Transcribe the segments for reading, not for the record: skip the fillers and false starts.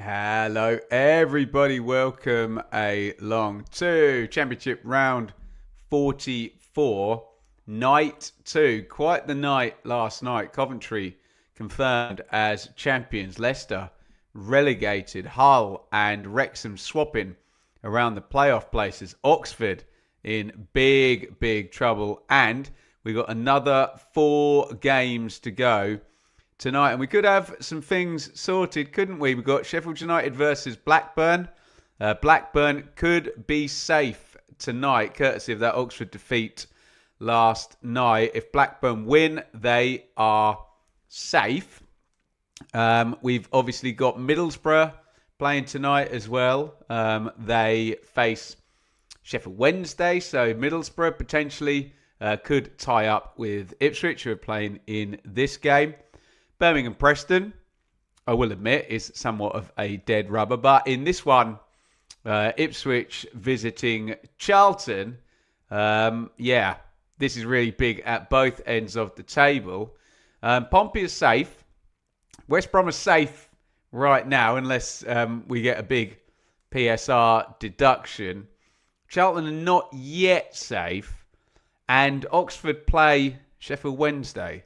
Hello, everybody. Welcome along to Championship Round 44, Night 2. Quite the night last night. Coventry confirmed as champions. Leicester relegated. Hull and Wrexham swapping around the playoff places. Oxford in big trouble. And we got another 4 games to go tonight, and we could have some things sorted, couldn't we? We've got Sheffield United versus Blackburn. Blackburn could be safe tonight, courtesy of that Oxford defeat last night. If Blackburn win, they are safe. We've obviously got Middlesbrough playing tonight as well. They face Sheffield Wednesday, so Middlesbrough potentially could tie up with Ipswich, who are playing in this game. Birmingham Preston, I will admit, is somewhat of a dead rubber. But in this one, Ipswich visiting Charlton. This is really big at both ends of the table. Pompey is safe. West Brom is safe right now, unless we get a big PSR deduction. Charlton are not yet safe. And Oxford play Sheffield Wednesday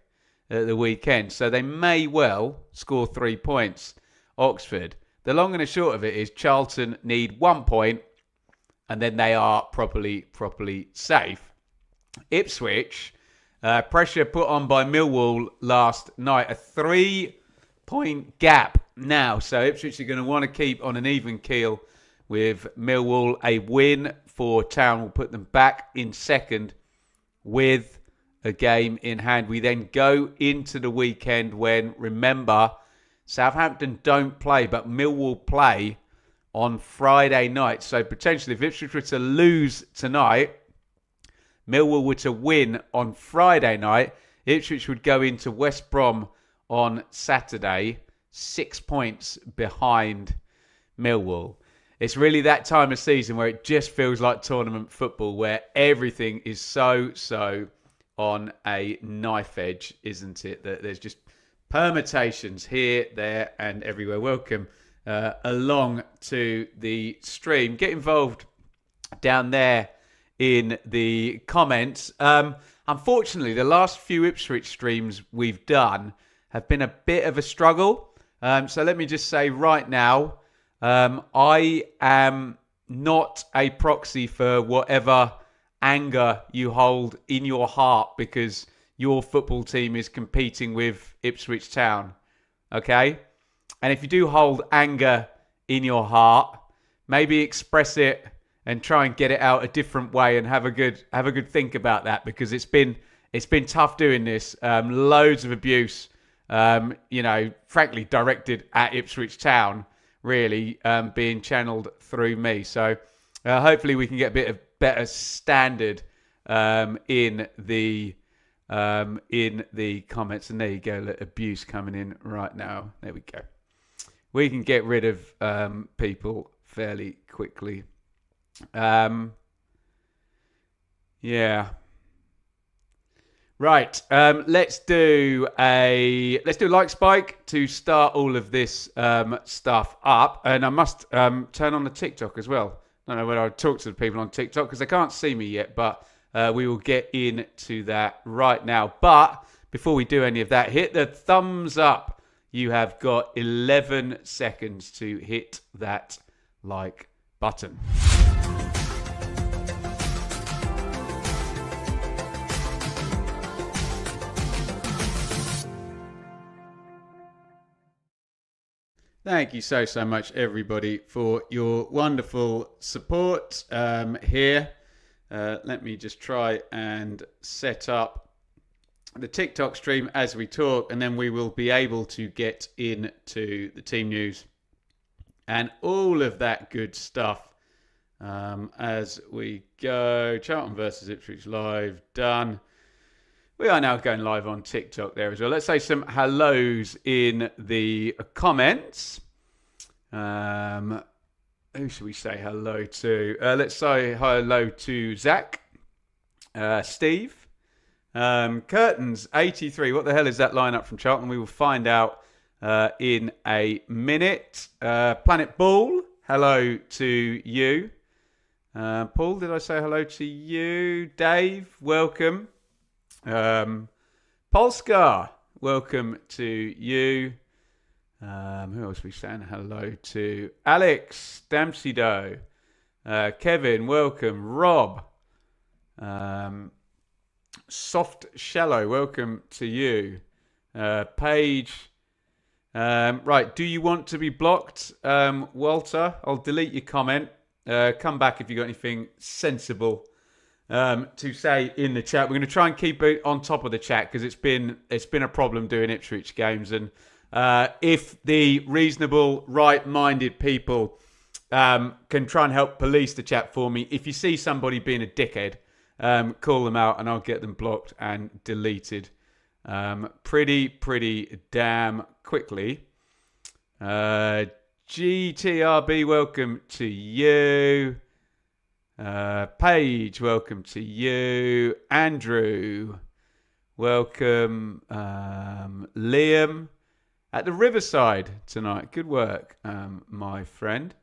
at the weekend, so they may well score 3 points. Oxford. The long and the short of it is Charlton need 1 point, and then they are properly safe. Ipswich, pressure put on by Millwall last night, a 3-point gap now, so Ipswich are going to want to keep on an even keel with Millwall. A win for Town will put them back in second with a game in hand. We then go into the weekend when, remember, Southampton don't play, but Millwall play on Friday night. So potentially, if Ipswich were to lose tonight, Millwall were to win on Friday night, Ipswich would go into West Brom on Saturday, 6 points behind Millwall. It's really that time of season where it just feels like tournament football, where everything is so on a knife edge, isn't it? That there's just permutations here, there, and everywhere. Welcome along to the stream. Get involved down there in the comments. Unfortunately, the last few Ipswich streams we've done have been a bit of a struggle. So let me just say right now, I am not a proxy for whatever anger you hold in your heart because your football team is competing with Ipswich Town, okay? And if you do hold anger in your heart, maybe express it and try and get it out a different way and have a good think about that, because it's been tough doing this. Loads of abuse, frankly directed at Ipswich Town, really being channeled through me. So hopefully we can get a bit of better standard in the comments. And there you go, abuse coming in right now. There we go. We can get rid of people fairly quickly. Right. Let's do a like spike to start all of this stuff up, and I must turn on the TikTok as well. I don't know whether I talk to the people on TikTok because they can't see me yet, but we will get into that right now. But before we do any of that, hit the thumbs up. You have got 11 seconds to hit that like button. Thank you so much, everybody, for your wonderful support here. Let me just try and set up the TikTok stream as we talk, and then we will be able to get into the team news and all of that good stuff as we go. Charlton versus Ipswich live, done. We are now going live on TikTok there as well. Let's say some hellos in the comments. Who should we say hello to? Let's say hello to Zach, Steve, Curtains 83. What the hell is that lineup from Charlton? We will find out in a minute. Planet Ball, hello to you. Paul, did I say hello to you? Dave, welcome. Polskar, welcome to you. Who else are we saying hello to? Alex Damsido. Kevin, welcome. Rob. Soft Shallow, welcome to you. Paige. Right, do you want to be blocked? Walter, I'll delete your comment. Come back if you've got anything sensible to say in the chat. We're going to try and keep it on top of the chat because it's been a problem doing Ipswich games. And if the reasonable, right-minded people can try and help police the chat for me, if you see somebody being a dickhead, call them out and I'll get them blocked and deleted pretty damn quickly. GTRB, welcome to you. Paige, welcome to you. Andrew, welcome. Liam at the Riverside tonight. Good work, my friend.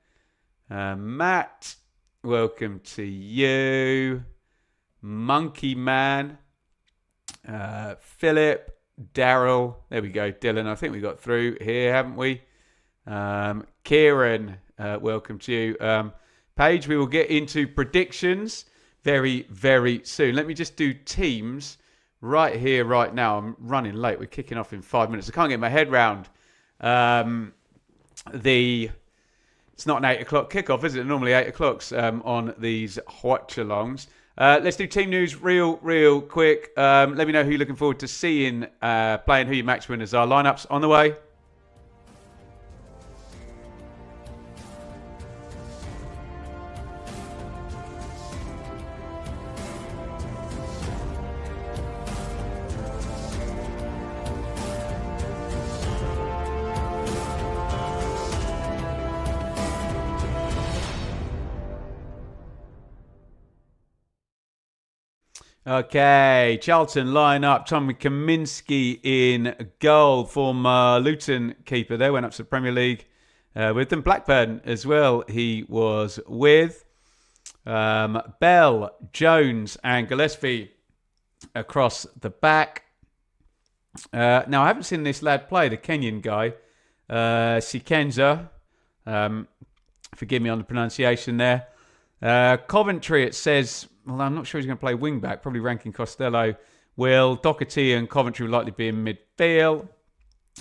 Matt, welcome to you. Monkey Man, Philip, Daryl. There we go. Dylan, I think we got through here, haven't we? Kieran, welcome to you. Paige, we will get into predictions very, very soon. Let me just do teams right here, right now. I'm running late. We're kicking off in 5 minutes. I can't get my head round it's not an 8 o'clock kickoff, is it? Normally 8 o'clocks on these watch-alongs. Let's do team news real quick. Let me know who you're looking forward to seeing playing, who your match winners are. Lineups on the way. Okay, Charlton line up. Tommy Kaminski in goal, former Luton keeper. They went up to the Premier League with them. Blackburn as well, he was with. Bell, Jones and Gillespie across the back. Now, I haven't seen this lad play, the Kenyan guy. Sikenza. Forgive me on the pronunciation there. Coventry, it says... Well, I'm not sure he's going to play wing-back. Probably Rankin Costello will. Doherty and Coventry will likely be in midfield.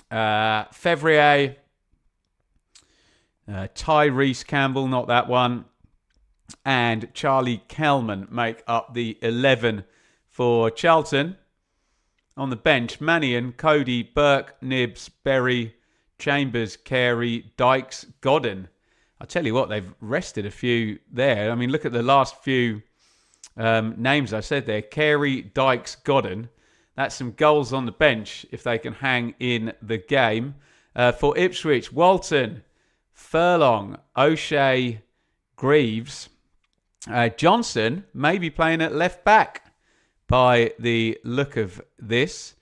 Fevrier. Tyrese Campbell, not that one. And Charlie Kelman make up the 11 for Charlton. On the bench, Mannion, Cody, Burke, Nibbs, Berry, Chambers, Carey, Dykes, Godden. I'll tell you what, they've rested a few there. I mean, look at the last few... names I said there. Carey, Dykes, Godden. That's some goals on the bench if they can hang in the game. For Ipswich, Walton, Furlong, O'Shea, Greaves. Johnson may be playing at left back by the look of this.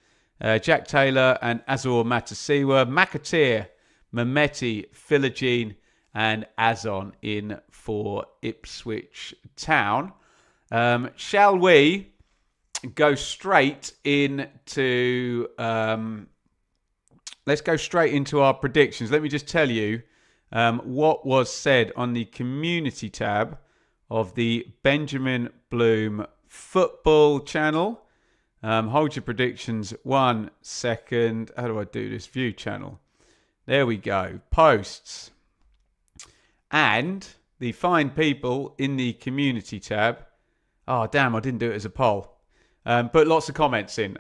Jack Taylor and Azor Matasiwa. McAteer, Mehmeti, Philogene and Azon in for Ipswich Town. Shall we go straight into... let's go straight into our predictions. Let me just tell you what was said on the community tab of the Benjamin Bloom football channel. Hold your predictions 1 second. How do I do this? View channel. There we go. Posts. And the fine people in the community tab... Oh, damn, I didn't do it as a poll. Put lots of comments in.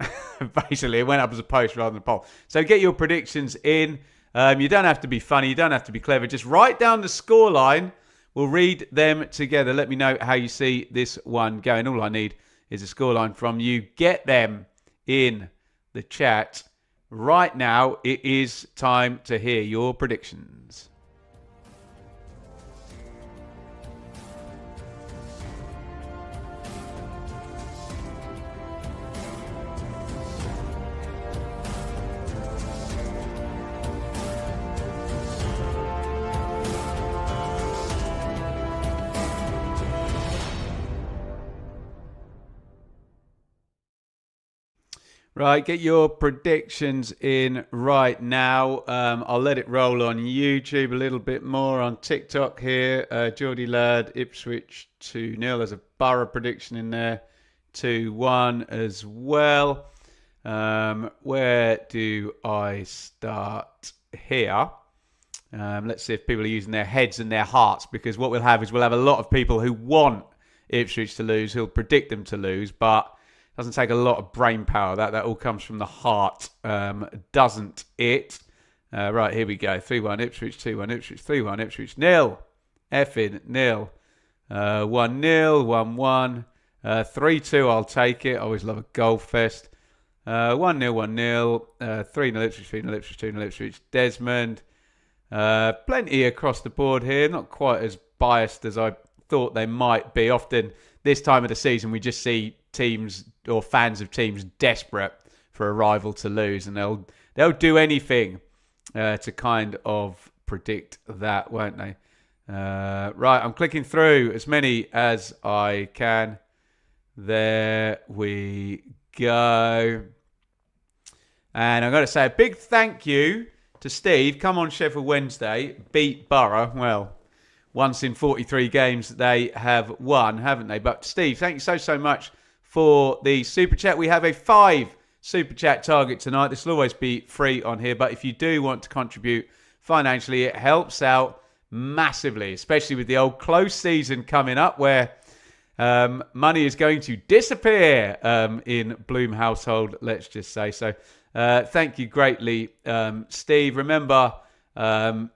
Basically, it went up as a post rather than a poll. So get your predictions in. You don't have to be funny. You don't have to be clever. Just write down the scoreline. We'll read them together. Let me know how you see this one going. All I need is a scoreline from you. Get them in the chat. Right now, it is time to hear your predictions. Right, get your predictions in right now. I'll let it roll on YouTube a little bit more on TikTok here. Geordie Laird, Ipswich 2-0. There's a Borough prediction in there, 2-1 as well. Where do I start here? Let's see if people are using their heads and their hearts, because what we'll have is we'll have a lot of people who want Ipswich to lose, who'll predict them to lose, but it doesn't take a lot of brain power. That all comes from the heart, doesn't it? Right, here we go. 3-1 Ipswich, 2-1 Ipswich, 3-1 Ipswich, nil. Effing nil. 1-0, 1-1. 3-2, I'll take it. I always love a goal fest. 1-0, 1-0. 3-0 Ipswich, 3-0 Ipswich, 2-0 Ipswich. Desmond. Plenty across the board here. Not quite as biased as I thought they might be. Often this time of the season we just see teams or fans of teams desperate for a rival to lose, and they'll do anything to kind of predict that, won't they? Right, I'm clicking through as many as I can. There we go. And I'm going to say a big thank you to Steve. Come on Sheffield Wednesday, beat Borough. Well, once in 43 games they have won, haven't they? But Steve, thank you so much for the Super Chat. We have a 5 Super Chat target tonight. This will always be free on here, but if you do want to contribute financially, it helps out massively, especially with the old close season coming up where money is going to disappear in Bloom household, let's just say. So thank you greatly, Steve. Remember,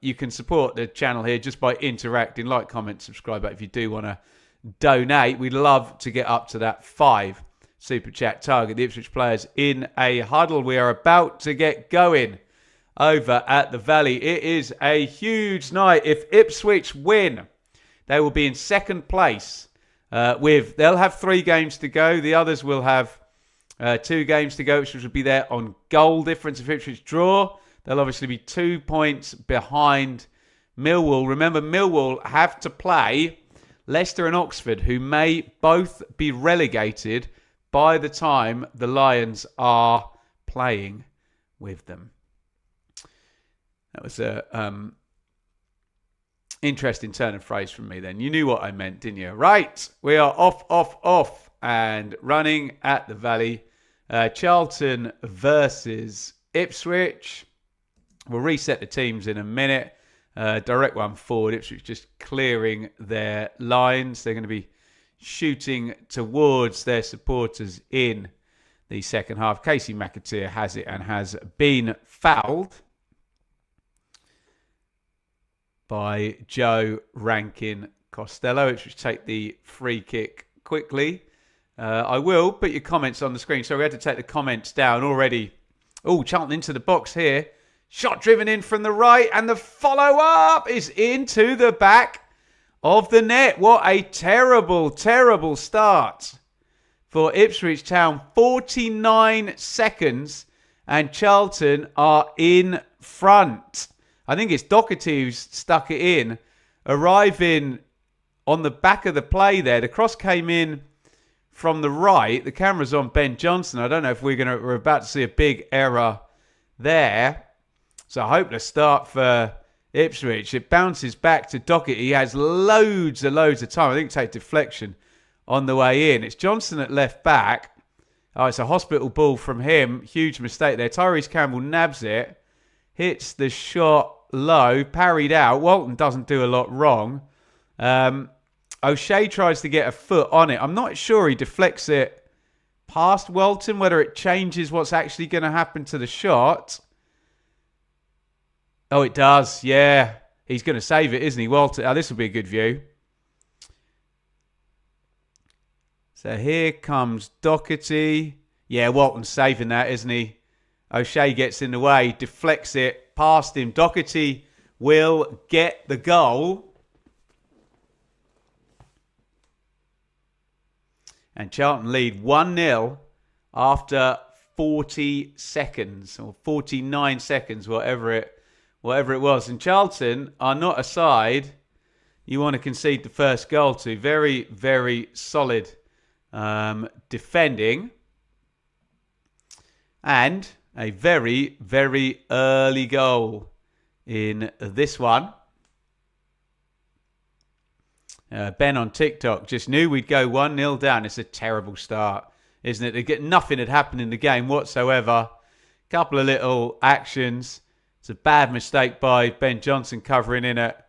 you can support the channel here just by interacting, like, comment, subscribe. But if you do want to donate, we'd love to get up to that 5 Super Chat target. The Ipswich players in a huddle. We are about to get going over at the Valley. It is a huge night. If Ipswich win, they will be in second place. They'll have 3 games to go. The others will have 2 games to go, which will be there on goal difference. If Ipswich draw, they'll obviously be 2 points behind Millwall. Remember, Millwall have to play Leicester and Oxford, who may both be relegated by the time the Lions are playing with them. That was a interesting turn of phrase from me then. You knew what I meant, didn't you? Right, we are off and running at the Valley. Charlton versus Ipswich. We'll reset the teams in a minute. Direct one forward. Ipswich just clearing their lines. They're going to be shooting towards their supporters in the second half. Casey McAteer has it and has been fouled by Joe Rankin Costello. Ipswich take the free kick quickly. I will put your comments on the screen. So we had to take the comments down already. Oh, Charlton into the box here. Shot driven in from the right, and the follow-up is into the back of the net. What a terrible, terrible start for Ipswich Town. 49 seconds, and Charlton are in front. I think it's Doherty who's stuck it in, arriving on the back of the play there. The cross came in from the right. The camera's on Ben Johnson. I don't know if we're about to see a big error there. So hopeless start for Ipswich. It bounces back to Doherty. He has loads of time. I think take deflection on the way in. It's Johnson at left back. Oh, it's a hospital ball from him. Huge mistake there. Tyrese Campbell nabs it. Hits the shot low. Parried out. Walton doesn't do a lot wrong. O'Shea tries to get a foot on it. I'm not sure he deflects it past Walton, whether it changes what's actually going to happen to the shot. Oh, it does. Yeah. He's going to save it, isn't he? Walton. Oh, this will be a good view. So here comes Doherty. Yeah, Walton's saving that, isn't he? O'Shea gets in the way, deflects it past him. Doherty will get the goal. And Charlton lead 1-0 after 40 seconds or 49 seconds, whatever it was. And Charlton are not a side you want to concede the first goal to. Very, very solid defending. And a very, very early goal in this one. Ben on TikTok just knew we'd go 1-0 down. It's a terrible start, isn't it? Nothing had happened in the game whatsoever. Couple of little actions. It's a bad mistake by Ben Johnson covering in at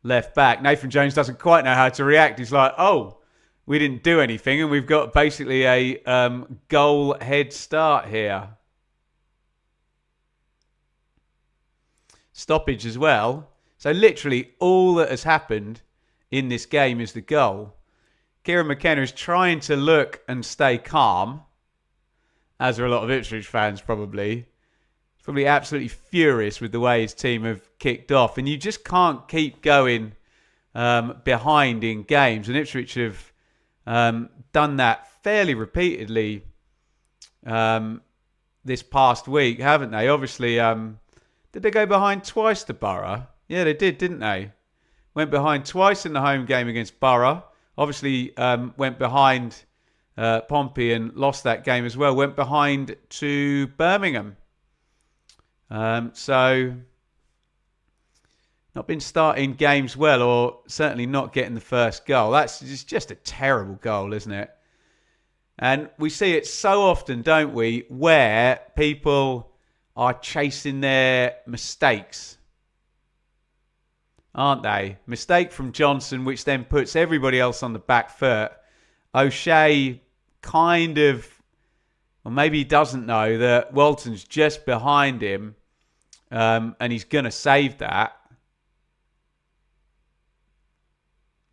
left back. Nathan Jones doesn't quite know how to react. He's like, oh, we didn't do anything and we've got basically a goal head start here. Stoppage as well. So literally all that has happened in this game is the goal. Kieran McKenna is trying to look and stay calm, as are a lot of Ipswich fans probably. He's probably absolutely furious with the way his team have kicked off. And you just can't keep going behind in games. And Ipswich have done that fairly repeatedly this past week, haven't they? Obviously, did they go behind twice to Borough? Yeah, they did, didn't they? Went behind twice in the home game against Borough. Obviously, went behind Pompey and lost that game as well. Went behind to Birmingham. So, not been starting games well, or certainly not getting the first goal. That's just a terrible goal, isn't it? And we see it so often, don't we, where people are chasing their mistakes, aren't they? Mistake from Johnson, which then puts everybody else on the back foot. O'Shea kind of, or maybe he doesn't know that Walton's just behind him, and he's going to save that.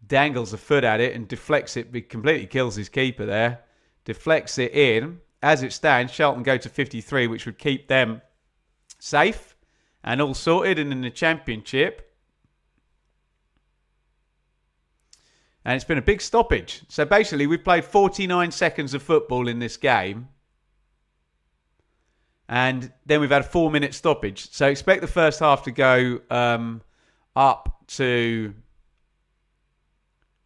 Dangles a foot at it and deflects it, completely kills his keeper there. Deflects it in. As it stands, Charlton go to 53, which would keep them safe and all sorted and in the Championship. And it's been a big stoppage. So basically, we've played 49 seconds of football in this game. And then we've had a 4-minute stoppage. So expect the first half to go up to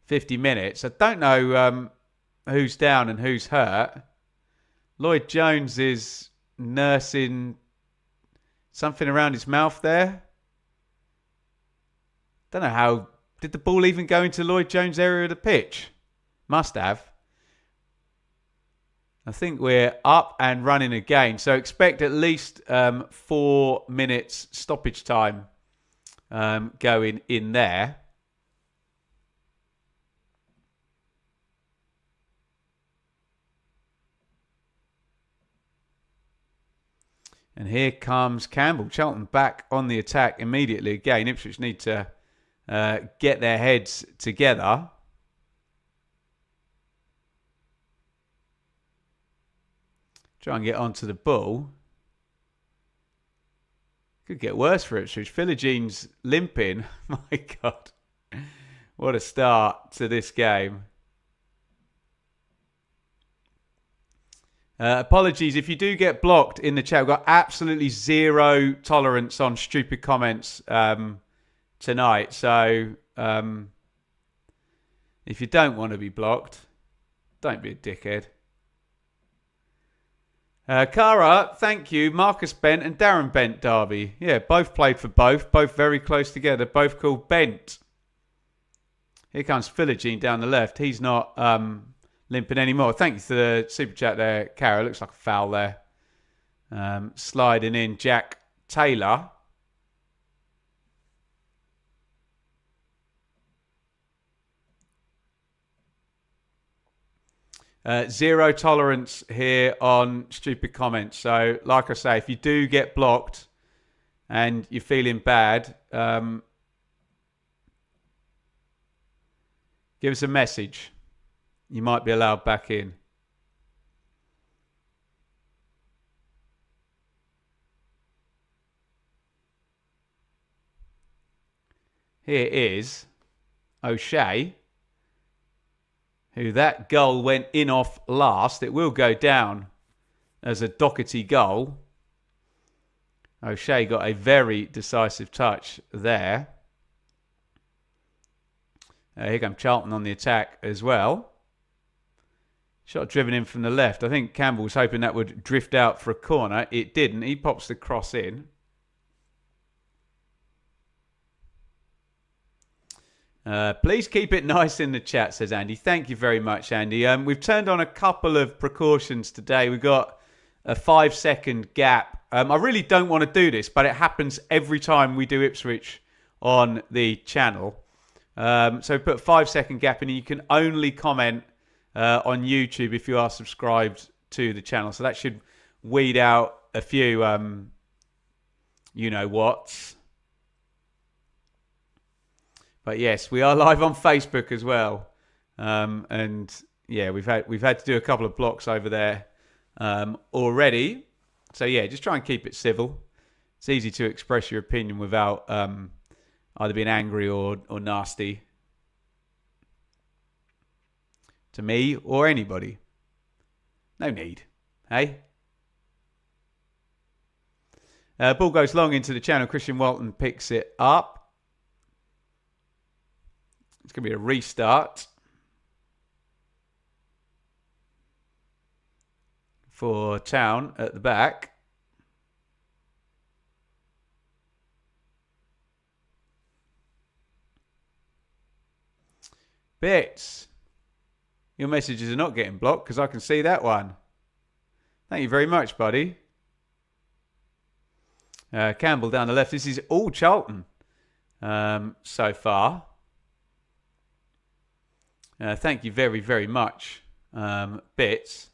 50 minutes. I don't know who's down and who's hurt. Lloyd Jones is nursing something around his mouth there. Don't know how. Did the ball even go into Lloyd Jones' area of the pitch? Must have. I think we're up and running again. So expect at least 4 minutes stoppage time going in there. And here comes Campbell. Charlton back on the attack immediately again. Ipswich need to get their heads together. Try and get onto the ball. Could get worse for Ipswich. Philigine's limping. My God. What a start to this game. Apologies if you do get blocked in the chat. We've got absolutely zero tolerance on stupid comments tonight. So if you don't want to be blocked, don't be a dickhead. Cara, thank you. Marcus Bent and Darren Bent, Derby. Yeah, both played for both. Both very close together. Both called Bent. Here comes Philogene down the left. He's not limping anymore. Thank you for the super chat there, Cara. Looks like a foul there. Sliding in Jack Taylor. Zero tolerance here on stupid comments. So, like I say, if you do get blocked and you're feeling bad, give us a message. You might be allowed back in. Here is O'Shea, who that goal went in off last. It will go down as a Doherty goal. O'Shea got a very decisive touch there. Here comes Charlton on the attack as well. Shot driven in from the left. I think Campbell was hoping that would drift out for a corner. It didn't. He pops the cross in. Please keep it nice in the chat, says Andy. Thank you very much, Andy. We've turned on a couple of precautions today. We've got a 5-second gap. I really don't want to do this, but it happens every time we do Ipswich on the channel. So put a 5-second gap in, and you can only comment on YouTube if you are subscribed to the channel. So that should weed out a few you know whats. But yes, we are live on Facebook as well, and yeah, we've had to do a couple of blocks over there already. So yeah, just try and keep it civil. It's easy to express your opinion without either being angry or nasty to me or anybody. No need, hey. Ball goes long into the channel. Christian Walton picks it up. It's going to be a restart for Town at the back. Bits. Your messages are not getting blocked because I can see that one. Thank you very much, buddy. Campbell down the left. This is all Charlton so far. Thank you very, very much, Bits.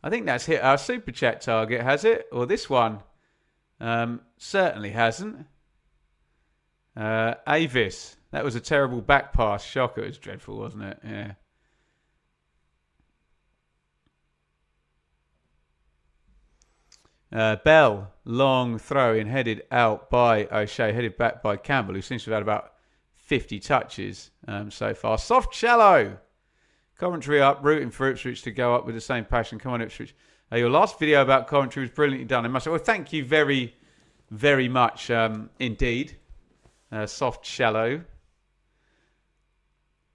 I think that's hit our super chat target, has it? Or this one certainly hasn't. Avis, that was a terrible back pass. Shocker, it was dreadful, wasn't it? Yeah. Bell, long throw in, headed out by O'Shea, headed back by Campbell, who seems to have had about 50 touches so far. Soft shallow. Coventry up, rooting for Ipswich to go up with the same passion. Come on, Ipswich. Your last video about Coventry was brilliantly done. I must say, well, thank you very, very much indeed. Soft shallow.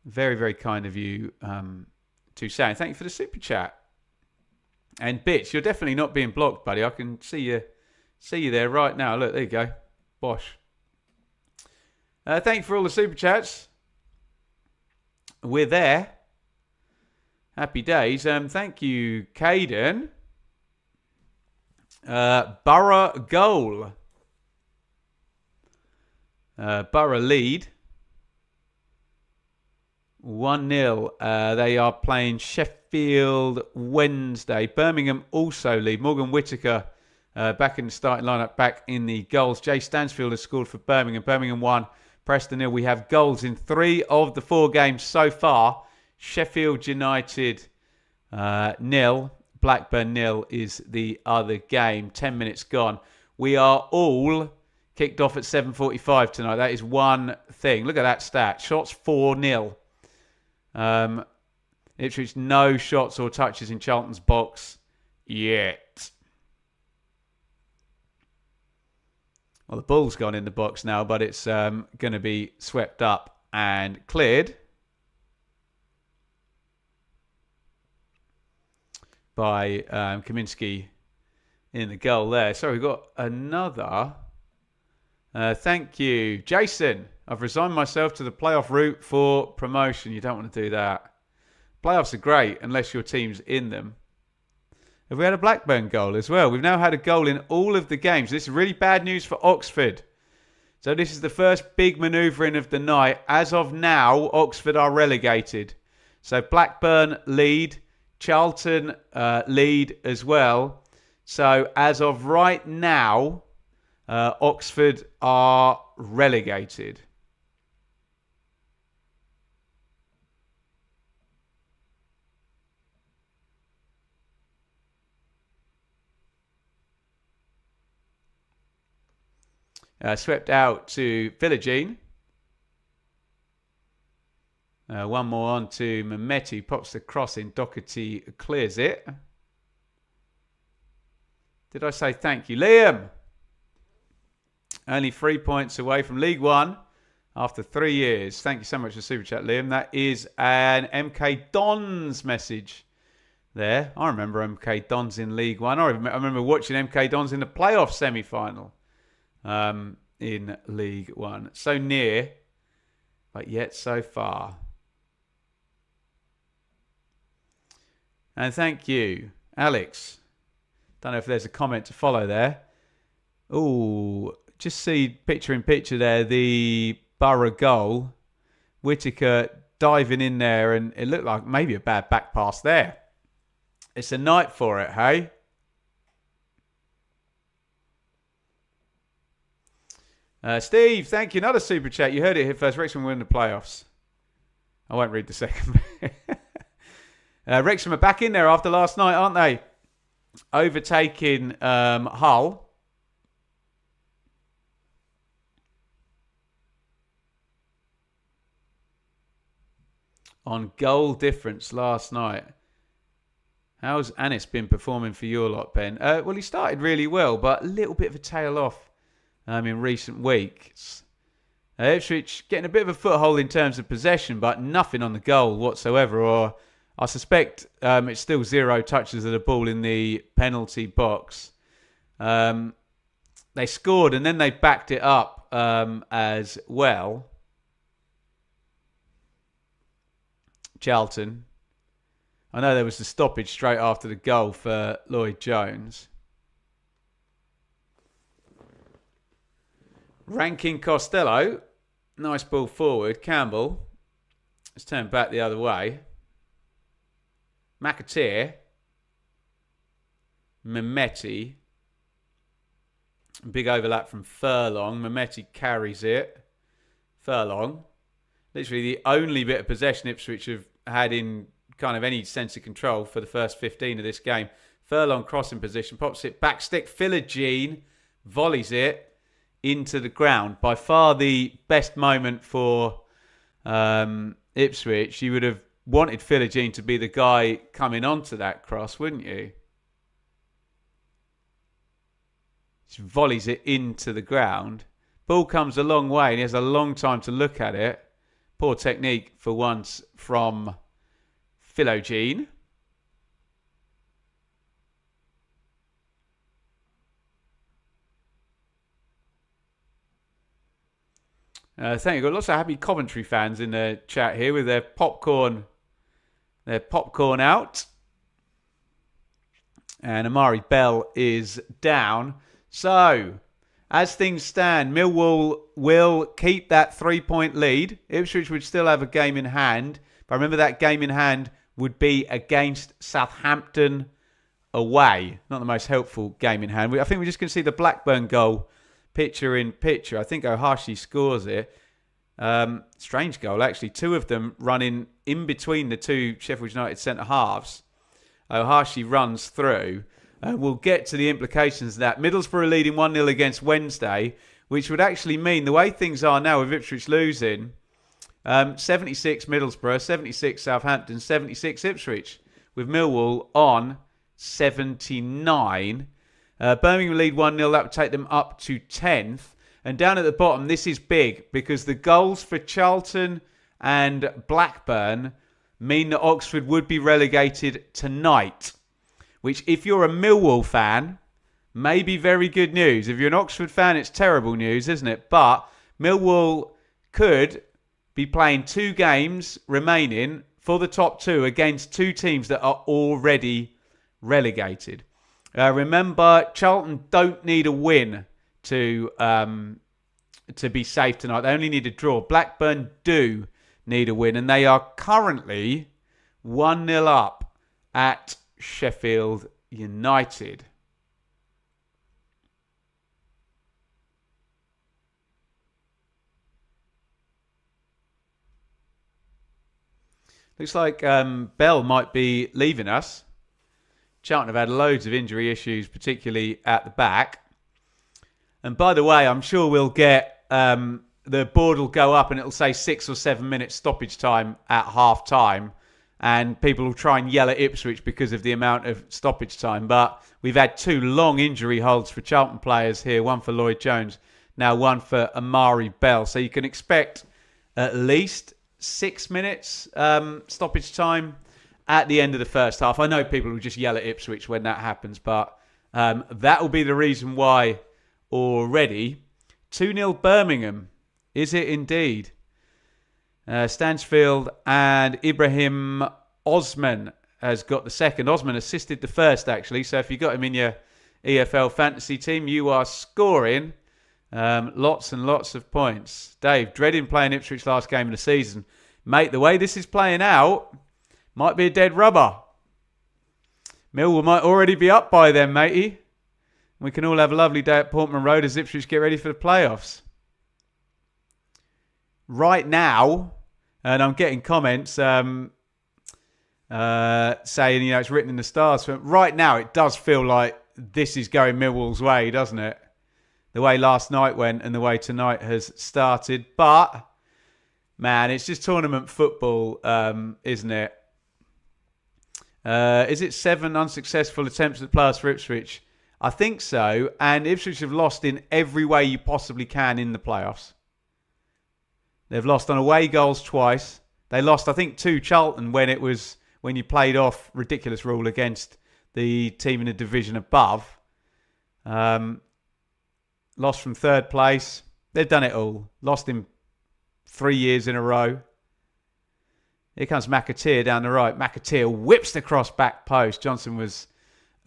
Very, very kind of you to say. And thank you for the super chat. And Bits, you're definitely not being blocked, buddy. I can see you there right now. Look, there you go. Bosh. Thank you for all the super chats. We're there. Happy days. Thank you, Caden. Borough goal. Borough lead. 1-0. They are playing Sheffield Wednesday. Birmingham also lead. Morgan Whittaker back in the starting lineup, back in the goals. Jay Stansfield has scored for Birmingham. Birmingham 1, Preston 0. We have goals in 3 of the 4 games so far. Sheffield United 0. Blackburn 0 is the other game. 10 minutes gone. We are all kicked off at 7:45 tonight. That is one thing. Look at that stat. Shots 4-0. Ipswich, no shots or touches in Charlton's box yet. Well, the ball's gone in the box now, but it's going to be swept up and cleared by Kaminski in the goal there. So we've got another. Thank you, Jason. I've resigned myself to the playoff route for promotion. You don't want to do that. Playoffs are great unless your team's in them. Have we had a Blackburn goal as well? We've now had a goal in all of the games. This is really bad news for Oxford. So this is the first big manoeuvring of the night. As of now, Oxford are relegated. So Blackburn lead. Charlton lead as well. So as of right now, Oxford are relegated. Swept out to Philogene. One more on to Mehmeti. Pops the cross in. Doherty clears it. Did I say thank you? Liam! Only 3 points away from League One. After 3 years. Thank you so much for Super Chat, Liam. That is an MK Dons message there. I remember MK Dons in League One. I remember watching MK Dons in the playoff semi-final in League One. So near, but yet so far. And thank you, Alex. Don't know if there's a comment to follow there. Oh, just see picture in picture there, the Borough goal. Whittaker diving in there, and it looked like maybe a bad back pass there. It's a night for it, hey? Steve, thank you. Another super chat. You heard it here first. Wrexham win the playoffs. I won't read the second bit. Wrexham are back in there after last night, aren't they? Overtaking Hull. On goal difference last night. How's Anis been performing for your lot, Ben? Well, he started really well, but a little bit of a tail off in recent weeks. Ipswich getting a bit of a foothold in terms of possession, but nothing on the goal whatsoever. Or I suspect it's still 0 touches of the ball in the penalty box. They scored and then they backed it up as well. Charlton. I know there was the stoppage straight after the goal for Lloyd Jones. Ranking Costello. Nice ball forward. Campbell. Let's turn back the other way. McAteer. Mehmeti. Big overlap from Furlong. Mehmeti carries it. Furlong. Literally the only bit of possession Ipswich have had in kind of any sense of control for the first 15 of this game. Furlong crossing position, pops it back stick. Philogene volleys it into the ground. By far the best moment for Ipswich. You would have wanted Philogene to be the guy coming onto that cross, wouldn't you? Just volleys it into the ground. Ball comes a long way and he has a long time to look at it. Poor technique for once from Philogene. Thank you. Got lots of happy Coventry fans in the chat here with their popcorn out. And Amari Bell is down. So, as things stand, Millwall will keep that 3-point lead. Ipswich would still have a game in hand. But remember that game in hand would be against Southampton away. Not the most helpful game in hand. I think we're just going to see the Blackburn goal picture in picture. I think Ohashi scores it. Strange goal, actually. Two of them running in between the two Sheffield United centre-halves. Ohashi runs through. We'll get to the implications of that. Middlesbrough leading 1-0 against Wednesday, which would actually mean the way things are now with Ipswich losing, 76 Middlesbrough, 76 Southampton, 76 Ipswich, with Millwall on 79. Birmingham lead 1-0, that would take them up to 10th. And down at the bottom, this is big because the goals for Charlton and Blackburn mean that Oxford would be relegated tonight. Which, if you're a Millwall fan, may be very good news. If you're an Oxford fan, it's terrible news, isn't it? But Millwall could be playing 2 games remaining for the top 2 against 2 teams that are already relegated. Remember, Charlton don't need a win to be safe tonight. They only need a draw. Blackburn do need a win, and they are currently 1-0 up at Sheffield United. Looks like Bell might be leaving us. Charlton have had loads of injury issues, particularly at the back. And by the way, I'm sure we'll get the board will go up and it'll say 6 or 7 minutes stoppage time at half time. And people will try and yell at Ipswich because of the amount of stoppage time. But we've had 2 long injury holds for Charlton players here. One for Lloyd Jones, now one for Amari Bell. So you can expect at least 6 minutes stoppage time at the end of the first half. I know people will just yell at Ipswich when that happens, but that will be the reason why already. 2-0 Birmingham. Is it indeed? Stansfield and Ibrahim Osman has got the second. Osman assisted the first, actually. So if you got him in your EFL fantasy team, you are scoring lots and lots of points. Dave, dreading playing Ipswich last game of the season. Mate, the way this is playing out, might be a dead rubber. Millwall might already be up by then, matey. We can all have a lovely day at Portman Road as Ipswich get ready for the playoffs. Right now, and I'm getting comments saying, it's written in the stars. But right now, it does feel like this is going Millwall's way, doesn't it? The way last night went and the way tonight has started. But, man, it's just tournament football, isn't it? Is it 7 unsuccessful attempts at the playoffs for Ipswich? I think so. And Ipswich have lost in every way you possibly can in the playoffs. They've lost on away goals twice. They lost, I think, to Charlton when you played off ridiculous rule against the team in the division above. Lost from third place. They've done it all. Lost in 3 years in a row. Here comes McAteer down the right. McAteer whips the cross back post. Johnson was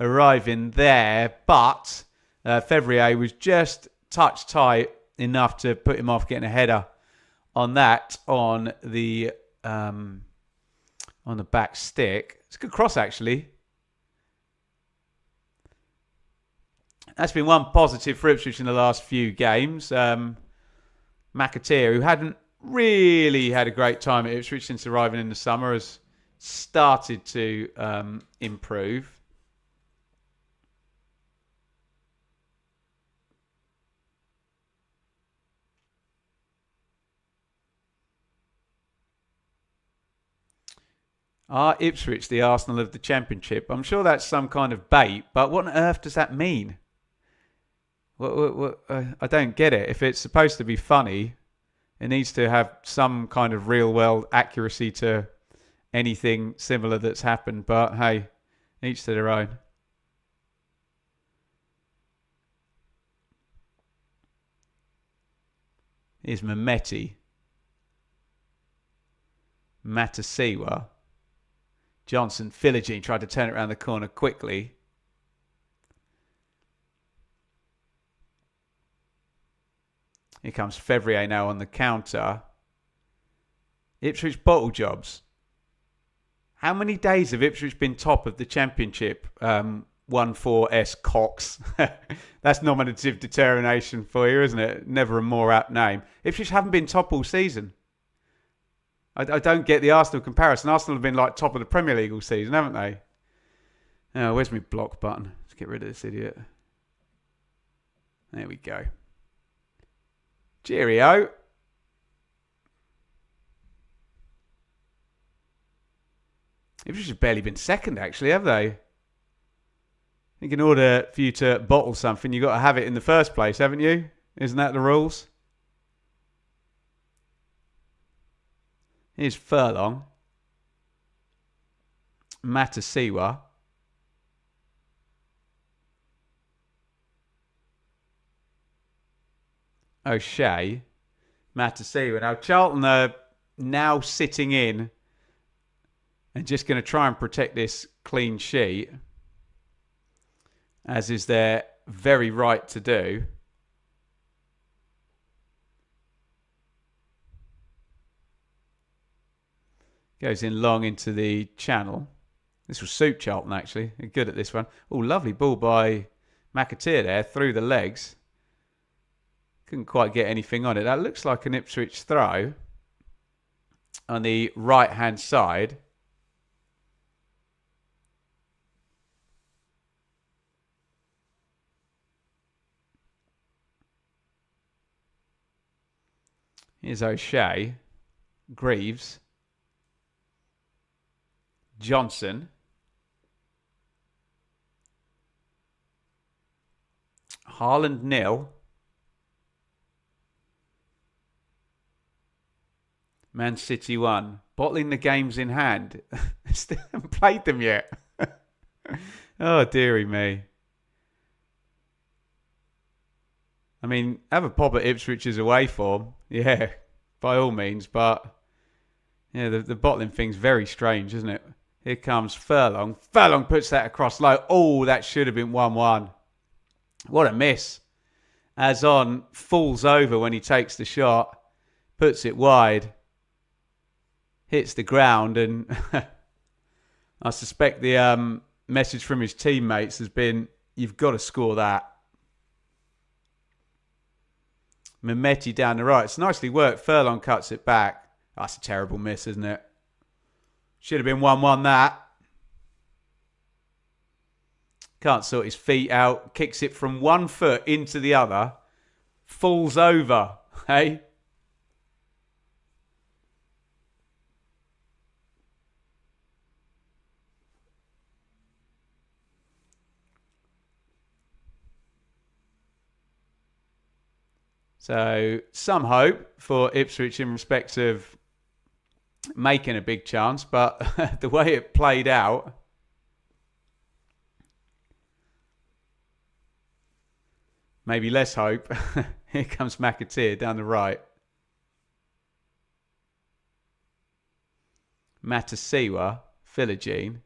arriving there, but Fevrier was just touch tight enough to put him off getting a header on that on the back stick. It's a good cross, actually. That's been one positive for Ipswich in the last few games. McAteer, who hadn't really had a great time at Ipswich since arriving in the summer, has started to improve. Are Ipswich the Arsenal of the Championship? I'm sure that's some kind of bait, but what on earth does that mean? I don't get it. If it's supposed to be funny, it needs to have some kind of real-world accuracy to anything similar that's happened. But hey, each to their own. Here's Mehmeti. Matasiwa. Johnson, Philogene tried to turn it around the corner quickly. Here comes Fevrier now on the counter. Ipswich bottle jobs. How many days have Ipswich been top of the Championship? 1-4-S Cox. That's nominative determination for you, isn't it? Never a more apt name. Ipswich haven't been top all season. I don't get the Arsenal comparison. Arsenal have been like top of the Premier League all season, haven't they? Oh, where's my block button? Let's get rid of this idiot. There we go. Cheerio. Ipswich have barely been second, actually, have they? I think in order for you to bottle something, you've got to have it in the first place, haven't you? Isn't that the rules? Here's Furlong. Matasiwa. O'Shea. Matasiwa. Now, Charlton are now sitting in and just going to try and protect this clean sheet, as is their very right to do. Goes in long into the channel. This will suit Charlton, actually. They're good at this one. Oh, lovely ball by McAteer there through the legs. Couldn't quite get anything on it. That looks like an Ipswich throw on the right-hand side. Here's O'Shea. Greaves. Johnson. Haaland 0. Man City won. Bottling the games in hand. Still haven't played them yet. Oh, dearie me. I mean, have a pop at Ipswich's away form. Yeah, by all means. But, yeah, the bottling thing's very strange, isn't it? Here comes Furlong. Furlong puts that across low. Oh, that should have been 1-1. What a miss. Azon falls over when he takes the shot. Puts it wide. Hits the ground. And I suspect the message from his teammates has been, you've got to score that. Mehmeti down the right. It's nicely worked. Furlong cuts it back. That's a terrible miss, isn't it? Should have been 1-1 that. Can't sort his feet out. Kicks it from one foot into the other. Falls over. Hey? So, some hope for Ipswich in respect of making a big chance, but the way it played out, maybe less hope. Here comes McAteer down the right. Matasiwa, Philogene.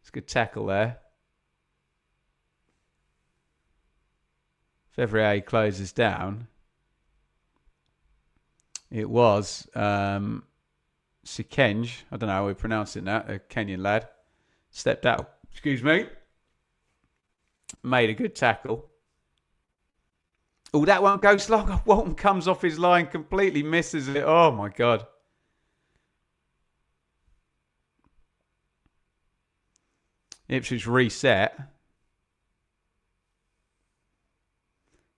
It's a good tackle there. Fevrier closes down. It was Sikenge, I don't know how we're pronouncing that, a Kenyan lad. Stepped out, excuse me. Made a good tackle. Oh, that one goes long. Walton comes off his line, completely misses it. Oh, my God. Ipswich reset.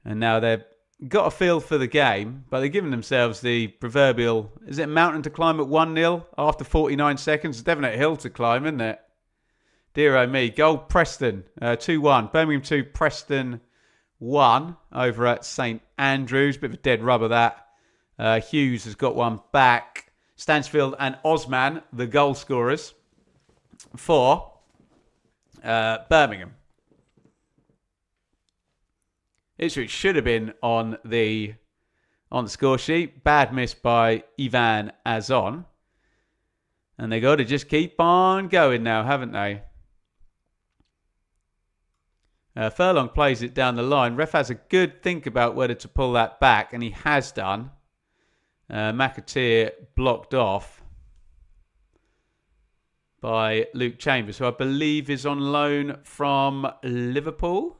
And now they've got a feel for the game, but they're giving themselves the proverbial, is it a mountain to climb at 1-0 after 49 seconds? It's definitely a hill to climb, isn't it? Dear oh me. Goal Preston, 2-1. Birmingham 2, Preston 1 over at St Andrews. Bit of a dead rubber that. Hughes has got one back. Stansfield and Osman, the goal scorers for Birmingham. Ipswich should have been on the score sheet. Bad miss by Ivan Azon. And they got to just keep on going now, haven't they? Furlong plays it down the line. Ref has a good think about whether to pull that back, and he has done. McAteer blocked off by Luke Chambers, who I believe is on loan from Liverpool.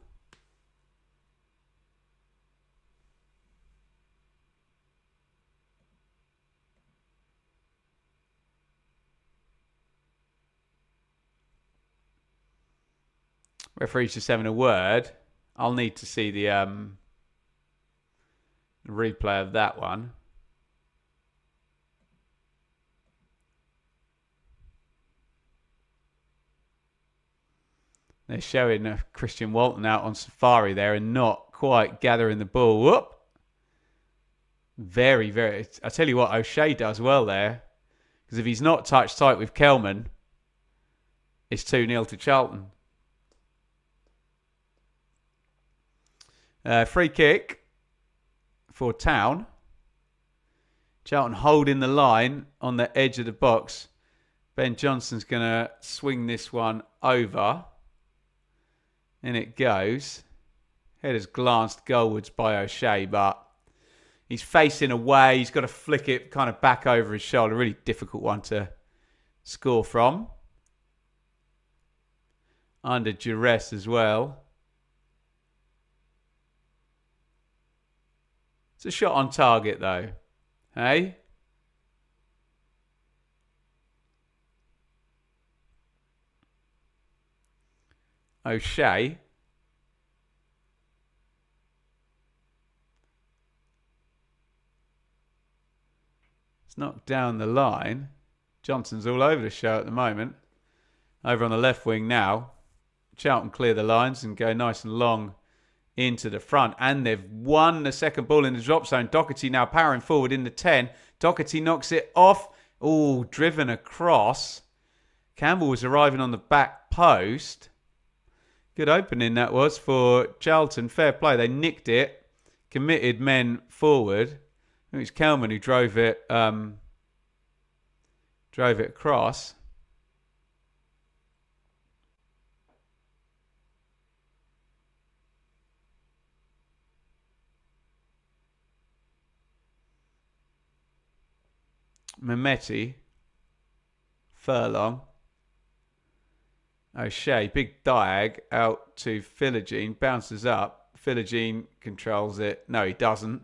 Referee's just having a word. I'll need to see the replay of that one. They're showing Christian Walton out on safari there and not quite gathering the ball. Whoop! Very, very... I tell you what, O'Shea does well there. Because if he's not touch tight with Kelman, it's 2-0 to Charlton. Free kick for Town. Charlton holding the line on the edge of the box. Ben Johnson's going to swing this one over. In it goes. Header's glanced goalwards by O'Shea, but he's facing away. He's got to flick it kind of back over his shoulder. Really difficult one to score from. Under duress as well. It's a shot on target, though. Hey? O'Shea. It's knocked down the line. Johnson's all over the show at the moment. Over on the left wing now. Charlton clear the lines and go nice and long into the front. And they've won the second ball in the drop zone. Doherty now powering forward in the 10. Doherty knocks it off. Oh, driven across. Campbell was arriving on the back post. Good opening that was for Charlton. Fair play. They nicked it. Committed men forward. It was Kelman who drove it across. Mehmeti. Furlong. O'Shea. Big diag out to Philogene. Bounces up. Philogene controls it. No, he doesn't.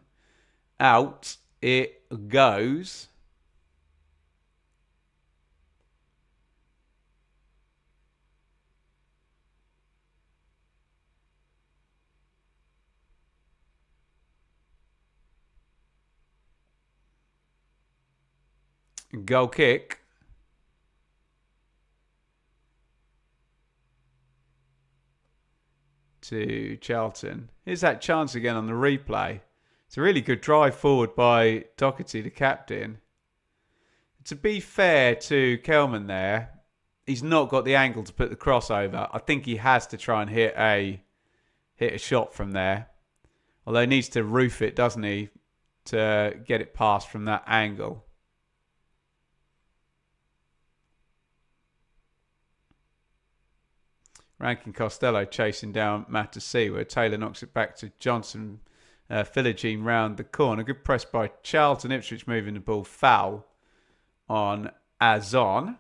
Out it goes. Goal kick. To Charlton. Here's that chance again on the replay. It's a really good drive forward by Doherty, the captain. To be fair to Kelman there, he's not got the angle to put the cross over. I think he has to try and hit a shot from there. Although he needs to roof it, doesn't he, to get it past from that angle. Rankin Costello chasing down Matasi, where Taylor knocks it back to Johnson. Philogene round the corner. Good press by Charlton. Ipswich moving the ball foul on Azon.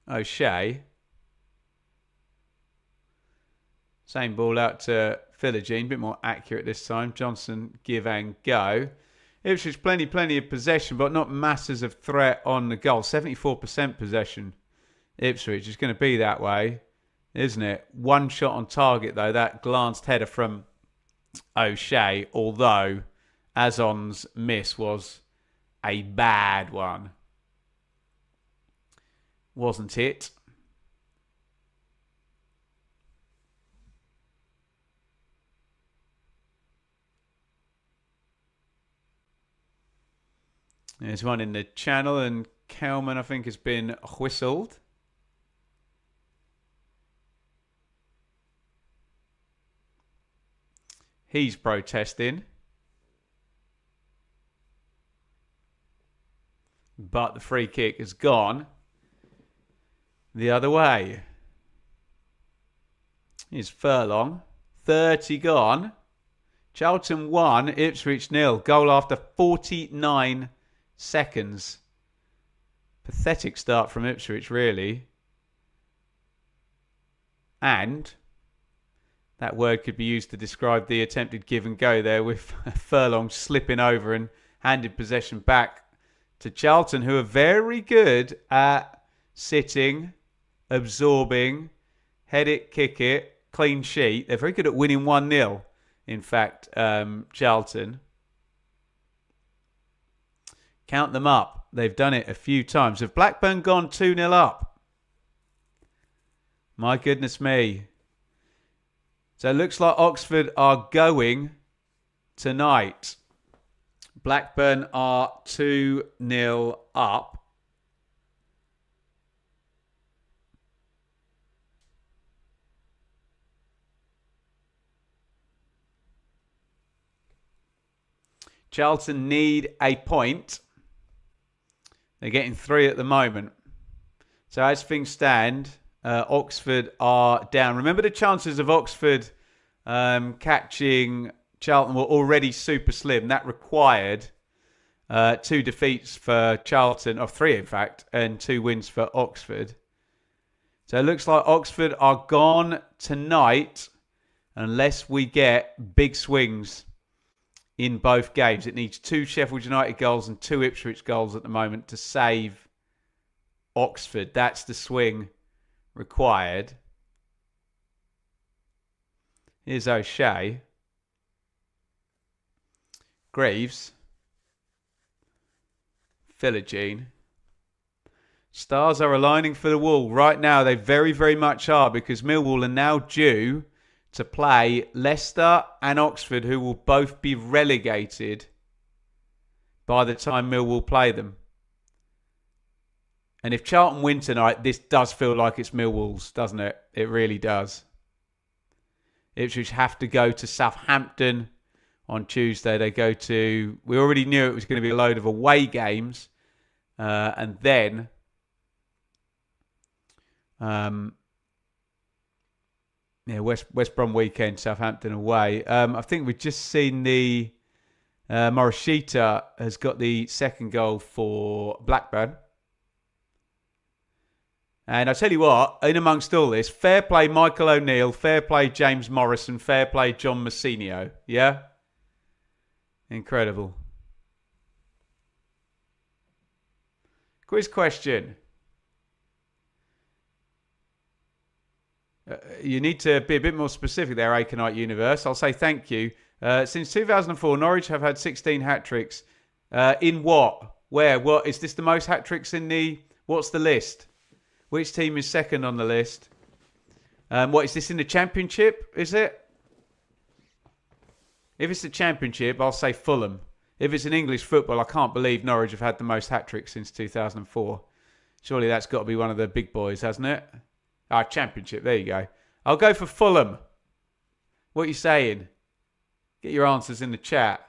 O'Shea. Same ball out to Philogene, a bit more accurate this time. Johnson give and go. Ipswich plenty of possession, but not masses of threat on the goal. 74% possession. Ipswich is going to be that way, isn't it? One shot on target though, that glanced header from O'Shea, although Azon's miss was a bad one. Wasn't it? There's one in the channel, and Kelman, I think, has been whistled. He's protesting. But the free kick has gone the other way. Here's Furlong. 30 gone. Charlton 1, Ipswich 0. Goal after 49 seconds. Pathetic start from Ipswich, really. And that word could be used to describe the attempted give and go there, with Furlong slipping over and handed possession back to Charlton, who are very good at sitting, absorbing, head it, kick it, clean sheet. They're very good at winning 1-0, in fact, Charlton. Count them up. They've done it a few times. Have Blackburn gone 2-0 up? My goodness me. So it looks like Oxford are going tonight. Blackburn are 2-0 up. Charlton need a point. They're getting 3 at the moment. So as things stand, Oxford are down. Remember, the chances of Oxford catching Charlton were already super slim. That required 2 defeats for Charlton, or 3 in fact, and 2 wins for Oxford. So it looks like Oxford are gone tonight unless we get big swings in both games. It needs 2 Sheffield United goals and 2 Ipswich goals at the moment to save Oxford. That's the swing required. Here's O'Shea. Greaves. Philogene. Stars are aligning for the Wall. Right now, they very, very much are, because Millwall are now due to play Leicester and Oxford, who will both be relegated by the time Millwall play them. And if Charlton win tonight, this does feel like it's Millwall's, doesn't it? It really does. Ipswich have to go to Southampton on Tuesday. They go to... We already knew it was going to be a load of away games. And then... West Brom weekend, Southampton away. I think we've just seen the... Morishita has got the second goal for Blackburn. And I tell you what, in amongst all this, fair play Michael O'Neill, fair play James Morrison, fair play John Massinio. Yeah? Incredible. Quiz question. You need to be a bit more specific there, Aconite Universe. I'll say thank you. Since 2004, Norwich have had 16 hat-tricks. In what? Where? What? Is this the most hat-tricks in the... What's the list? Which team is second on the list? What, is this in the Championship, is it? If it's the Championship, I'll say Fulham. If it's in English football, I can't believe Norwich have had the most hat-tricks since 2004. Surely that's got to be one of the big boys, hasn't it? Championship, there you go. I'll go for Fulham. What are you saying? Get your answers in the chat.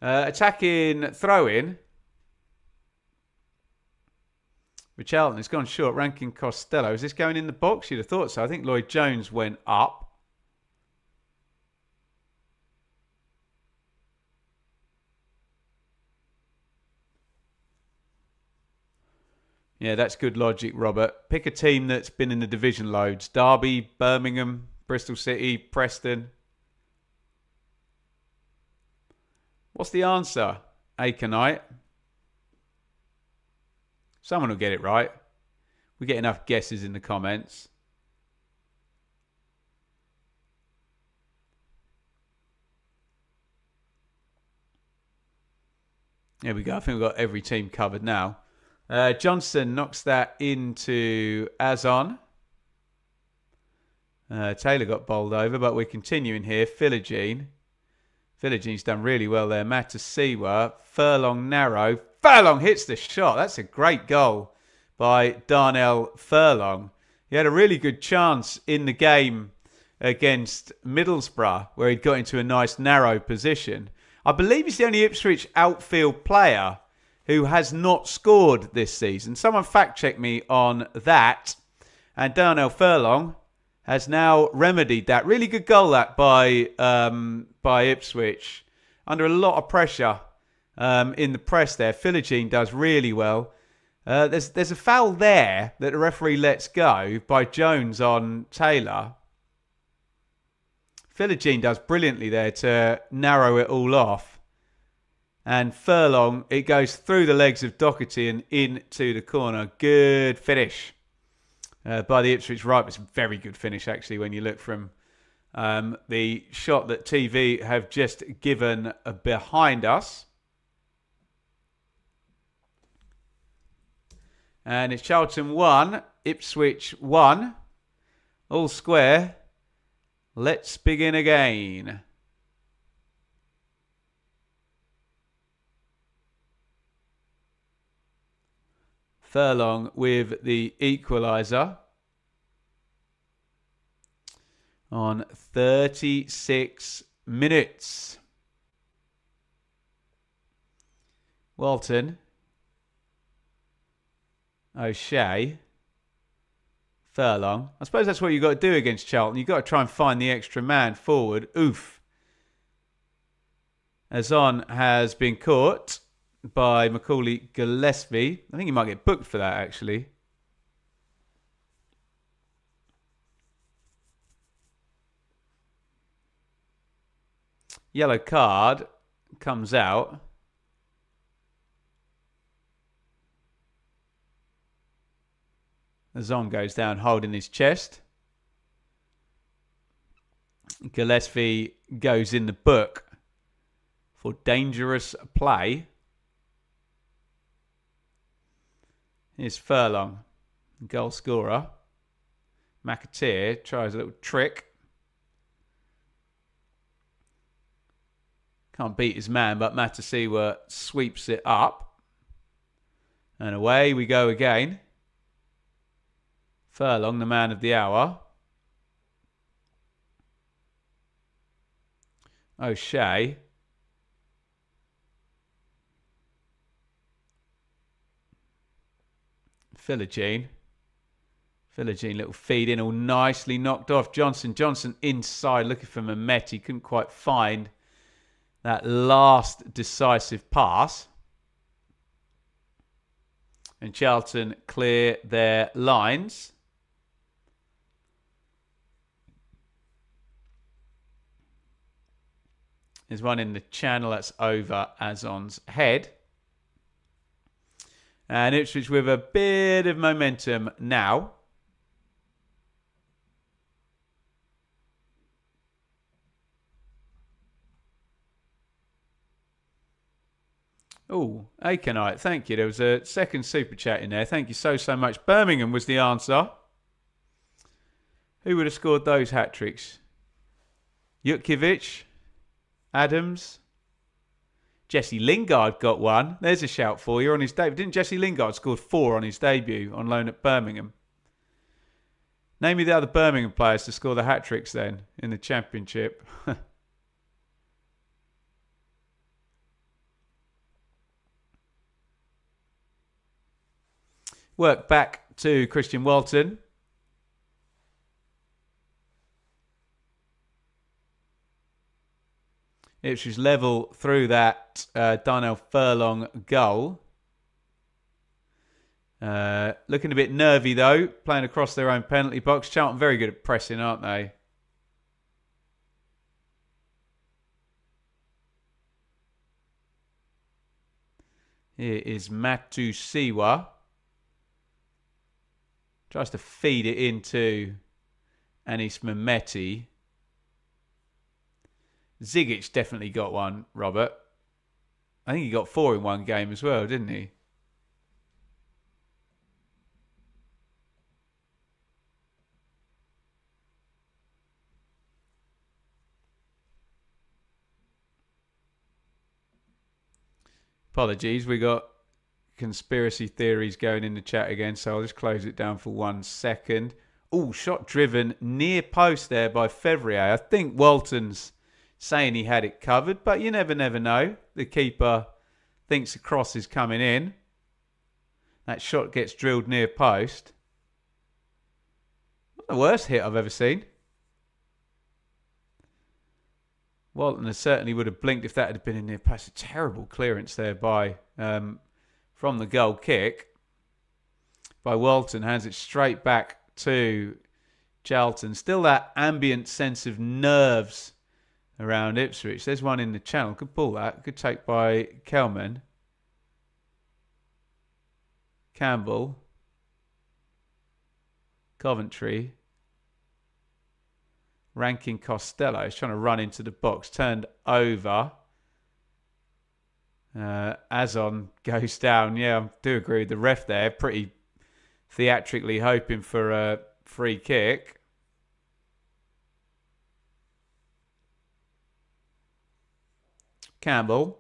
Attacking throw-in. With Charlton, it's gone short. Ranking Costello. Is this going in the box? You'd have thought so. I think Lloyd Jones went up. Yeah, that's good logic, Robert. Pick a team that's been in the division loads. Derby, Birmingham, Bristol City, Preston. What's the answer, Aconite? Someone will get it right. We get enough guesses in the comments. There we go. I think we've got every team covered now. Johnson knocks that into Azon. Taylor got bowled over, but we're continuing here. Philogene. Philogene's done really well there. Matasiwa. Furlong narrow. Furlong hits the shot. That's a great goal by Darnell Furlong. He had a really good chance in the game against Middlesbrough, where he'd got into a nice narrow position. I believe he's the only Ipswich outfield player who has not scored this season. Someone fact-check me on that. And Darnell Furlong has now remedied that. Really good goal that by Ipswich. Under a lot of pressure in the press there. Philogene does really well. There's a foul there that the referee lets go by Jones on Taylor. Philogene does brilliantly there to narrow it all off. And Furlong, it goes through the legs of Doherty and into the corner. Good finish by the Ipswich right. It's a very good finish, actually, when you look from the shot that TV have just given behind us. And it's Charlton 1, Ipswich 1. All square. Let's begin again. Furlong with the equaliser on 36 minutes. Walton, O'Shea, Furlong. I suppose that's what you've got to do against Charlton. You've got to try and find the extra man forward. Oof. Azon has been caught by Macaulay Gillespie. I think he might get booked for that, actually. Yellow card comes out. Azon goes down holding his chest. Gillespie goes in the book for dangerous play. Here's Furlong, goal scorer. McAteer tries a little trick. Can't beat his man, but Matasiwa sweeps it up. And away we go again. Furlong, the man of the hour. O'Shea. Philogene, little feed in, all nicely knocked off. Johnson inside, looking for Mehmeti. Couldn't quite find that last decisive pass. And Charlton clear their lines. There's one in the channel that's over Azon's head. And Ipswich with a bit of momentum now. Oh, Aconite, thank you. There was a second super chat in there. Thank you so much. Birmingham was the answer. Who would have scored those hat-tricks? Jutkiewicz, Adams, Jesse Lingard got one. There's a shout for you on his debut. Didn't Jesse Lingard scored 4 on his debut on loan at Birmingham? Name me the other Birmingham players to score the hat-tricks then in the Championship. Work back to Christian Walton. Ipswich level through that Darnell Furlong goal. Looking a bit nervy though, playing across their own penalty box. Charlton very good at pressing, aren't they? Here is Matusiwa. Tries to feed it into Anis Mehmeti. Zigic definitely got one, Robert. I think he got 4 in one game as well, didn't he? Apologies, we got conspiracy theories going in the chat again, so I'll just close it down for 1 second. Oh, shot driven near post there by Fevrier. I think Walton's saying he had it covered, but you never know. The keeper thinks the cross is coming in. That shot gets drilled near post. Not the worst hit I've ever seen. Walton certainly would have blinked if that had been in near post. A terrible clearance there by from the goal kick by Walton. Hands it straight back to Charlton. Still that ambient sense of nerves around Ipswich. There's one in the channel. Could pull that. Good take by Kelman. Campbell. Coventry. Rankin Costello is trying to run into the box. Turned over. Azon goes down. Yeah, I do agree with the ref there. Pretty theatrically hoping for a free kick. Campbell.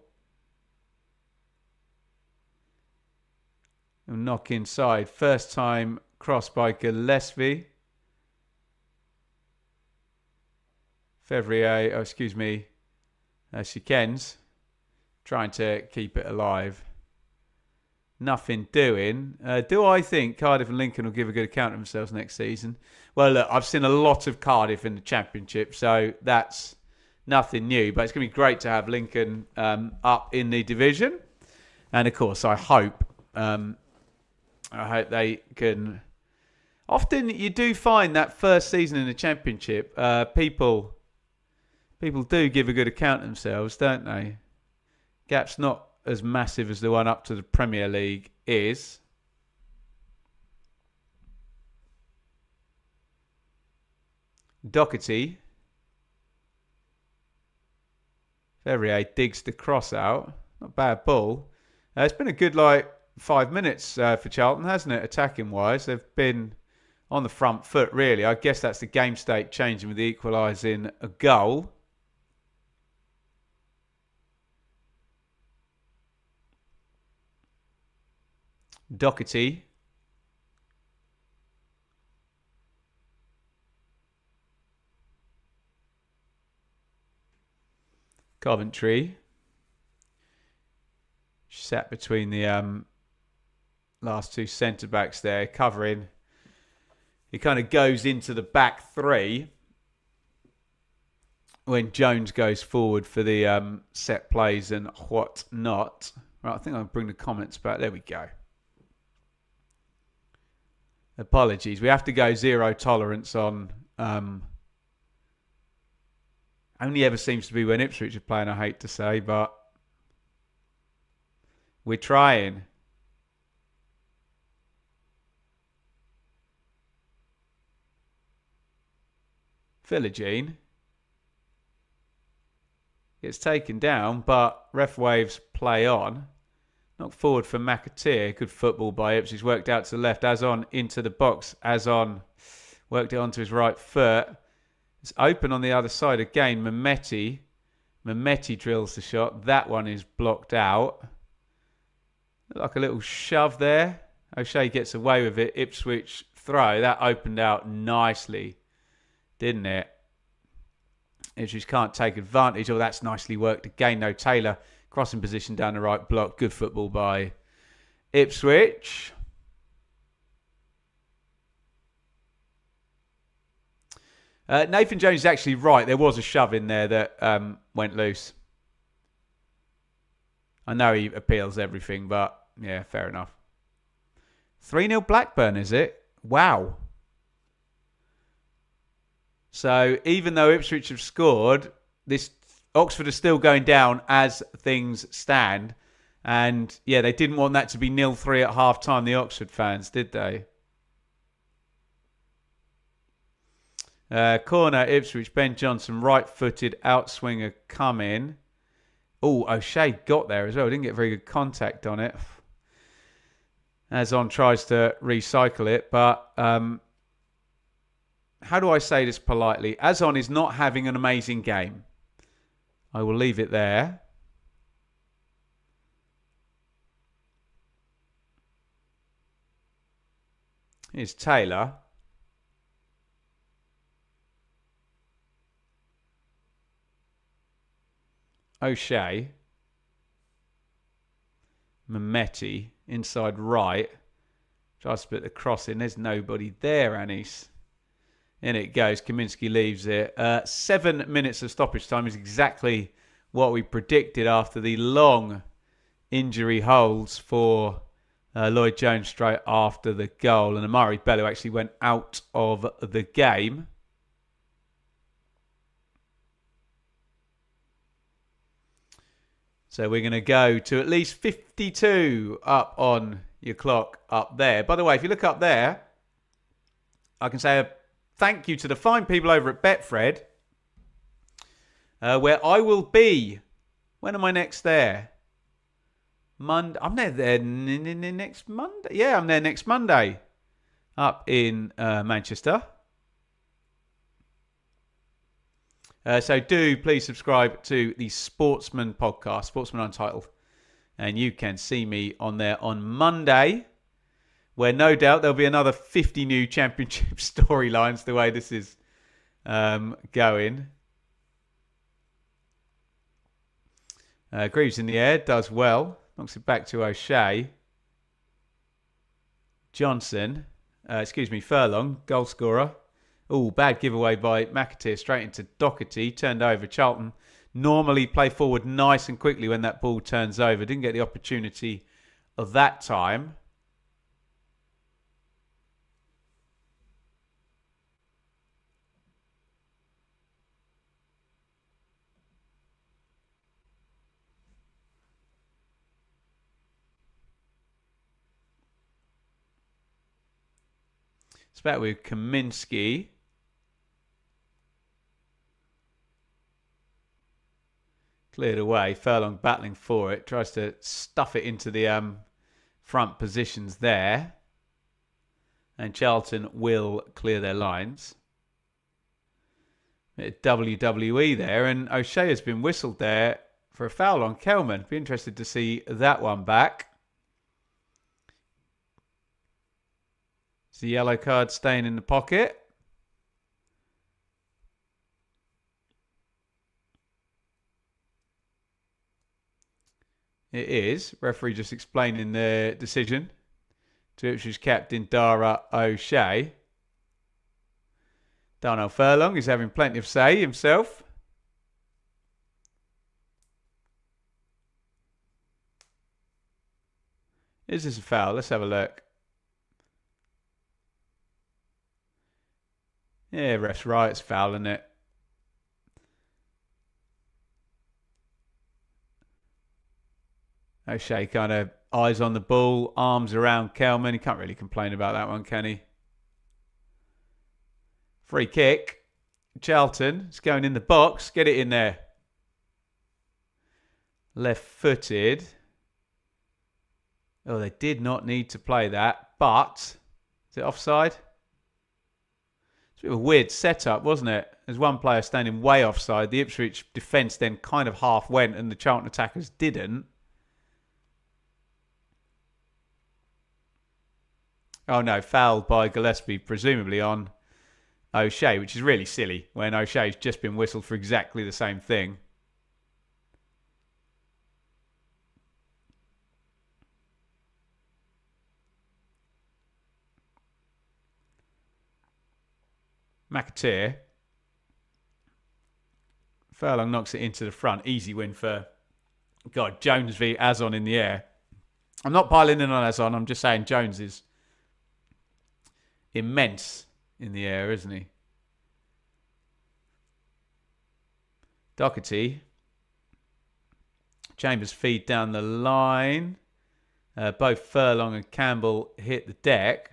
A knock inside. First time cross by Gillespie. Fevrier, Shikens. Trying to keep it alive. Nothing doing. Do I think Cardiff and Lincoln will give a good account of themselves next season? Well, look, I've seen a lot of Cardiff in the Championship, so that's nothing new. But it's going to be great to have Lincoln up in the division. And, of course, I hope they can... Often you do find that first season in the Championship, people do give a good account of themselves, don't they? Gap's not as massive as the one up to the Premier League is. Doherty. Ferrier digs the cross out. Not a bad ball. It's been a good 5 minutes for Charlton, hasn't it? Attacking wise, they've been on the front foot really. I guess that's the game state changing with the equalising a goal. Doherty. Coventry. Sat between the last two centre-backs there, covering. He kind of goes into the back three when Jones goes forward for the set plays and what not. Right, I think I'll bring the comments back. There we go. Apologies. We have to go zero tolerance on... only ever seems to be when Ipswich are playing, I hate to say, but we're trying. Philogene gets taken down, but ref waves play on. Knocked forward for McAteer. Good football by Ipswich. Worked out to the left. Azon into the box. Azon worked it onto his right foot. It's open on the other side again. Mehmeti drills the shot. That one is blocked out. Like a little shove there. O'Shea gets away with it. Ipswich throw. That opened out nicely, didn't it? Ipswich can't take advantage. Oh, that's nicely worked again, though. Taylor crossing position down the right block. Good football by Ipswich. Nathan Jones is actually right. There was a shove in there that went loose. I know he appeals everything, but yeah, fair enough. 3-0 Blackburn, is it? Wow. So even though Ipswich have scored, this Oxford are still going down as things stand. And yeah, they didn't want that to be 0-3 at half time, the Oxford fans, did they? Corner, Ipswich, Ben Johnson, right-footed outswinger come in. Oh, O'Shea got there as well. Didn't get very good contact on it. Azon tries to recycle it, but how do I say this politely? Azon is not having an amazing game. I will leave it there. Here's Taylor. O'Shea, Mehmeti, inside right. Tries to put the cross in. There's nobody there, Anis. In it goes. Kaminsky leaves it. 7 minutes of stoppage time is exactly what we predicted after the long injury holds for Lloyd Jones straight after the goal. And Amari Bello actually went out of the game. So we're going to go to at least 52 up on your clock up there. By the way, if you look up there, I can say a thank you to the fine people over at Betfred, where I will be. When am I next there? Monday. I'm there next Monday. Yeah, I'm there next Monday up in Manchester. So do please subscribe to the Sportsman podcast, Sportsman Untitled. And you can see me on there on Monday, where no doubt there'll be another 50 new championship storylines the way this is going. Greaves in the air, does well. Knocks it back to O'Shea. Johnson, Furlong, goal scorer. Oh, bad giveaway by McAteer straight into Doherty. Turned over. Charlton normally play forward nice and quickly when that ball turns over. Didn't get the opportunity of that time. It's back with Kaminsky. Cleared away. Furlong battling for it. Tries to stuff it into the front positions there. And Charlton will clear their lines. WWE there. And O'Shea has been whistled there for a foul on Kelman. Be interested to see that one back. Is the yellow card staying in the pocket? It is. Referee just explaining the decision to Ipswich captain Dara O'Shea. Darnell Furlong is having plenty of say himself. Is this a foul? Let's have a look. Yeah, ref's right. It's foul, isn't it? O'Shea kind of eyes on the ball, arms around Kelman. He can't really complain about that one, can he? Free kick. Charlton is going in the box. Get it in there. Left-footed. Oh, they did not need to play that. But, is it offside? It's a bit of a weird setup, wasn't it? There's one player standing way offside. The Ipswich defence then kind of half went and the Charlton attackers didn't. Oh no, fouled by Gillespie, presumably on O'Shea, which is really silly when O'Shea's just been whistled for exactly the same thing. McAteer. Furlong knocks it into the front. Easy win for Jones v Azon in the air. I'm not piling in on Azon. I'm just saying Jones is immense in the air, isn't he? Doherty. Chambers feed down the line. Both Furlong and Campbell hit the deck.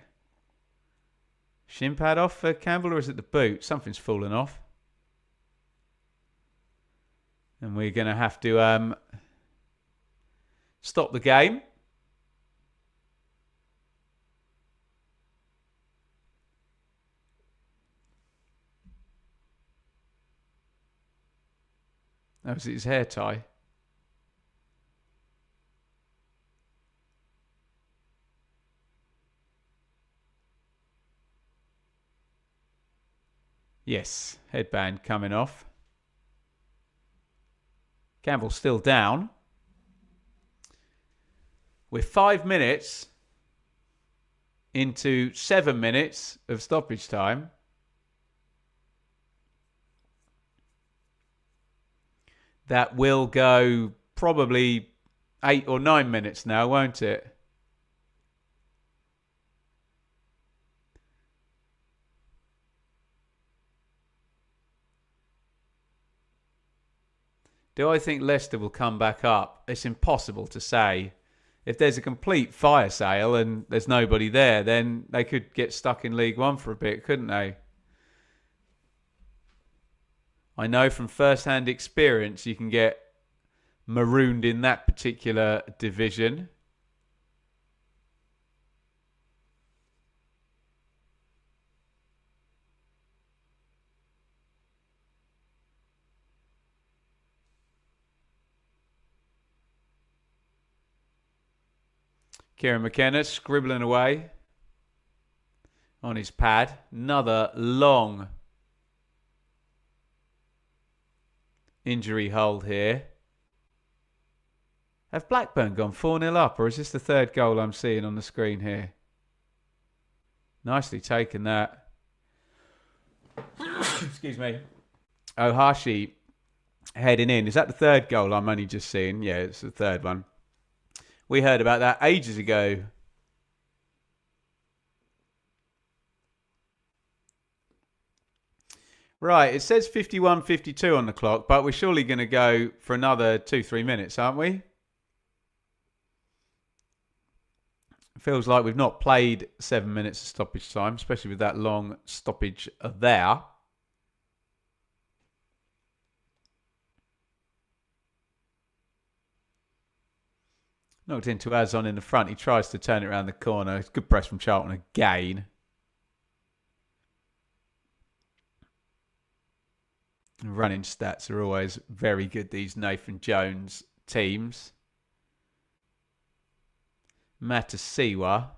Shin pad off for Campbell, or is it the boot? Something's fallen off. And we're going to have to stop the game. That was his hair tie. Yes, headband coming off. Campbell still down. We're 5 minutes into 7 minutes of stoppage time. That will go probably 8 or 9 minutes now, won't it? Do I think Leicester will come back up? It's impossible to say. If there's a complete fire sale and there's nobody there, then they could get stuck in League One for a bit, couldn't they? I know from first-hand experience you can get marooned in that particular division. Kieran McKenna scribbling away on his pad. Another long injury hold here. Have Blackburn gone 4-0 up, or is this the third goal I'm seeing on the screen here? Nicely taken that. Excuse me. Ohashi heading in. Is that the third goal I'm only just seeing? Yeah, it's the third one. We heard about that ages ago. Right, it says 51:52 on the clock, but we're surely going to go for another 2-3 minutes, aren't we? Feels like we've not played 7 minutes of stoppage time, especially with that long stoppage there. Knocked into Azon in the front. He tries to turn it around the corner. It's good press from Charlton again. Running stats are always very good, these Nathan Jones teams. Matasiwa.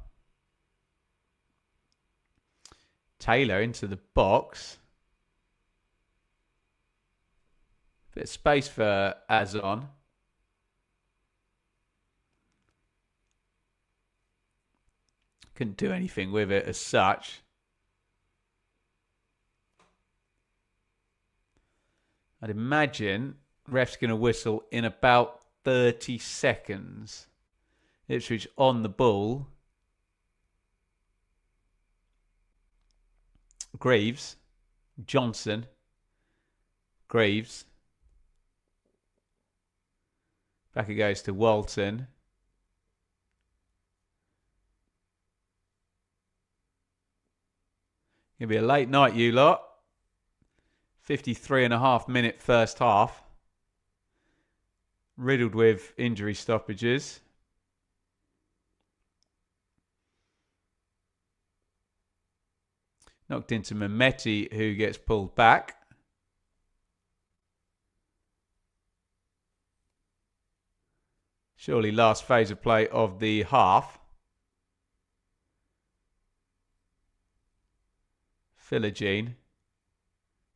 Taylor into the box. Bit of space for Azon. Couldn't do anything with it as such. I'd imagine ref's going to whistle in about 30 seconds. Ipswich on the ball. Greaves. Johnson. Greaves. Back it goes to Walton. Gonna be a late night, you lot. 53.5-minute first half. Riddled with injury stoppages. Knocked into Mehmeti, who gets pulled back. Surely last phase of play of the half. Philogene.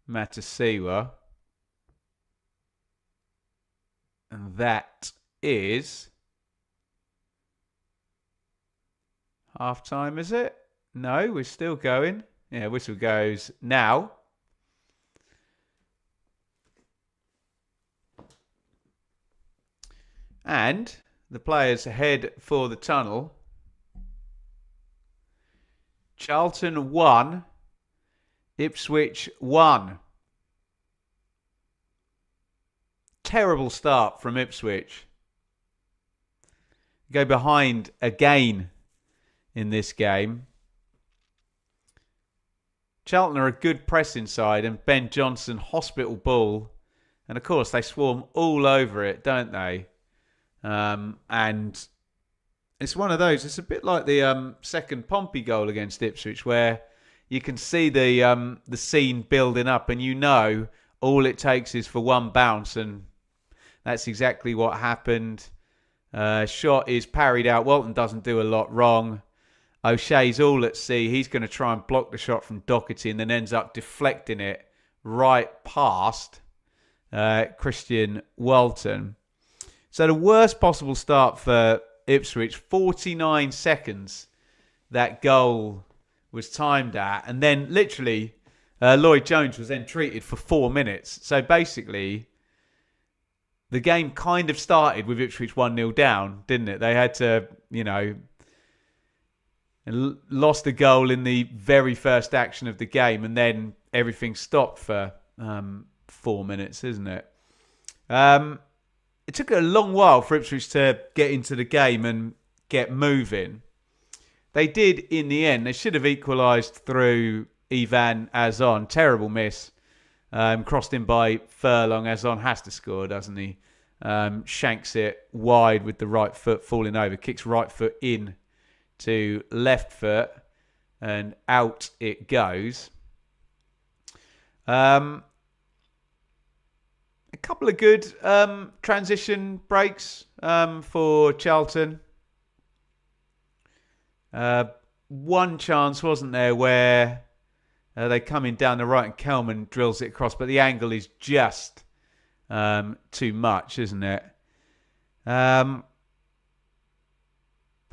Matasiwa. And that is half time, is it? No, we're still going. Yeah, whistle goes now. And the players head for the tunnel. Charlton 1. Ipswich 1. Terrible start from Ipswich. Go behind again in this game. Charlton are a good pressing side, and Ben Johnson, hospital ball. And of course, they swarm all over it, don't they? And it's one of those, it's a bit like the second Pompey goal against Ipswich, where you can see the scene building up, and you know all it takes is for one bounce, and that's exactly what happened. Shot is parried out. Walton doesn't do a lot wrong. O'Shea's all at sea. He's going to try and block the shot from Doherty, and then ends up deflecting it right past Christian Walton. So the worst possible start for Ipswich, 49 seconds that goal was timed at. And then literally Lloyd Jones was then treated for 4 minutes. So basically the game kind of started with Ipswich 1-0 down, didn't it? They had to, lost a goal in the very first action of the game, and then everything stopped for 4 minutes, isn't it? It took a long while for Ipswich to get into the game and get moving. They did in the end. They should have equalised through Ivan Azon. Terrible miss. Crossed in by Furlong. Azon has to score, doesn't he? Shanks it wide with the right foot falling over. Kicks right foot in to left foot, and out it goes. A couple of good transition breaks for Charlton. One chance, wasn't there, where they come in down the right and Kelman drills it across, but the angle is just too much, isn't it?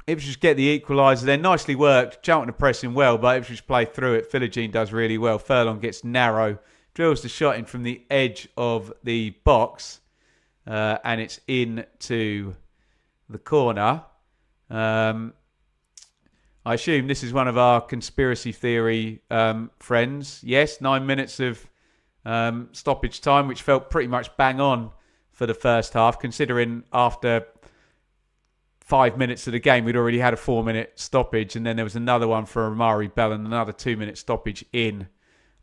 Ipswich get the equaliser. They're nicely worked. Charlton are pressing well, but Ipswich play through it. Philogene does really well. Furlong gets narrow, drills the shot in from the edge of the box, and it's into the corner. I assume this is one of our conspiracy theory friends. Yes, 9 minutes of stoppage time, which felt pretty much bang on for the first half, considering after 5 minutes of the game, we'd already had a 4-minute stoppage, and then there was another one for Amari Bell and another 2-minute stoppage in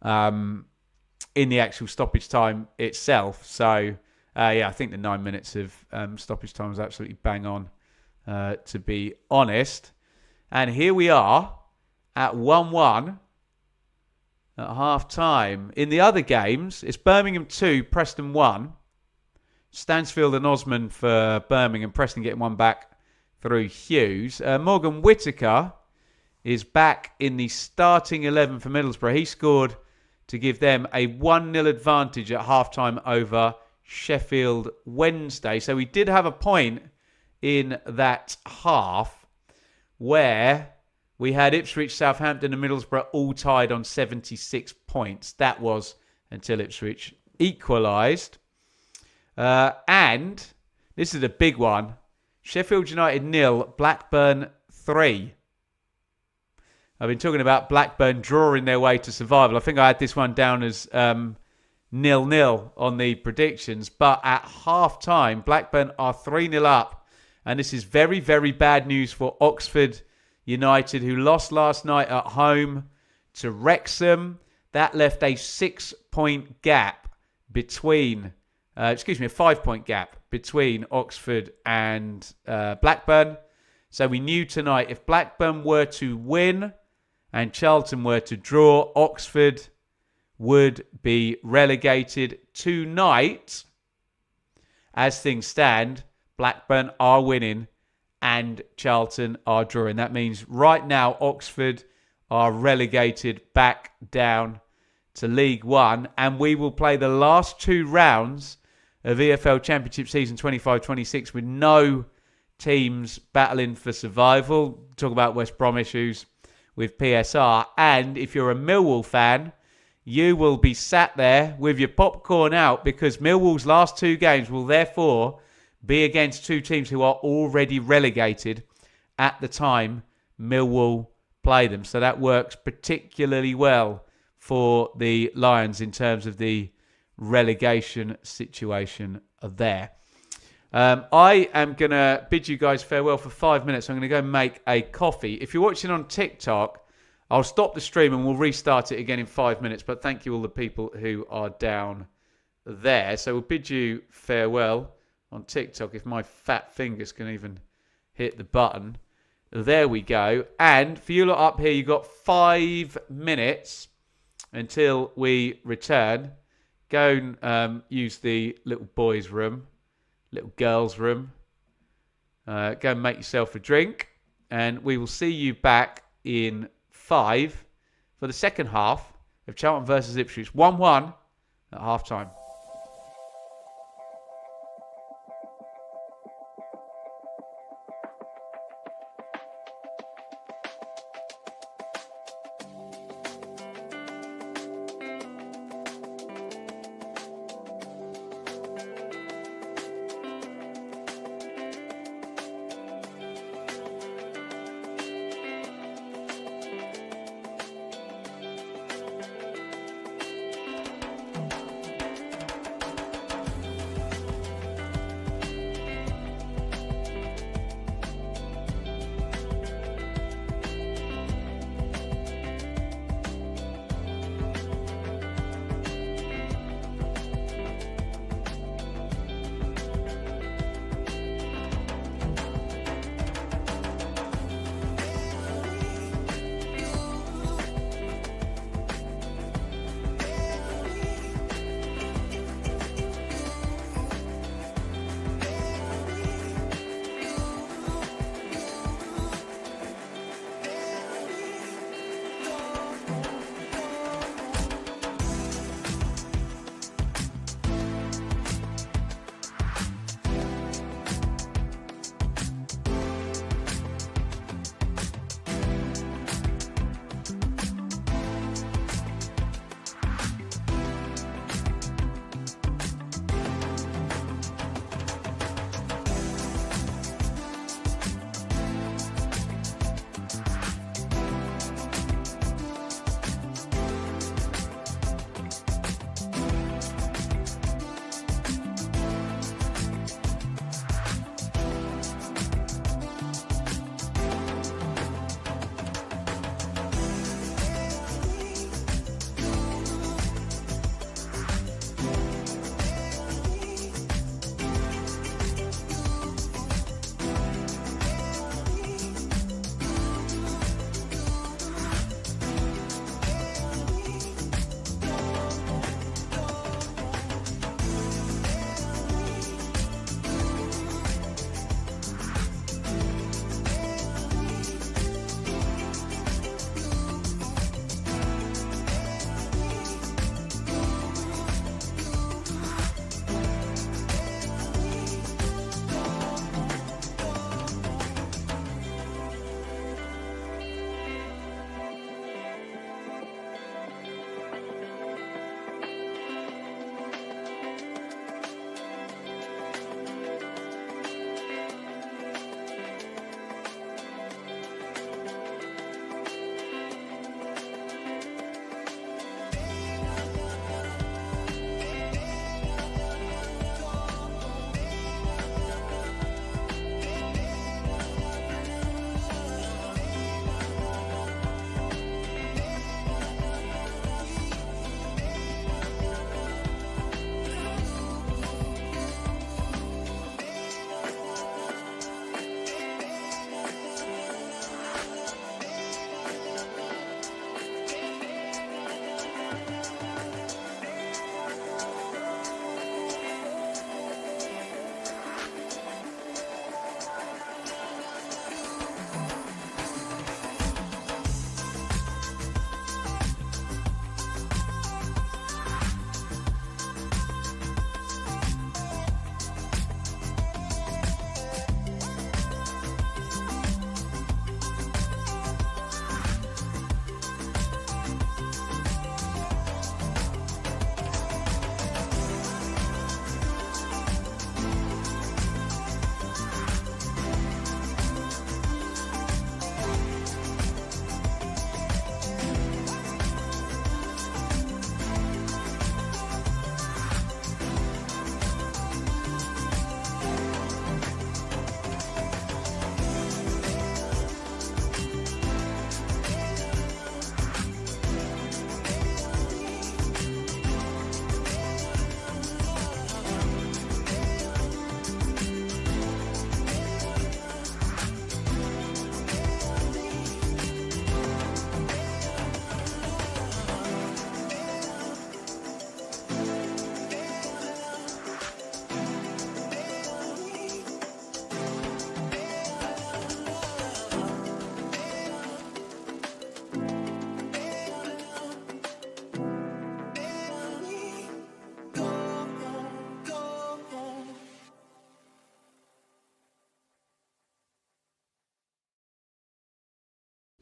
the actual stoppage time itself. So, I think the 9 minutes of stoppage time was absolutely bang on to be honest. And here we are at 1-1 at half-time. In the other games, it's Birmingham 2, Preston 1. Stansfield and Osman for Birmingham. Preston getting one back through Hughes. Morgan Whittaker is back in the starting 11 for Middlesbrough. He scored to give them a 1-0 advantage at half-time over Sheffield Wednesday. So we did have a point in that half where we had Ipswich, Southampton and Middlesbrough all tied on 76 points. That was until Ipswich equalised. And this is a big one. Sheffield United 0, Blackburn 3. I've been talking about Blackburn drawing their way to survival. I think I had this one down as 0-0 on the predictions. But at half-time, Blackburn are 3-0 up. And this is very, very bad news for Oxford United, who lost last night at home to Wrexham. That left a 6-point gap between, a 5-point gap between Oxford and Blackburn. So we knew tonight if Blackburn were to win and Charlton were to draw, Oxford would be relegated tonight. As things stand, Blackburn are winning and Charlton are drawing. That means right now Oxford are relegated back down to League One, and we will play the last 2 rounds of EFL Championship season 25-26 with no teams battling for survival. Talk about West Brom issues with PSR. And if you're a Millwall fan, you will be sat there with your popcorn out because Millwall's last 2 games will therefore be against 2 teams who are already relegated at the time Millwall play them. So that works particularly well for the Lions in terms of the relegation situation there. I am going to bid you guys farewell for 5 minutes. I'm going to go make a coffee. If you're watching on TikTok, I'll stop the stream and we'll restart it again in 5 minutes. But thank you all the people who are down there. So we'll bid you farewell on TikTok if my fat fingers can even hit the button. There we go. And for you lot up here, you've got 5 minutes until we return. Go and use the little boys' room, little girls' room. Go and make yourself a drink. And we will see you back in 5 for the second half of Charlton versus Ipswich. 1-1 at half-time.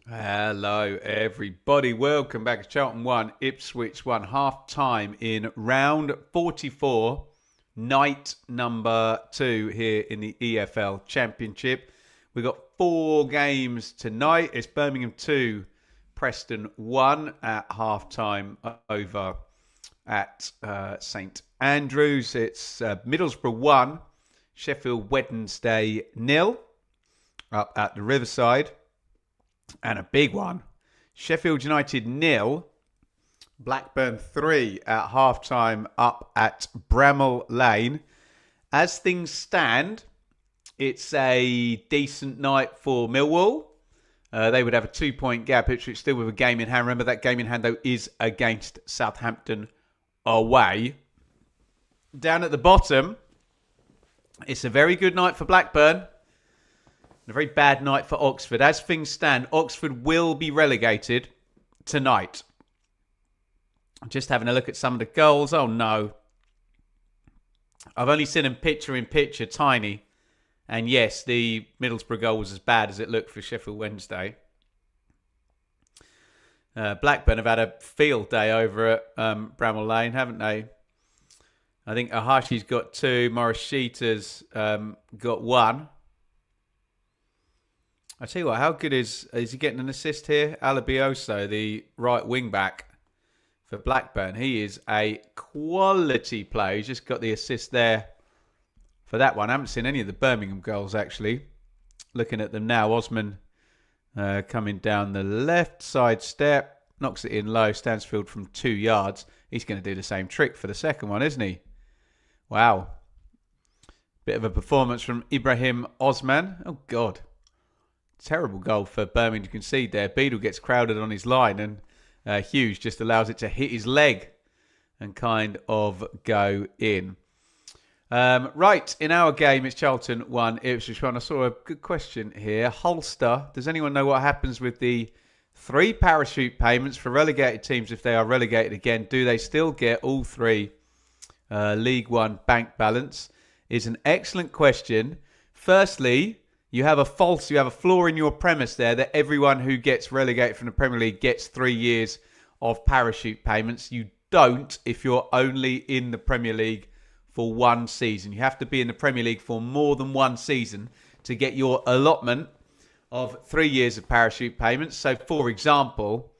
Hello, everybody. Welcome back to Charlton 1, Ipswich 1, half-time in round 44, night number 2 here in the EFL Championship. We've got 4 games tonight. It's Birmingham 2, Preston 1 at half-time over at St Andrews. It's Middlesbrough 1, Sheffield Wednesday 0 up at the Riverside. And a big one, Sheffield United 0, Blackburn 3 at half-time up at Bramall Lane. As things stand, it's a decent night for Millwall. They would have a 2-point gap. Ipswich still with a game in hand. Remember, that game in hand, though, is against Southampton away. Down at the bottom, it's a very good night for Blackburn. A very bad night for Oxford. As things stand, Oxford will be relegated tonight. Just having a look at some of the goals. Oh, no. I've only seen them picture-in-picture, tiny. And yes, the Middlesbrough goal was as bad as it looked for Sheffield Wednesday. Blackburn have had a field day over at Bramall Lane, haven't they? I think Ahashi's got 2. Morishita's got 1. I tell you what, how good is he getting an assist here? Alabioso, the right wing back for Blackburn. He is a quality player. He's just got the assist there for that one. I haven't seen any of the Birmingham goals, actually. Looking at them now, Osman coming down the left side step, knocks it in low, Stansfield from 2 yards. He's going to do the same trick for the second one, isn't he? Wow. Bit of a performance from Ibrahim Osman. Oh, God. Terrible goal for Birmingham to concede there. Beadle gets crowded on his line and Hughes just allows it to hit his leg and kind of go in. Right, in our game, it's Charlton 1, Ipswich 1. I saw a good question here. Holster, does anyone know what happens with the 3 parachute payments for relegated teams if they are relegated again? Do they still get all 3 League One bank balance? Is an excellent question. Firstly, you have a flaw in your premise there that everyone who gets relegated from the Premier League gets 3 years of parachute payments. You don't if you're only in the Premier League for 1 season. You have to be in the Premier League for more than 1 season to get your allotment of 3 years of parachute payments. So, for example,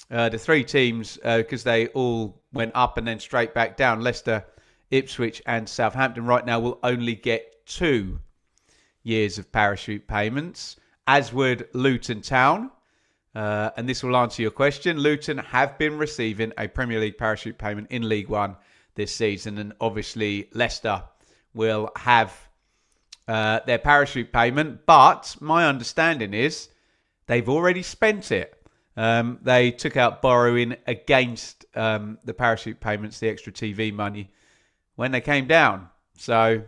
the 3 teams, because they all went up and then straight back down, Leicester, Ipswich and Southampton right now will only get 2 years of parachute payments, as would Luton Town. And this will answer your question. Luton have been receiving a Premier League parachute payment in League One this season. And obviously Leicester will have their parachute payment. But my understanding is they've already spent it. They took out borrowing against the parachute payments, the extra TV money, when they came down. So,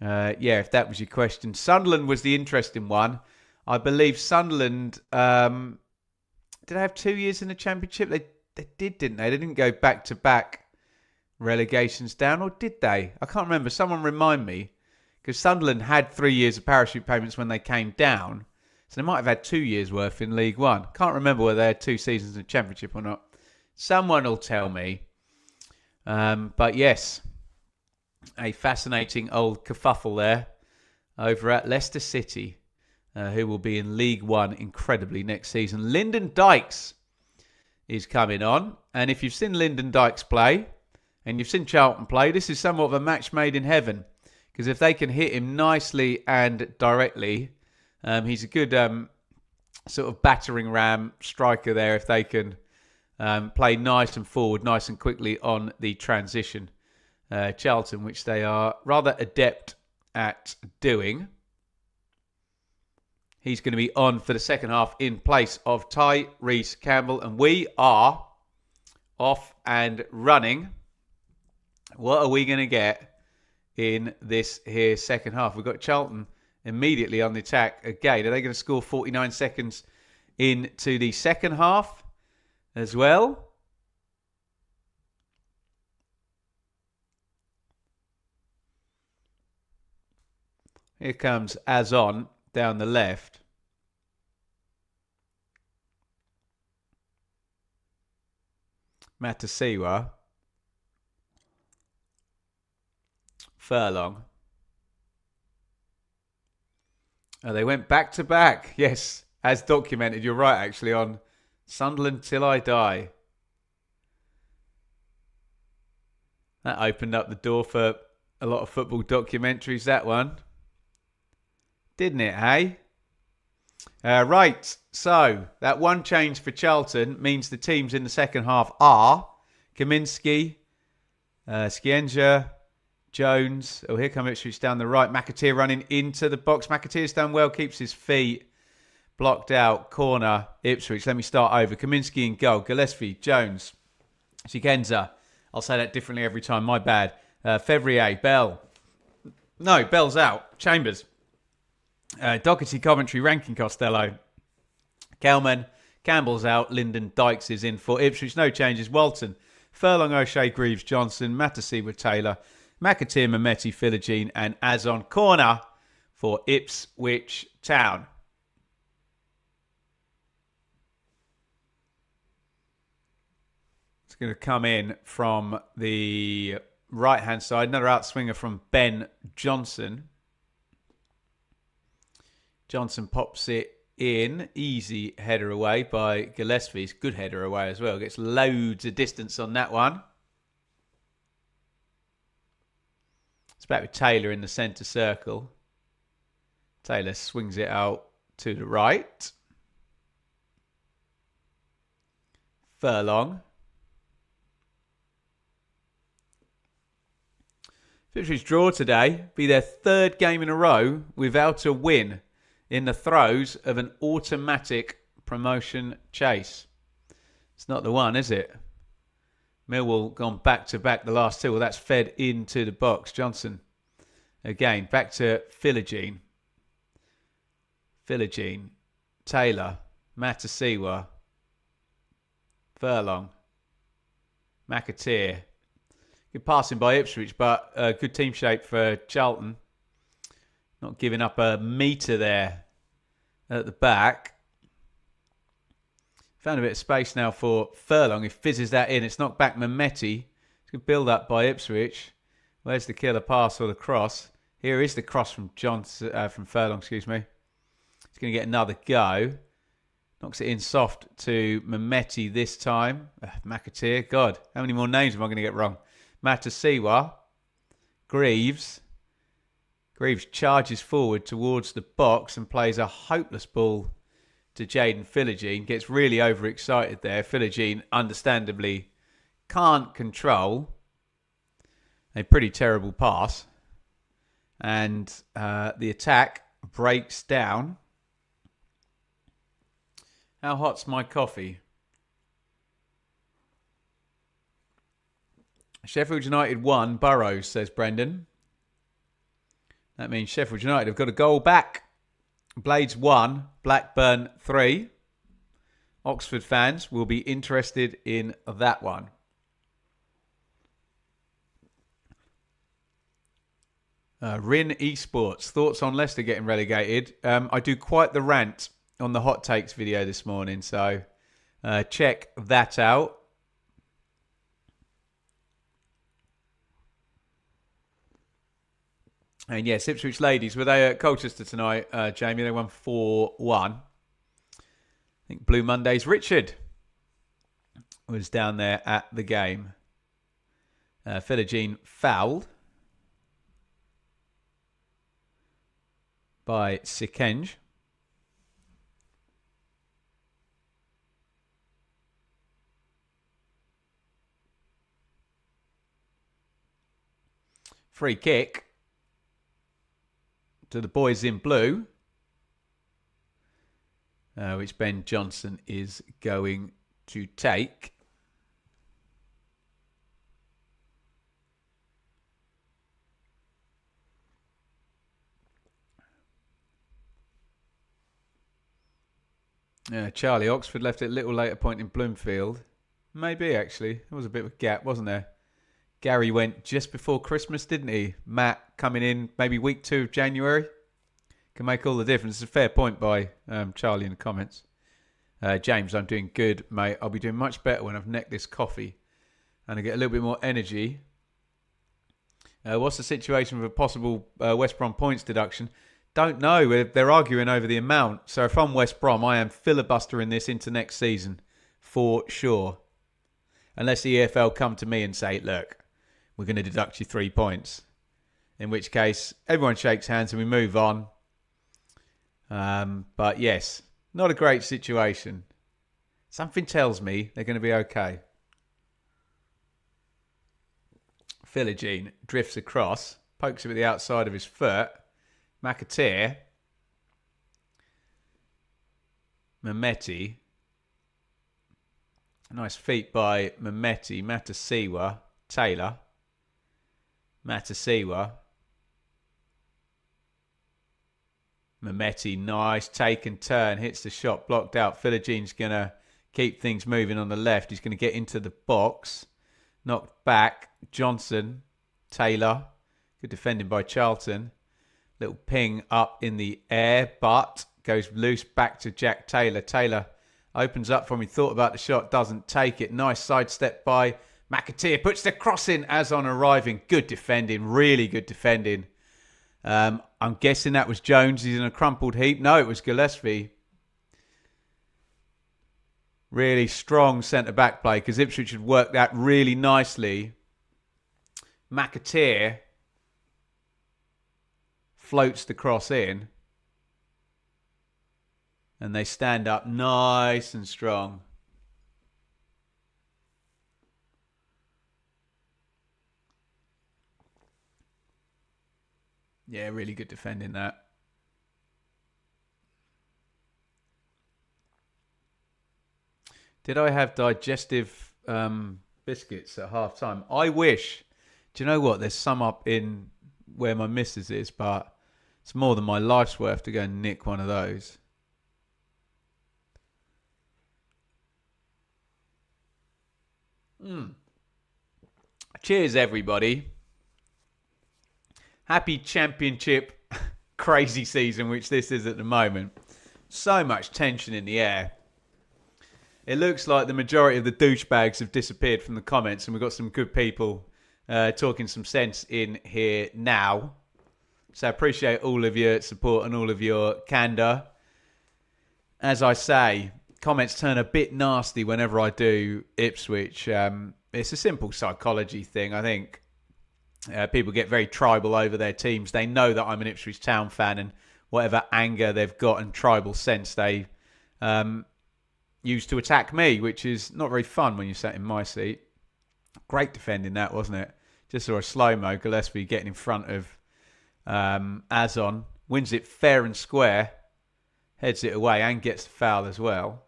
if that was your question. Sunderland was the interesting one. I believe Sunderland, did they have 2 years in the Championship? They did, didn't they? They didn't go back-to-back relegations down, or did they? I can't remember. Someone remind me. Because Sunderland had 3 years of parachute payments when they came down. So they might have had 2 years worth in League One. Can't remember whether they had 2 seasons in the Championship or not. Someone will tell me. But yes, a fascinating old kerfuffle there over at Leicester City, who will be in League One incredibly next season. Lyndon Dykes is coming on. And if you've seen Lyndon Dykes play and you've seen Charlton play, this is somewhat of a match made in heaven. Because if they can hit him nicely and directly, he's a good sort of battering ram striker there if they can play nice and forward, nice and quickly on the transition. Charlton, which they are rather adept at doing. He's going to be on for the second half in place of Tyrese Campbell. And we are off and running. What are we going to get in this here second half? We've got Charlton immediately on the attack again. Are they going to score 49 seconds into the second half as well? Here comes Azon down the left. Matasiwa. Furlong. Oh, they went back to back. Yes, as documented. You're right, actually, on Sunderland Till I Die. That opened up the door for a lot of football documentaries, that one. Didn't it, hey? Right, so that one change for Charlton means the teams in the second half are Kaminski, Skienza, Jones. Oh, here comes Ipswich down the right. McAteer running into the box. McAteer's done well, keeps his feet blocked out. Corner, Ipswich. Let me start over. Kaminski in goal. Gillespie, Jones, Skienza. I'll say that differently every time. My bad. Fevrier, Bell. No, Bell's out. Chambers. Doherty, Coventry, Rankin, Costello. Kelman, Campbell's out. Lyndon Dykes is in for Ipswich. No changes. Walton, Furlong, O'Shea, Greaves, Johnson, Mattasey with Taylor, McAteer, Mehmeti, Philogene and Azon. Corner for Ipswich Town. It's going to come in from the right-hand side. Another outswinger from Ben Johnson. Johnson pops it in. Easy header away by Gillespie. Good header away as well. Gets loads of distance on that one. It's back with Taylor in the centre circle. Taylor swings it out to the right. Furlong. Ipswich draw today. Be their third game in a row without a win in the throes of an automatic promotion chase. It's not the one, is it? Millwall gone back to back the last two. Well, that's fed into the box. Johnson again. Back to Philogene. Taylor. Matasiwa. Furlong. McAteer. Good passing by Ipswich, but good team shape for Charlton. Not giving up a metre there at the back. Found a bit of space now for Furlong. He fizzes that in. It's knocked back Mehmeti. It's good build up by Ipswich. Where's the killer pass or the cross? Here is the cross from from Furlong, excuse me. He's going to get another go. Knocks it in soft to Mehmeti this time. McAteer. God, how many more names am I going to get wrong? Matasiwa. Greaves. Greaves charges forward towards the box and plays a hopeless ball to Jaden Philogene. Gets really overexcited there. Philogene, understandably, can't control a pretty terrible pass. And the attack breaks down. How hot's my coffee? Sheffield United 1, Burrows, says Brendan. That means Sheffield United have got a goal back. Blades 1, Blackburn 3. Oxford fans will be interested in that one. Rin Esports, thoughts on Leicester getting relegated? I do quite the rant on the hot takes video this morning, so check that out. And yes, Ipswich ladies, were they at Colchester tonight, Jamie? They won 4-1. I think Blue Mondays. Richard was down there at the game. Philogene fouled by Sikenge. Free kick to the boys in blue, which Ben Johnson is going to take. Charlie, Oxford left at a little later point in Bloomfield. Maybe, actually. There was a bit of a gap, wasn't there? Gary went just before Christmas, didn't he? Matt coming in maybe week 2 of January. Can make all the difference. It's a fair point by Charlie in the comments. James, I'm doing good, mate. I'll be doing much better when I've necked this coffee and I get a little bit more energy. What's the situation with a possible West Brom points deduction? Don't know. They're arguing over the amount. So if I'm West Brom, I am filibustering this into next season for sure. Unless the EFL come to me and say, look, we're going to deduct you 3 points. In which case, everyone shakes hands and we move on. But yes, not a great situation. Something tells me they're going to be okay. Philogene drifts across, pokes it with the outside of his foot. McAteer. Mehmeti. Nice feet by Mehmeti. Matasiwa. Taylor. Matasiwa. Mehmeti, nice take and turn. Hits the shot, blocked out. Philogene's going to keep things moving on the left. He's going to get into the box. Knocked back. Johnson. Taylor. Good defending by Charlton. Little ping up in the air, but goes loose back to Jack Taylor. Taylor opens up from him. Thought about the shot, doesn't take it. Nice sidestep by McAteer. Puts the cross in as on arriving. Good defending. Really good defending. I'm guessing that was Jones. He's in a crumpled heap. No, it was Gillespie. Really strong centre-back play because Ipswich had worked that really nicely. McAteer floats the cross in. And they stand up nice and strong. Yeah, really good defending that. Did I have digestive biscuits at half time? I wish. Do you know what? There's some up in where my missus is, but it's more than my life's worth to go and nick one of those. Cheers, everybody. Happy Championship crazy season, which this is at the moment. So much tension in the air. It looks like the majority of the douchebags have disappeared from the comments, and we've got some good people talking some sense in here now. So I appreciate all of your support and all of your candour. As I say, comments turn a bit nasty whenever I do Ipswich. It's a simple psychology thing, I think. People get very tribal over their teams. They know that I'm an Ipswich Town fan, and whatever anger they've got and tribal sense they use to attack me, which is not very fun when you're sat in my seat. Great defending that, wasn't it? Just saw a slow-mo. Gillespie getting in front of Azon. Wins it fair and square. Heads it away and gets the foul as well.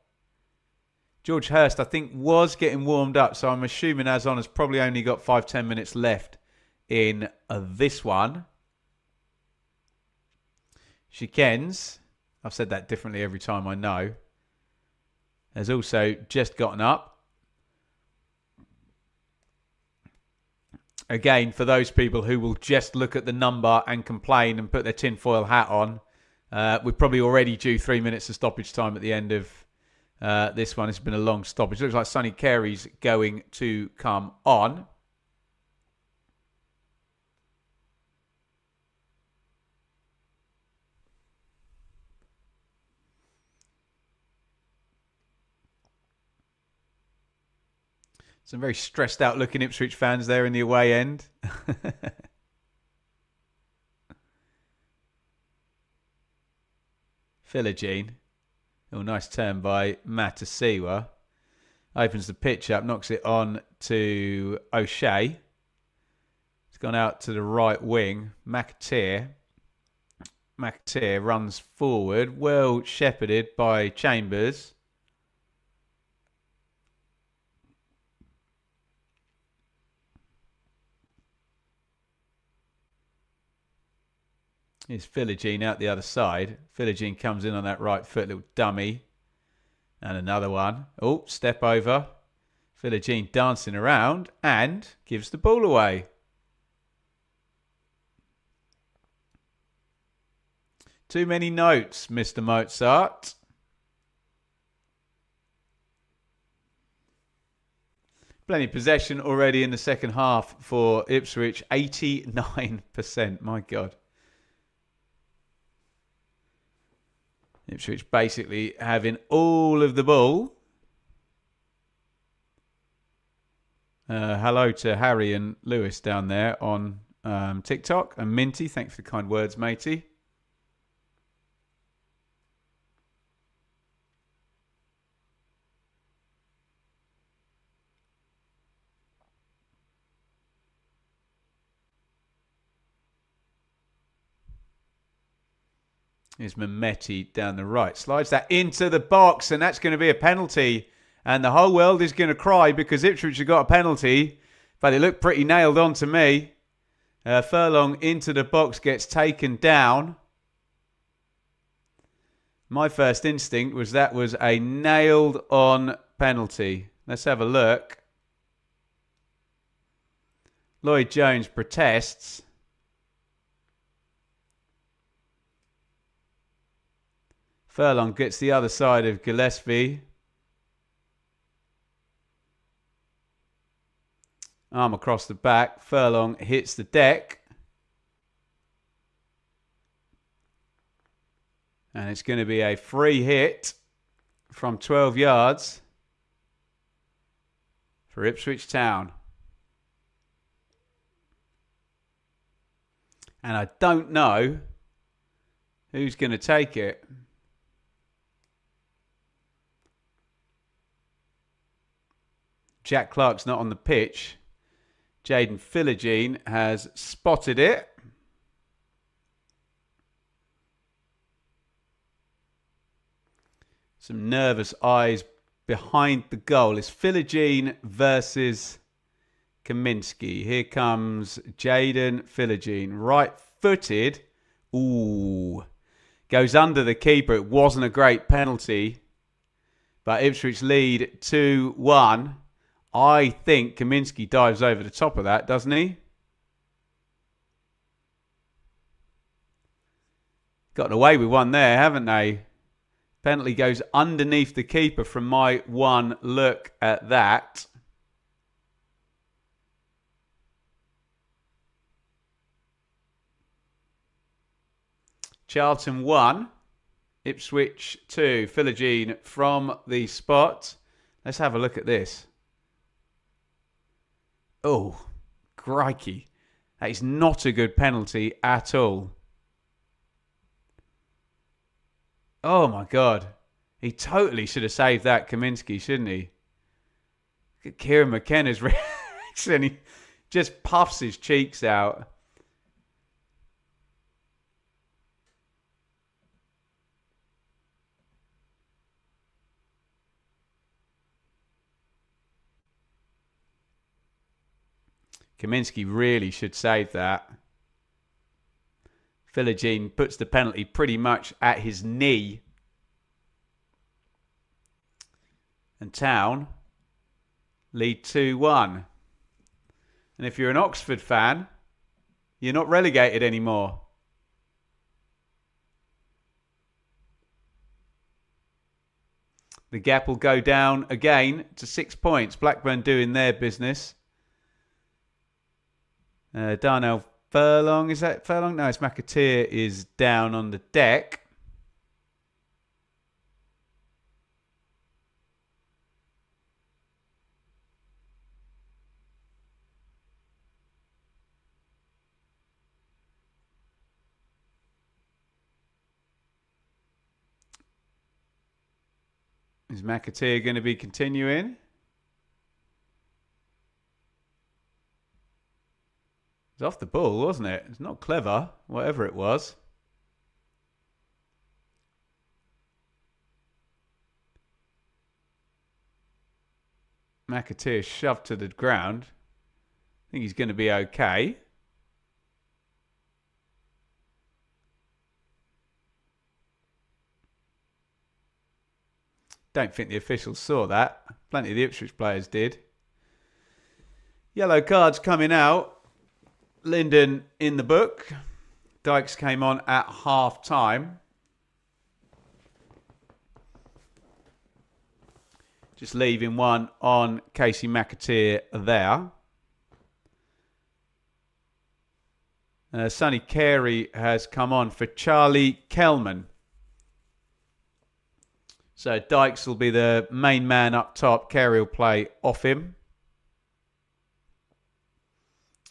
George Hurst, I think, was getting warmed up, so I'm assuming Azon has probably only got 5-10 minutes left in this one. Shikens, I've said that differently every time, I know, has also just gotten up. Again, for those people who will just look at the number and complain and put their tinfoil hat on, we're probably already due 3 minutes of stoppage time at the end of this one. It's been a long stoppage. Looks like Sonny Carey's going to come on. Some very stressed out looking Ipswich fans there in the away end. Philogene. Oh, nice turn by Matasiwa. Opens the pitch up, knocks it on to O'Shea. It's gone out to the right wing. McAteer runs forward. Well shepherded by Chambers. Here's Philogene out the other side. Philogene comes in on that right foot, little dummy. And another one. Oh, step over. Philogene dancing around and gives the ball away. Too many notes, Mr. Mozart. Plenty of possession already in the second half for Ipswich. 89%. My God. Ipswich basically having all of the ball. Hello to Harry and Lewis down there on TikTok. And Minty, thanks for the kind words, matey. Here's Mehmeti down the right. Slides that into the box, and that's going to be a penalty. And the whole world is going to cry because Ipswich have got a penalty. But it looked pretty nailed on to me. Furlong into the box, gets taken down. My first instinct was that was a nailed on penalty. Let's have a look. Lloyd Jones protests. Furlong gets the other side of Gillespie. Arm across the back. Furlong hits the deck. And it's going to be a free hit from 12 yards for Ipswich Town. And I don't know who's going to take it. Jack Clark's not on the pitch. Jaden Philogene has spotted it. Some nervous eyes behind the goal. It's Philogene versus Kaminski. Here comes Jaden Philogene. Right-footed. Ooh. Goes under the keeper. It wasn't a great penalty. But Ipswich lead 2-1. I think Kaminski dives over the top of that, doesn't he? Gotten away with one there, haven't they? Penalty goes underneath the keeper from my one look at that. Charlton 1, Ipswich 2. Philogene from the spot. Let's have a look at this. Oh, crikey. That is not a good penalty at all. Oh, my God. He totally should have saved that, Kaminski, shouldn't he? Look at Kieran McKenna's reaction. He just puffs his cheeks out. Kaminsky really should save that. Philogene puts the penalty pretty much at his knee. And Town lead 2-1. And if you're an Oxford fan, you're not relegated anymore. The gap will go down again to 6 points. Blackburn doing their business. Darnell Furlong, is that Furlong? No, it's McAteer is down on the deck. Is McAteer going to be continuing? It's off the ball, wasn't it? It's not clever, whatever it was. McAteer shoved to the ground. I think he's going to be okay. Don't think the officials saw that. Plenty of the Ipswich players did. Yellow cards coming out. Linden in the book. Dykes came on at half time. Just leaving one on Casey McAteer there. Sonny Carey has come on for Charlie Kelman. So Dykes will be the main man up top. Carey will play off him.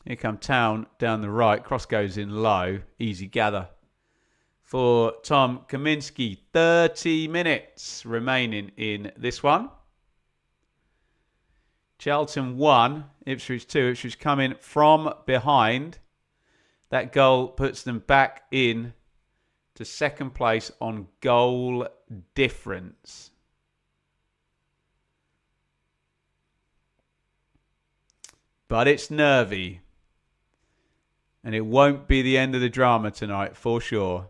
Here come Town down the right. Cross goes in low. Easy gather for Tom Kaminsky. 30 minutes remaining in this one. Charlton 1, Ipswich 2. Ipswich coming from behind. That goal puts them back in to second place on goal difference. But it's nervy. And it won't be the end of the drama tonight, for sure.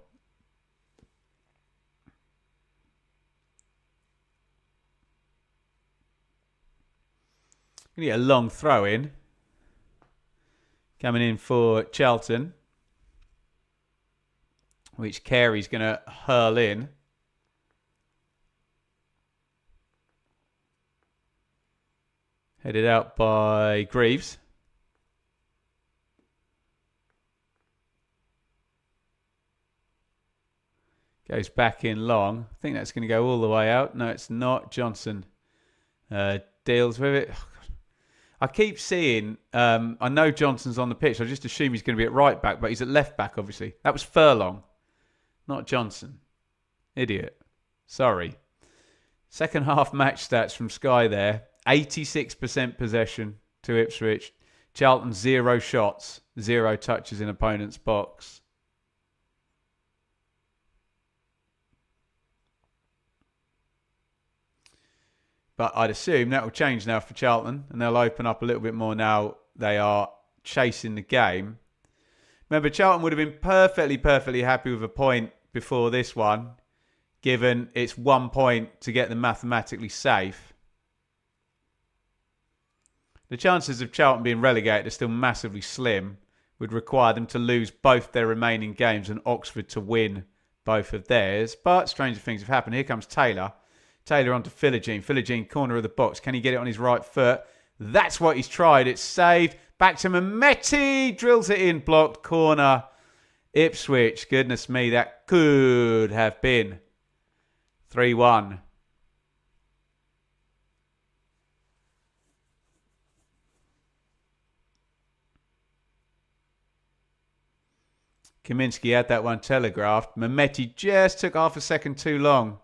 Gonna get a long throw in. Coming in for Charlton. Which Carey's going to hurl in. Headed out by Greaves. Goes back in long. I think that's going to go all the way out. No, it's not. Johnson deals with it. I keep seeing, I know Johnson's on the pitch. I just assume he's going to be at right back, but he's at left back, obviously. That was Furlong, not Johnson. Idiot. Sorry. Second half match stats from Sky there. 86% possession to Ipswich. Charlton 0 shots, 0 touches in opponent's box. But I'd assume that will change now for Charlton, and they'll open up a little bit more now they are chasing the game. Remember, Charlton would have been perfectly happy with a point before this one, given it's 1 point to get them mathematically safe. The chances of Charlton being relegated are still massively slim. Would require them to lose both their remaining games and Oxford to win both of theirs. But stranger things have happened. Here comes Taylor. Taylor onto Philogene. Philogene, corner of the box. Can he get it on his right foot? That's what he's tried. It's saved. Back to Mehmeti. Drills it in. Blocked corner. Ipswich. Goodness me, that could have been 3-1. Kaminsky had that one telegraphed. Mehmeti just took half a second too long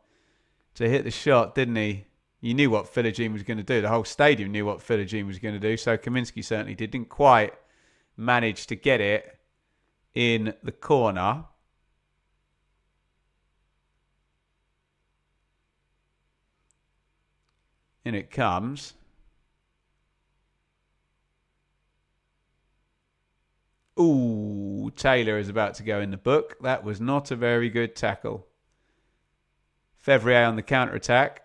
to hit the shot, didn't he? You knew what Philogene was going to do. The whole stadium knew what Philogene was going to do. So Kaminsky certainly did. Didn't quite manage to get it in the corner. In it comes. Ooh, Taylor is about to go in the book. That was not a very good tackle. Fevrier on the counter-attack.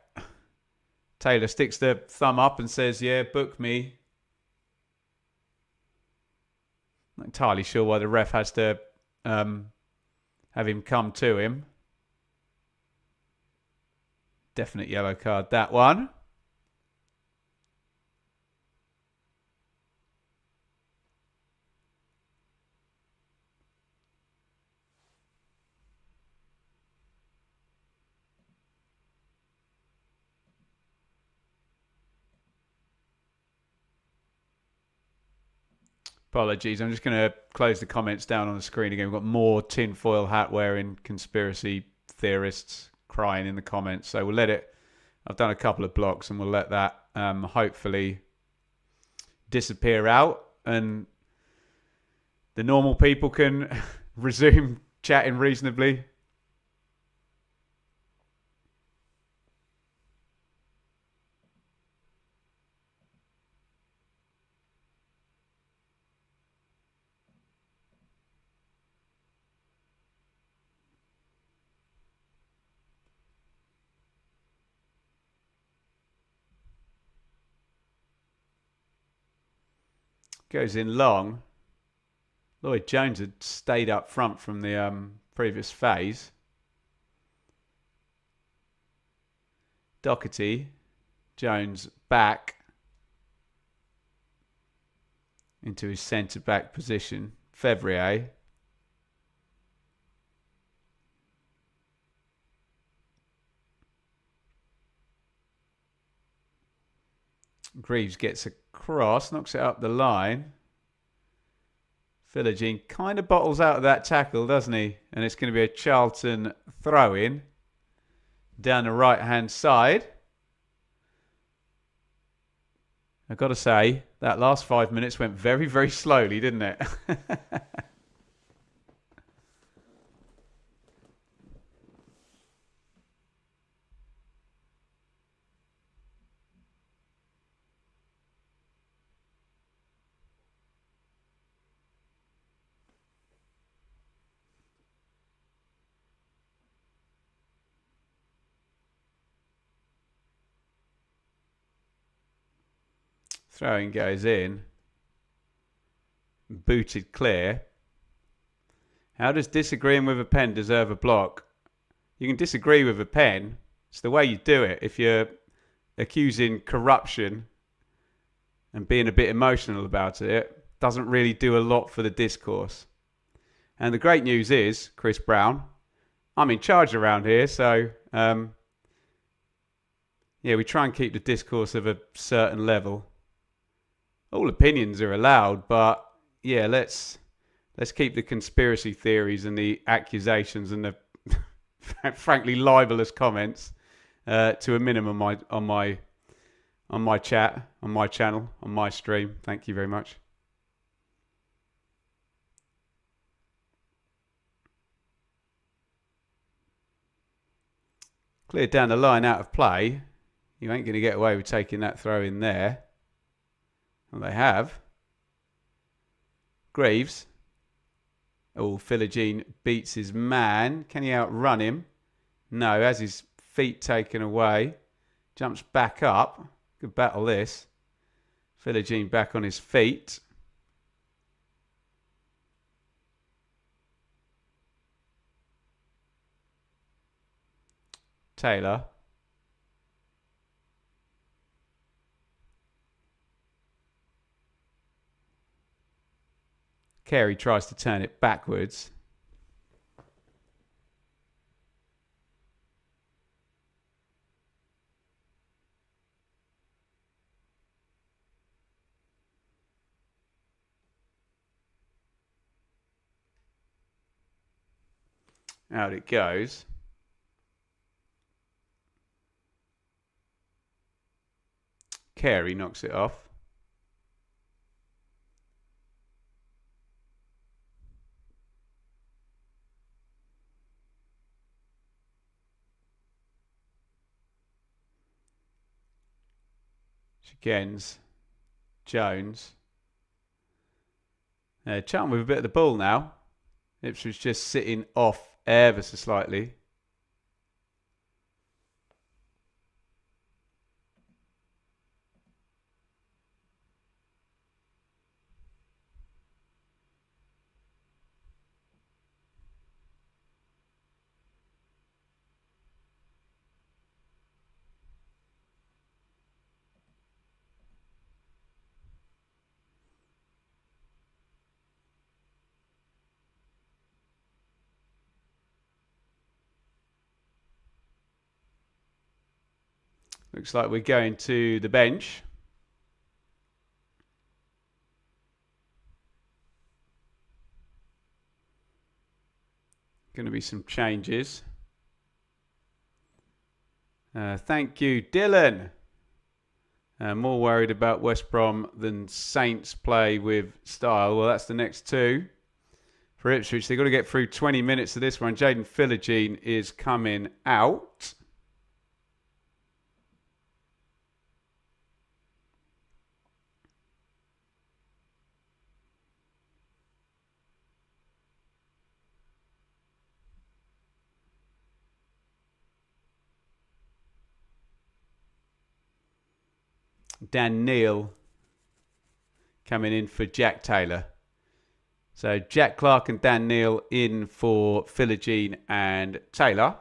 Taylor sticks the thumb up and says, yeah, book me. Not entirely sure why the ref has to have him come to him. Definite yellow card, that one. Apologies, I'm just going to close the comments down on the screen again. We've got more tinfoil hat wearing conspiracy theorists crying in the comments. So we'll let it, I've done a couple of blocks and we'll let that hopefully disappear out and the normal people can resume chatting reasonably. Goes in long. Lloyd Jones had stayed up front from the previous phase. Doherty, Jones back into his centre-back position. Fevrier. Greaves gets a cross, knocks it up the line. Philogene kind of bottles out of that tackle, doesn't he? And it's going to be a Charlton throw-in down the right-hand side. I've got to say, that last 5 minutes went very, very slowly, didn't it? Throwing goes in. Booted clear. How does disagreeing with a pen deserve a block? You can disagree with a pen. It's the way you do it. If you're accusing corruption and being a bit emotional about it, doesn't really do a lot for the discourse. And the great news is, Chris Brown, I'm in charge around here, so yeah, we try and keep the discourse of a certain level. All opinions are allowed, but yeah, let's keep the conspiracy theories and the accusations and the frankly libelous comments to a minimum on my chat, on my channel, on my stream. Thank you very much. Cleared down the line out of play. You ain't going to get away with taking that throw in there. Well, they have. Greaves. Oh, Philogene beats his man. Can he outrun him? No, has his feet taken away. Jumps back up. Good battle this. Philogene back on his feet. Taylor. Carey tries to turn it backwards. Out it goes. Carey knocks it off. Again's Jones. Charlton with a bit of the ball now. Ipswich just sitting off ever so slightly. Looks like we're going to the bench. Going to be some changes. Thank you, Dylan. More worried about West Brom than Saints play with style. Well, that's the next two for Ipswich. They've got to get through 20 minutes of this one. Jaden Philogene is coming out. Dan Neal coming in for Jack Taylor. So Jack Clark and Dan Neal in for Philogene and Taylor.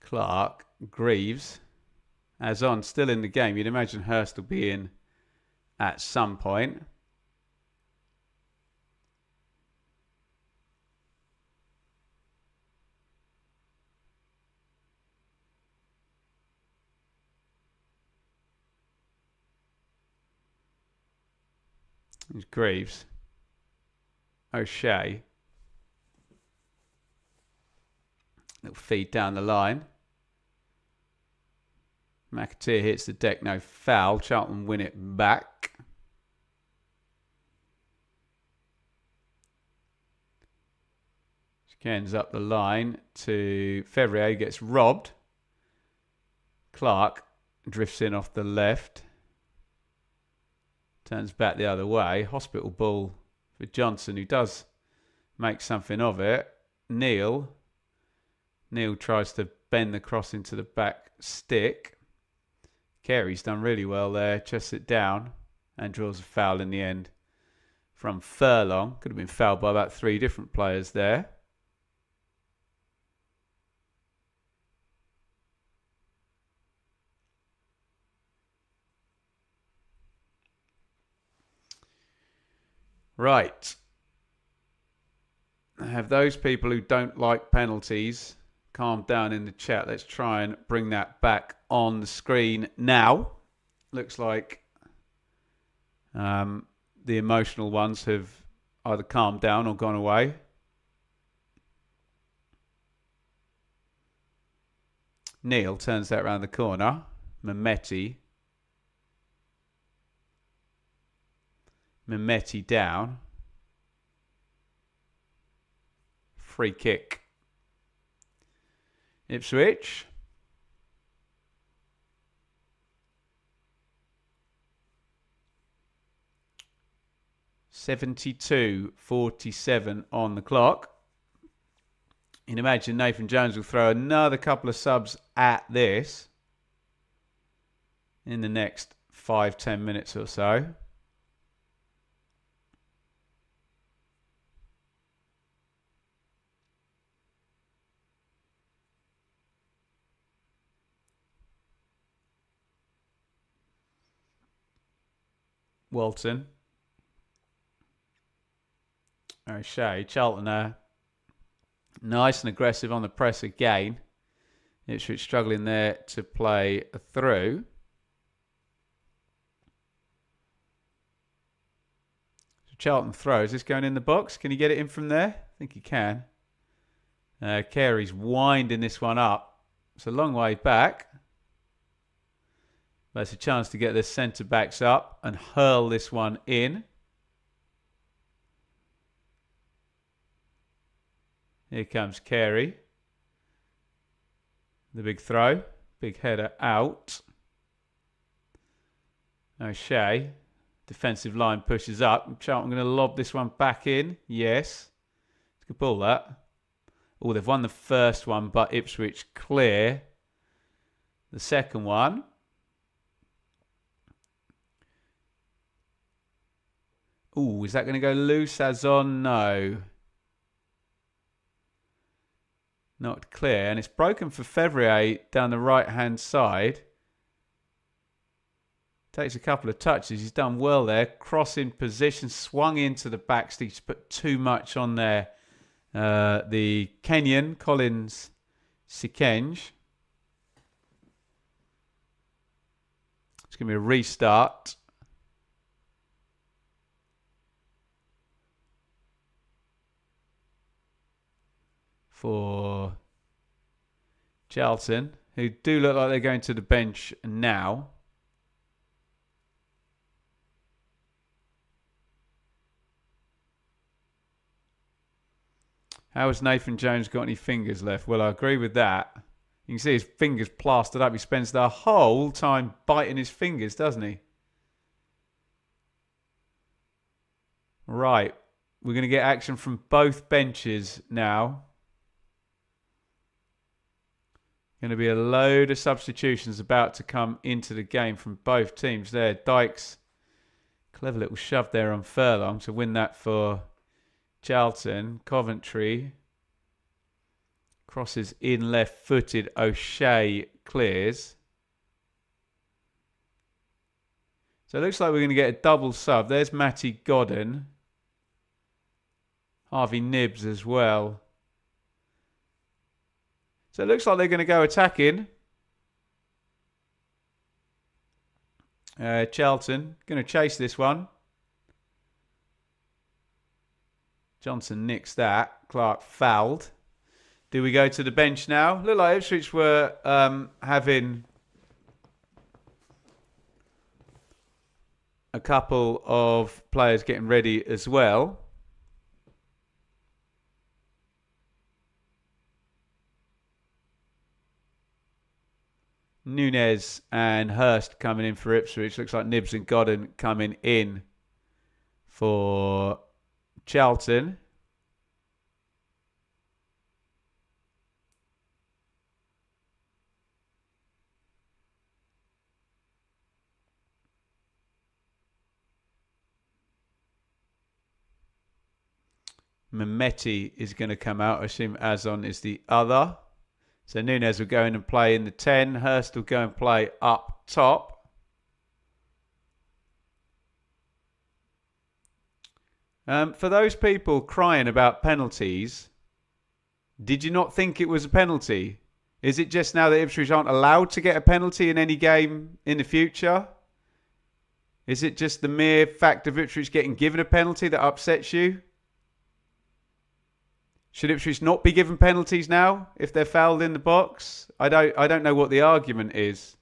Clark, Greaves, as on, still in the game. You'd imagine Hurst will be in at some point. There's Greaves. O'Shea. Little feed down the line. McAteer hits the deck, no foul. Charlton win it back. Scans up the line to Fevrier, gets robbed. Clark drifts in off the left. Turns back the other way. Hospital ball for Johnson, who does make something of it. Neal tries to bend the cross into the back stick. Carey's done really well there. Chests it down and draws a foul in the end from Furlong. Could have been fouled by about 3 different players there. Right. I have those people who don't like penalties calm down in the chat. Let's try and bring that back on the screen now. Looks like the emotional ones have either calmed down or gone away. Neal turns that around the corner. Mehmeti down. Free kick. Ipswich. $72.47 on the clock. You can imagine Nathan Jones will throw another couple of subs at this in the next 5-10 minutes or so. Walton. O'Shea. Charlton are nice and aggressive on the press again. Ipswich struggling there to play through. So Charlton throws. Is this going in the box? Can he get it in from there? I think he can. Carey's winding this one up. It's a long way back. But it's a chance to get the centre backs up and hurl this one in. Here comes Carey. The big throw. Big header out. O'Shea. Defensive line pushes up. Charlton going to lob this one back in. Yes. Good ball, that. Oh, they've won the first one, but Ipswich clear the second one. Oh, is that going to go loose as on? No. Not clear. And it's broken for Fevrier down the right-hand side. Takes a couple of touches. He's done well there. Crossing position. Swung into the back. He's put too much on there. The Kenyan, Collins Sikenge. It's going to be a restart. For Charlton, who do look like they're going to the bench now. How has Nathan Jones got any fingers left? Well, I agree with that. You can see his fingers plastered up. He spends the whole time biting his fingers, doesn't he? Right. We're going to get action from both benches now. Going to be a load of substitutions about to come into the game from both teams there. Dykes, clever little shove there on Furlong to win that for Charlton. Coventry crosses in left-footed. O'Shea clears. So it looks like we're going to get a double sub. There's Matty Godden. Harvey Nibbs as well. So it looks like they're going to go attacking. Charlton going to chase this one. Johnson nicks that. Clark fouled. Do we go to the bench now? Look like Ipswich were having a couple of players getting ready as well. Nunes and Hurst coming in for Ipswich. Looks like Nibbs and Godden coming in for Charlton. Mehmeti is going to come out. I assume Azon is the other. So Nunes will go in and play in the 10. Hurst will go and play up top. For those people crying about penalties, did you not think it was a penalty? Is it just now that Ipswich aren't allowed to get a penalty in any game in the future? Is it just the mere fact of Ipswich getting given a penalty that upsets you? Should Ipswich not be given penalties now if they're fouled in the box? I don't know what the argument is.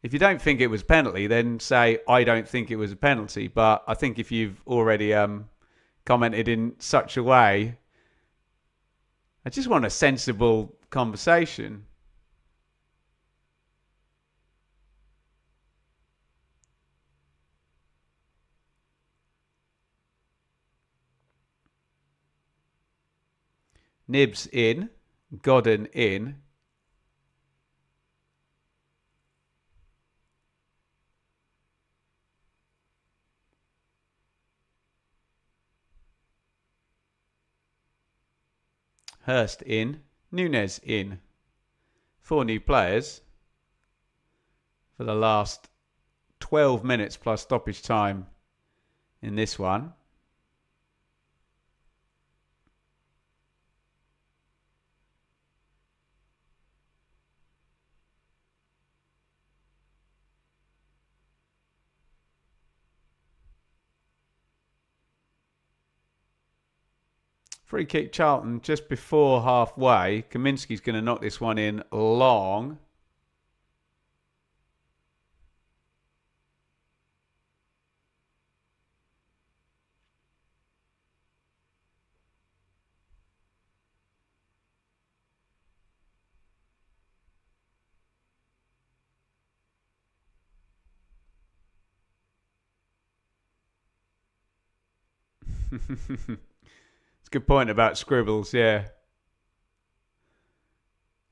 If you don't think it was a penalty, then say, I don't think it was a penalty. But I think if you've already commented in such a way, I just want a sensible conversation. Nibbs in, Godden in. Hurst in, Nunes in. 4 new players for the last 12 minutes plus stoppage time in this one. Free kick Charlton just before halfway. Kaminski's going to knock this one in long. It's a good point about scribbles, yeah.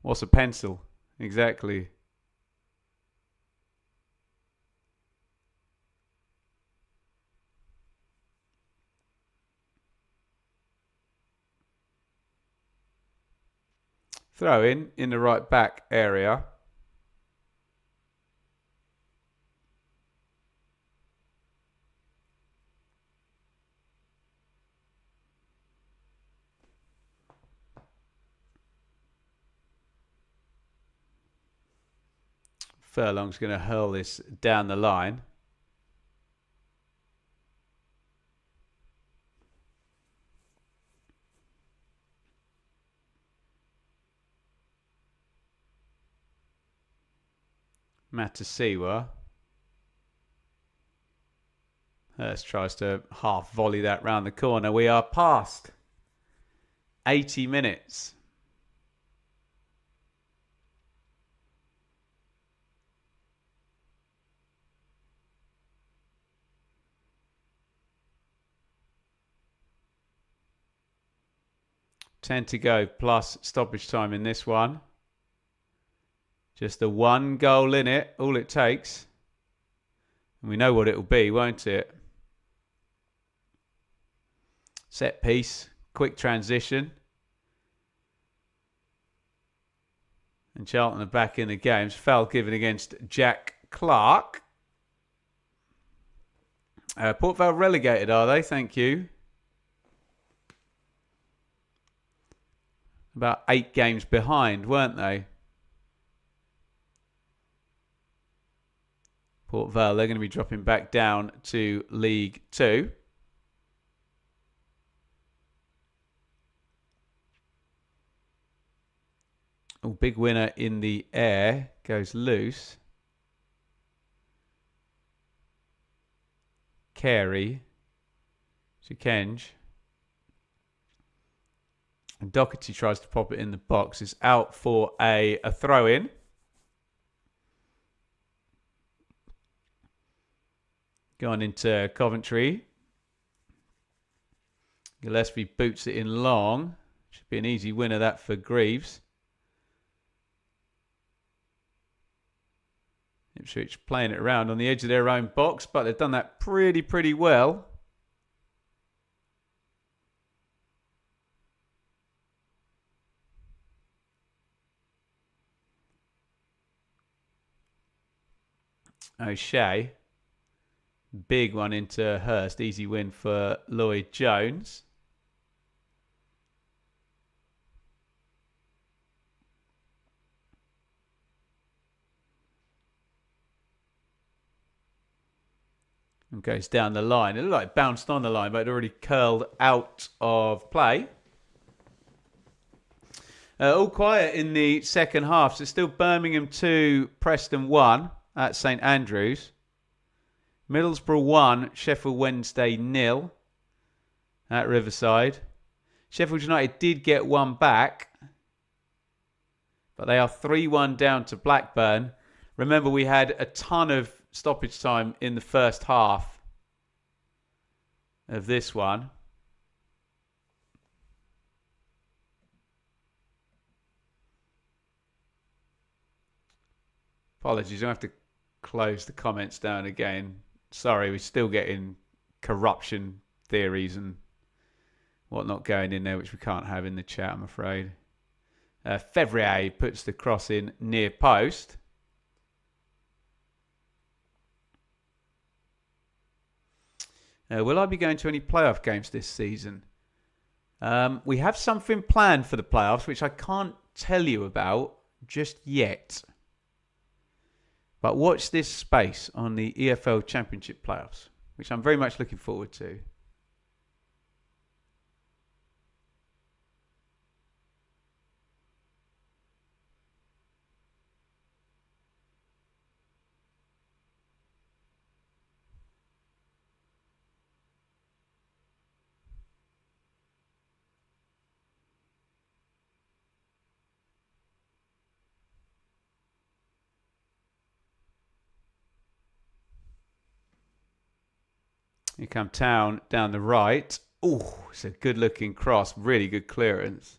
What's a pencil? Exactly. Throw in the right back area. Furlong's going to hurl this down the line. Matasiwa. Hurst tries to half volley that round the corner. We are past 80 minutes. Ten to go plus stoppage time in this one. Just the one goal in it, all it takes. And we know what it'll be, won't it? Set piece, quick transition. And Charlton are back in the games. Foul given against Jack Clark. Port Vale relegated, are they? Thank you. About 8 games behind, weren't they? Port Vale, they're going to be dropping back down to League 2. Oh, big winner in the air. Goes loose. Carey. Chikenge. And Doherty tries to pop it in the box. It's out for a throw-in. Going into Coventry. Gillespie boots it in long. Should be an easy winner that for Greaves. Ipswich playing it around on the edge of their own box, but they've done that pretty well. O'Shea. Big one into Hurst. Easy win for Lloyd Jones. And goes down the line. It looked like it bounced on the line, but it already curled out of play. All quiet in the second half. So it's still Birmingham 2, Preston 1 at St Andrews. Middlesbrough 1, Sheffield Wednesday 0 at Riverside. Sheffield United did get one back, but they are 3-1 down to Blackburn. Remember, we had a ton of stoppage time in the first half of this one. Apologies, I have to close the comments down again. Sorry, we're still getting corruption theories and whatnot going in there, which we can't have in the chat, I'm afraid. Fevrier puts the cross in near post. Will I be going to any playoff games this season? We have something planned for the playoffs, which I can't tell you about just yet. But watch this space on the EFL Championship playoffs, which I'm very much looking forward to. Here come Town down the right. Oh, it's a good looking cross. Really good clearance.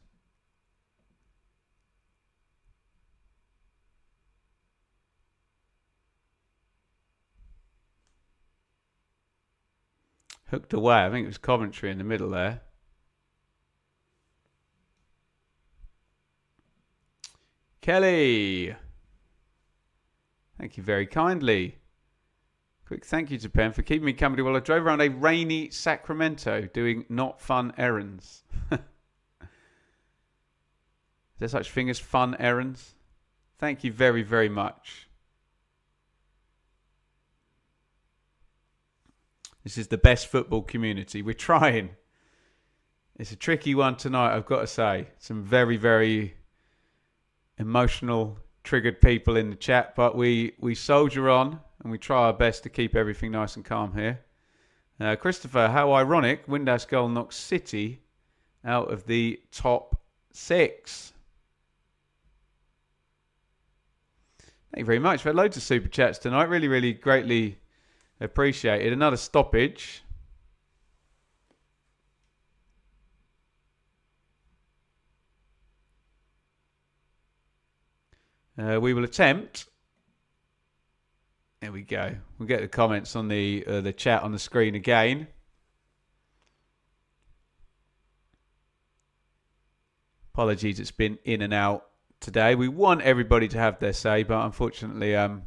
Hooked away. I think it was Coventry in the middle there. Kelly. Thank you very kindly. Quick thank you to Penn for keeping me company while I drove around a rainy Sacramento doing not fun errands. Is there such thing as fun errands? Thank you very, very much. This is the best football community. We're trying. It's a tricky one tonight, I've got to say. Some very, very emotional, triggered people in the chat, but we soldier on and we try our best to keep everything nice and calm here. Christopher, how ironic. Windass goal knocks City out of the top 6. Thank you very much. We've had loads of super chats tonight. Really, really greatly appreciated. Another stoppage. We will attempt. There we go. We'll get the comments on the chat on the screen again. Apologies, it's been in and out today. We want everybody to have their say, but unfortunately, a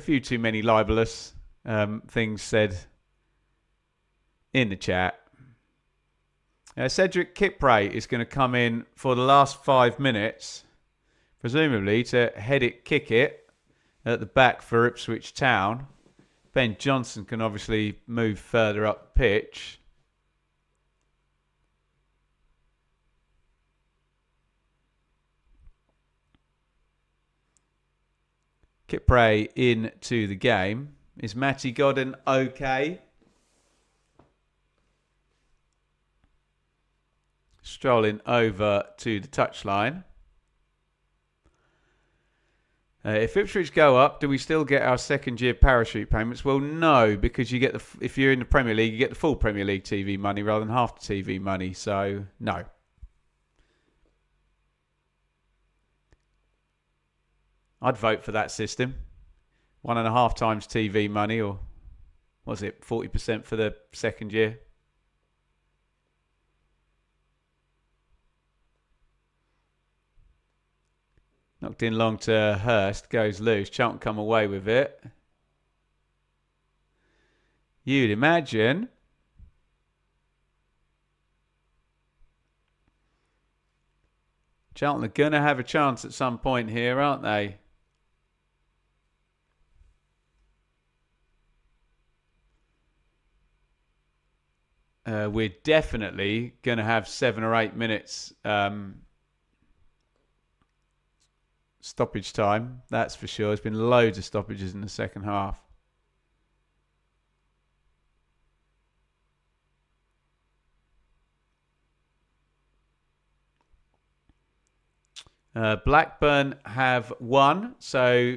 few too many libelous things said in the chat. Cedric Kipre is going to come in for the last 5 minutes, presumably to head it, kick it at the back for Ipswich Town. Ben Johnson can obviously move further up the pitch. Kipre into the game. Is Matty Godden okay? Strolling over to the touchline. If Ipswich go up, do we still get our second-year parachute payments? Well, no, because you get if you're in the Premier League, you get the full Premier League TV money rather than half the TV money. So, no. I'd vote for that system. 1.5 times TV money, or was it 40% for the second year? Knocked in long to Hurst, goes loose. Charlton come away with it. You'd imagine. Charlton are going to have a chance at some point here, aren't they? We're definitely going to have 7 or 8 minutes stoppage time, that's for sure. There's been loads of stoppages in the second half. Blackburn have won. So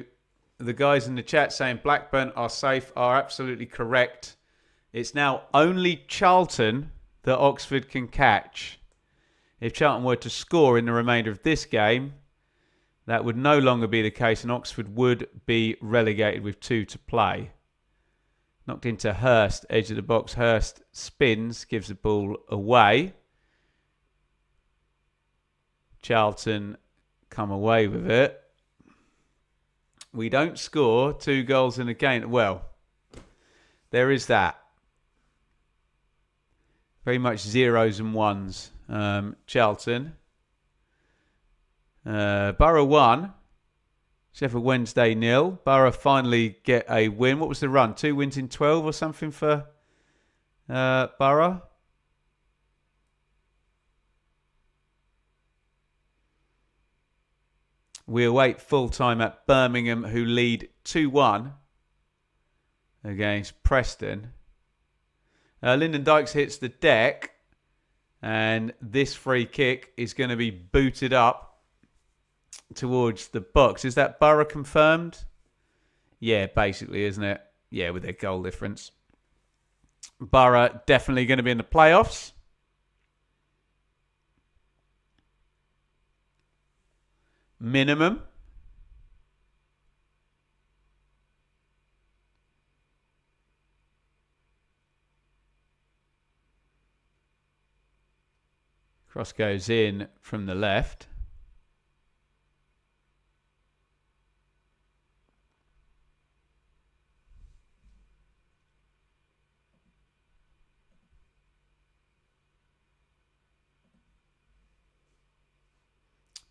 the guys in the chat saying Blackburn are safe are absolutely correct. It's now only Charlton that Oxford can catch. If Charlton were to score in the remainder of this game, that would no longer be the case, and Oxford would be relegated with 2 to play. Knocked into Hurst, edge of the box. Hurst spins, gives the ball away. Charlton come away with it. We don't score 2 goals in a game. Well, there is that. Very much zeros and ones. Charlton. Borough 1. Sheffield Wednesday 0. Borough finally get a win. What was the run? 2 wins in 12 or something for Borough? We await full time at Birmingham, who lead 2-1 against Preston. Lyndon Dykes hits the deck, and this free kick is going to be booted up towards the box. Is that Borough confirmed? Yeah, basically, isn't it? Yeah, with their goal difference. Borough definitely going to be in the playoffs. Minimum. Cross goes in from the left.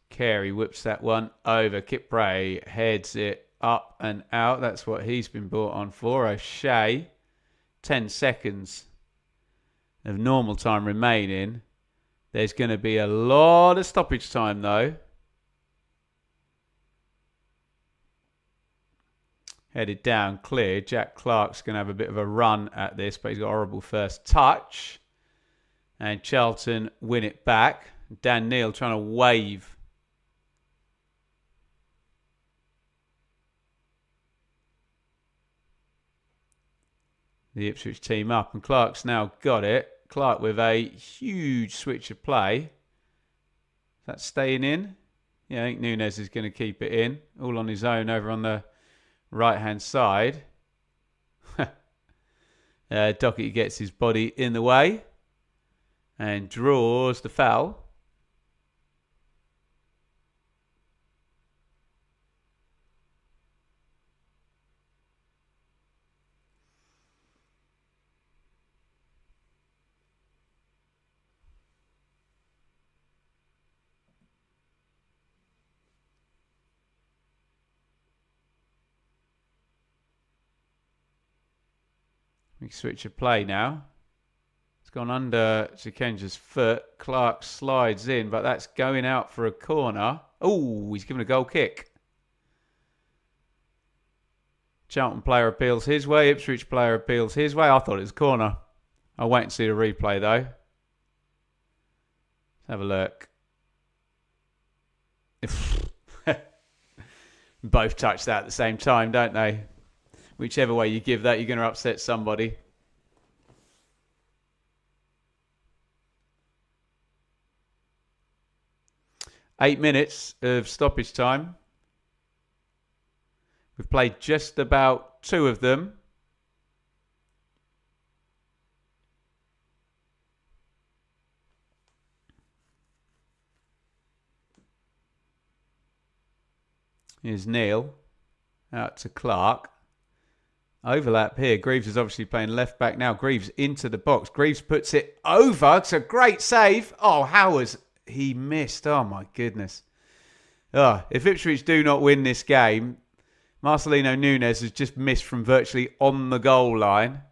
Carey whips that one over. Kipray heads it up and out. That's what he's been brought on for. O'Shea, 10 seconds of normal time remaining. There's going to be a lot of stoppage time, though. Headed down, clear. Jack Clark's going to have a bit of a run at this, but he's got a horrible first touch. And Charlton win it back. Dan Neal trying to wave the Ipswich team up. And Clark's now got it. Clark with a huge switch of play. Is that staying in? Yeah, I think Nunes is going to keep it in. All on his own over on the right-hand side. Doherty gets his body in the way and draws the foul. We switch of play now. It's gone under Chikenja's foot. Clark slides in, but that's going out for a corner. Oh, he's given a goal kick. Charlton player appeals his way. Ipswich player appeals his way. I thought it was a corner. I'll wait and see the replay, though. Let's have a look. Both touch that at the same time, don't they? Whichever way you give that, you're going to upset somebody. Eight minutes of stoppage time. We've played just about 2 of them. Here's Neil. Out to Clark. Overlap here. Greaves is obviously playing left back now. Greaves into the box. Greaves puts it over. It's a great save. Oh, how has he missed? Oh, my goodness. Oh, if Ipswich do not win this game, Marcelino Nunes has just missed from virtually on the goal line.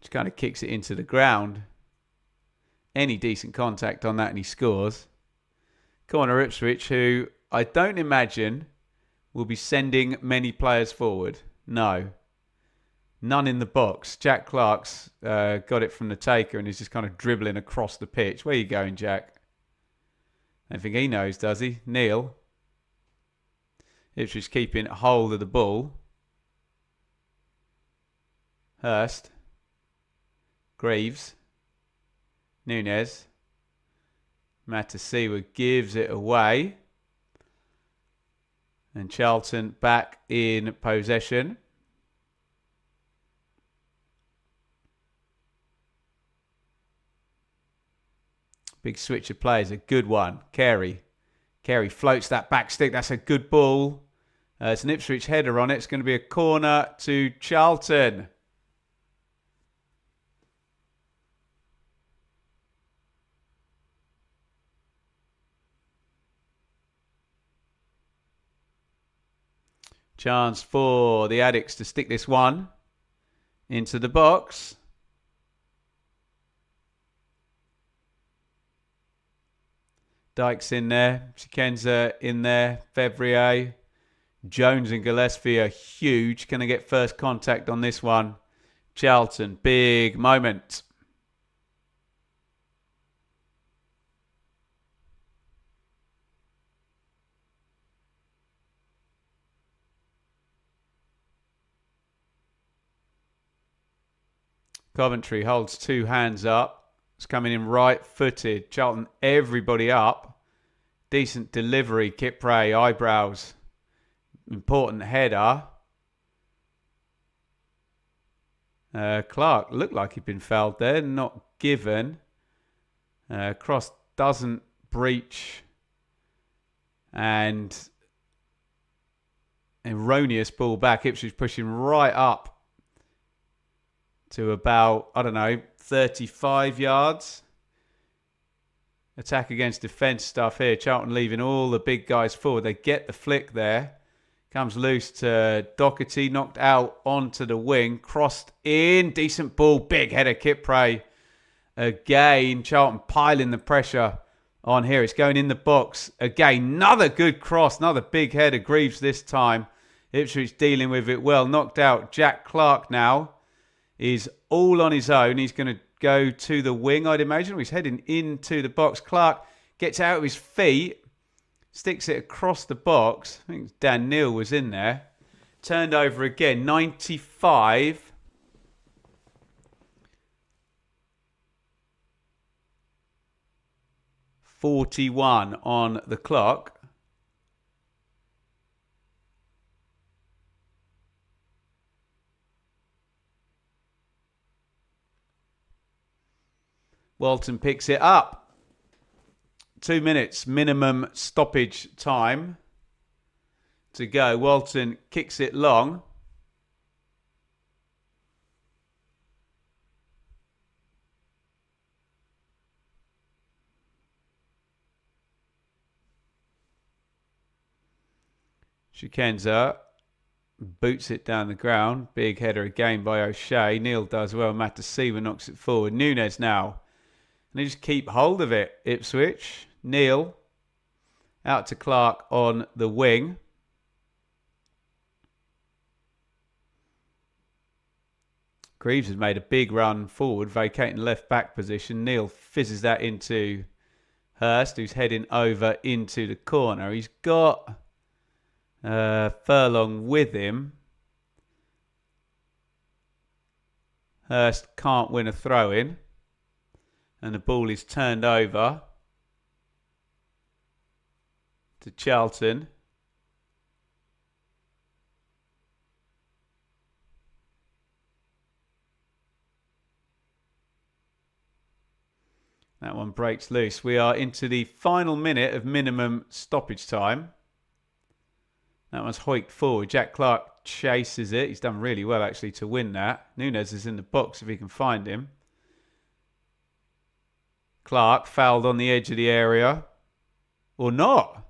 Just kind of kicks it into the ground. Any decent contact on that and he scores. Corner Ipswich, who I don't imagine will be sending many players forward. No. None in the box. Jack Clark's got it from the taker and he's just kind of dribbling across the pitch. Where are you going, Jack? I don't think he knows, does he? Neil. Ipswich keeping hold of the ball. Hurst. Greaves. Nunes. Matasiwa gives it away. And Charlton back in possession. Big switch of players, a good one. Carey. Carey floats that back stick. That's a good ball. It's an Ipswich header on it. It's going to be a corner to Charlton. Chance for the Addicts to stick this one into the box. Dykes in there. Chikenza in there. Fevrier. Jones and Gillespie are huge. Can they get first contact on this one? Charlton, big moment. Coventry holds 2 hands up. It's coming in right-footed. Charlton, everybody up. Decent delivery. Kipre, eyebrows. Important header. Clark looked like he'd been fouled there. Not given. Cross doesn't breach. And erroneous ball back. Ipswich pushing right up to about, 35 yards. Attack against defence stuff here. Charlton leaving all the big guys forward. They get the flick there. Comes loose to Doherty. Knocked out onto the wing. Crossed in. Decent ball. Big header. Kipre again. Charlton piling the pressure on here. It's going in the box. Again, another good cross. Another big header. Greaves this time. Ipswich dealing with it well. Knocked out. Jack Clark now is all on his own. He's going to go to the wing, I'd imagine. He's heading into the box. Clark gets out of his feet, sticks it across the box. I think Dan Neal was in there. Turned over again. 95. .41 on the clock. Walton picks it up. 2 minutes minimum stoppage time to go. Walton kicks it long. Shikenza boots it down the ground. Big header again by O'Shea. Neil does well. Matasiwa knocks it forward. Nunes now. And they just keep hold of it, Ipswich. Neil out to Clark on the wing. Greaves has made a big run forward, vacating left back position. Neil fizzes that into Hurst, who's heading over into the corner. He's got Furlong with him. Hurst can't win a throw-in. And the ball is turned over to Charlton. That one breaks loose. We are into the final minute of minimum stoppage time. That one's hoiked forward. Jack Clark chases it. He's done really well, actually, to win that. Nunes is in the box if he can find him. Clark fouled on the edge of the area. Or not.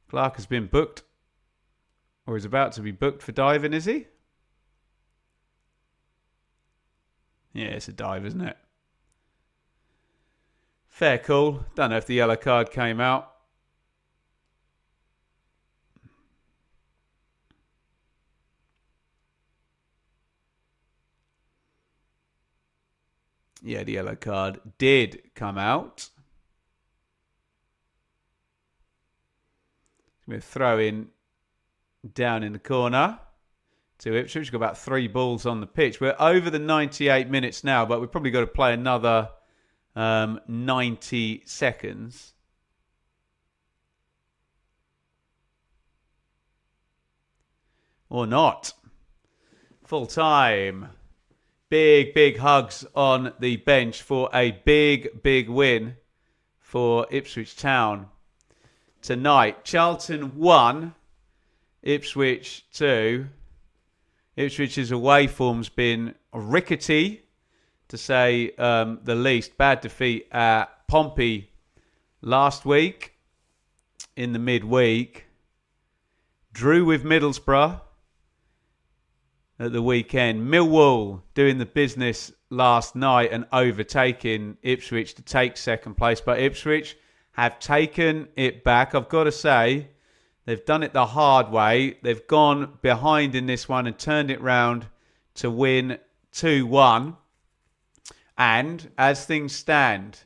Clark has been booked. Or is about to be booked for diving, is he? Yeah, it's a dive, isn't it? Fair call. Don't know if the yellow card came out. Yeah, the yellow card did come out. We're throwing down in the corner to Ipswich. We've got about 3 balls on the pitch. We're over the 98 minutes now, but we've probably got to play another 90 seconds. Or not. Full time. Big hugs on the bench for a big win for Ipswich Town tonight. Charlton 1, Ipswich 2. Ipswich's away form's been rickety, to say the least. Bad defeat at Pompey last week in the midweek. Drew with Middlesbrough at the weekend. Millwall doing the business last night and overtaking Ipswich to take second place. But Ipswich have taken it back. I've got to say, they've done it the hard way. They've gone behind in this one and turned it round to win 2-1. And as things stand,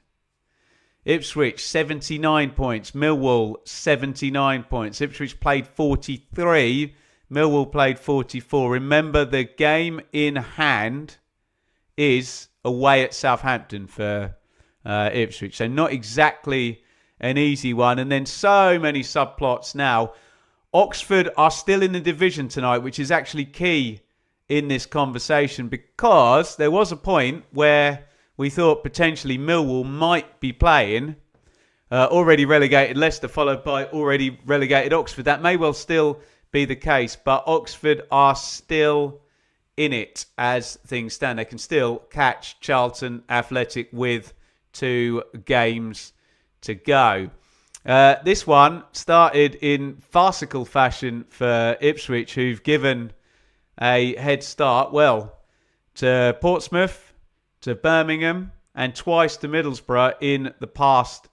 Ipswich 79 points, Millwall 79 points. Ipswich played 43, Millwall played 44. Remember, the game in hand is away at Southampton for Ipswich. So not exactly an easy one. And then so many subplots now. Oxford are still in the division tonight, which is actually key in this conversation, because there was a point where we thought potentially Millwall might be playing already relegated Leicester, followed by already relegated Oxford. That may well still be the case, but Oxford are still in it as things stand. They can still catch Charlton Athletic with 2 games to go. This one started in farcical fashion for Ipswich, who've given a head start, well, to Portsmouth, to Birmingham, and twice to Middlesbrough in the past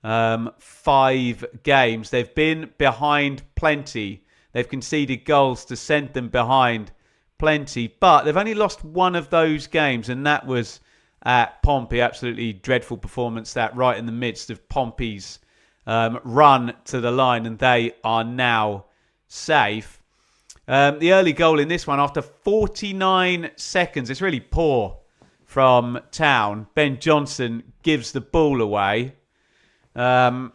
5 games. They've been behind plenty. They've conceded goals to send them behind plenty, but they've only lost one of those games, and that was at Pompey. Absolutely dreadful performance, that, right in the midst of Pompey's run to the line, and they are now safe. The early goal in this one, after 49 seconds, it's really poor from Town. Ben Johnson gives the ball away. The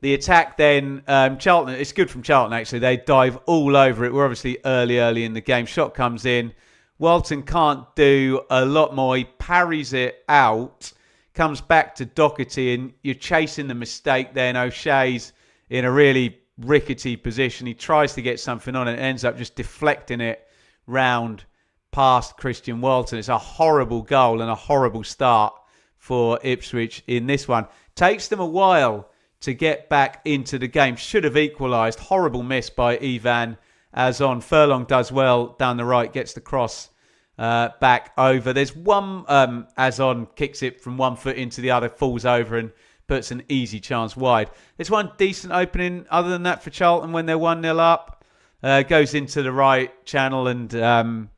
attack then, Charlton, it's good from Charlton actually. They dive all over it. We're obviously early in the game. Shot comes in. Walton can't do a lot more. He parries it out. Comes back to Doherty, and you're chasing the mistake then. O'Shea's in a really rickety position. He tries to get something on it, ends up just deflecting it round past Christian Walton. It's a horrible goal and a horrible start for Ipswich in this one. Takes them a while to get back into the game. Should have equalised. Horrible miss by Ivan Azon. Furlong does well down the right, gets the cross back over. There's one, Azon kicks it from one foot into the other, falls over and puts an easy chance wide. There's one decent opening other than that for Charlton when they're 1-0 up. Goes into the right channel and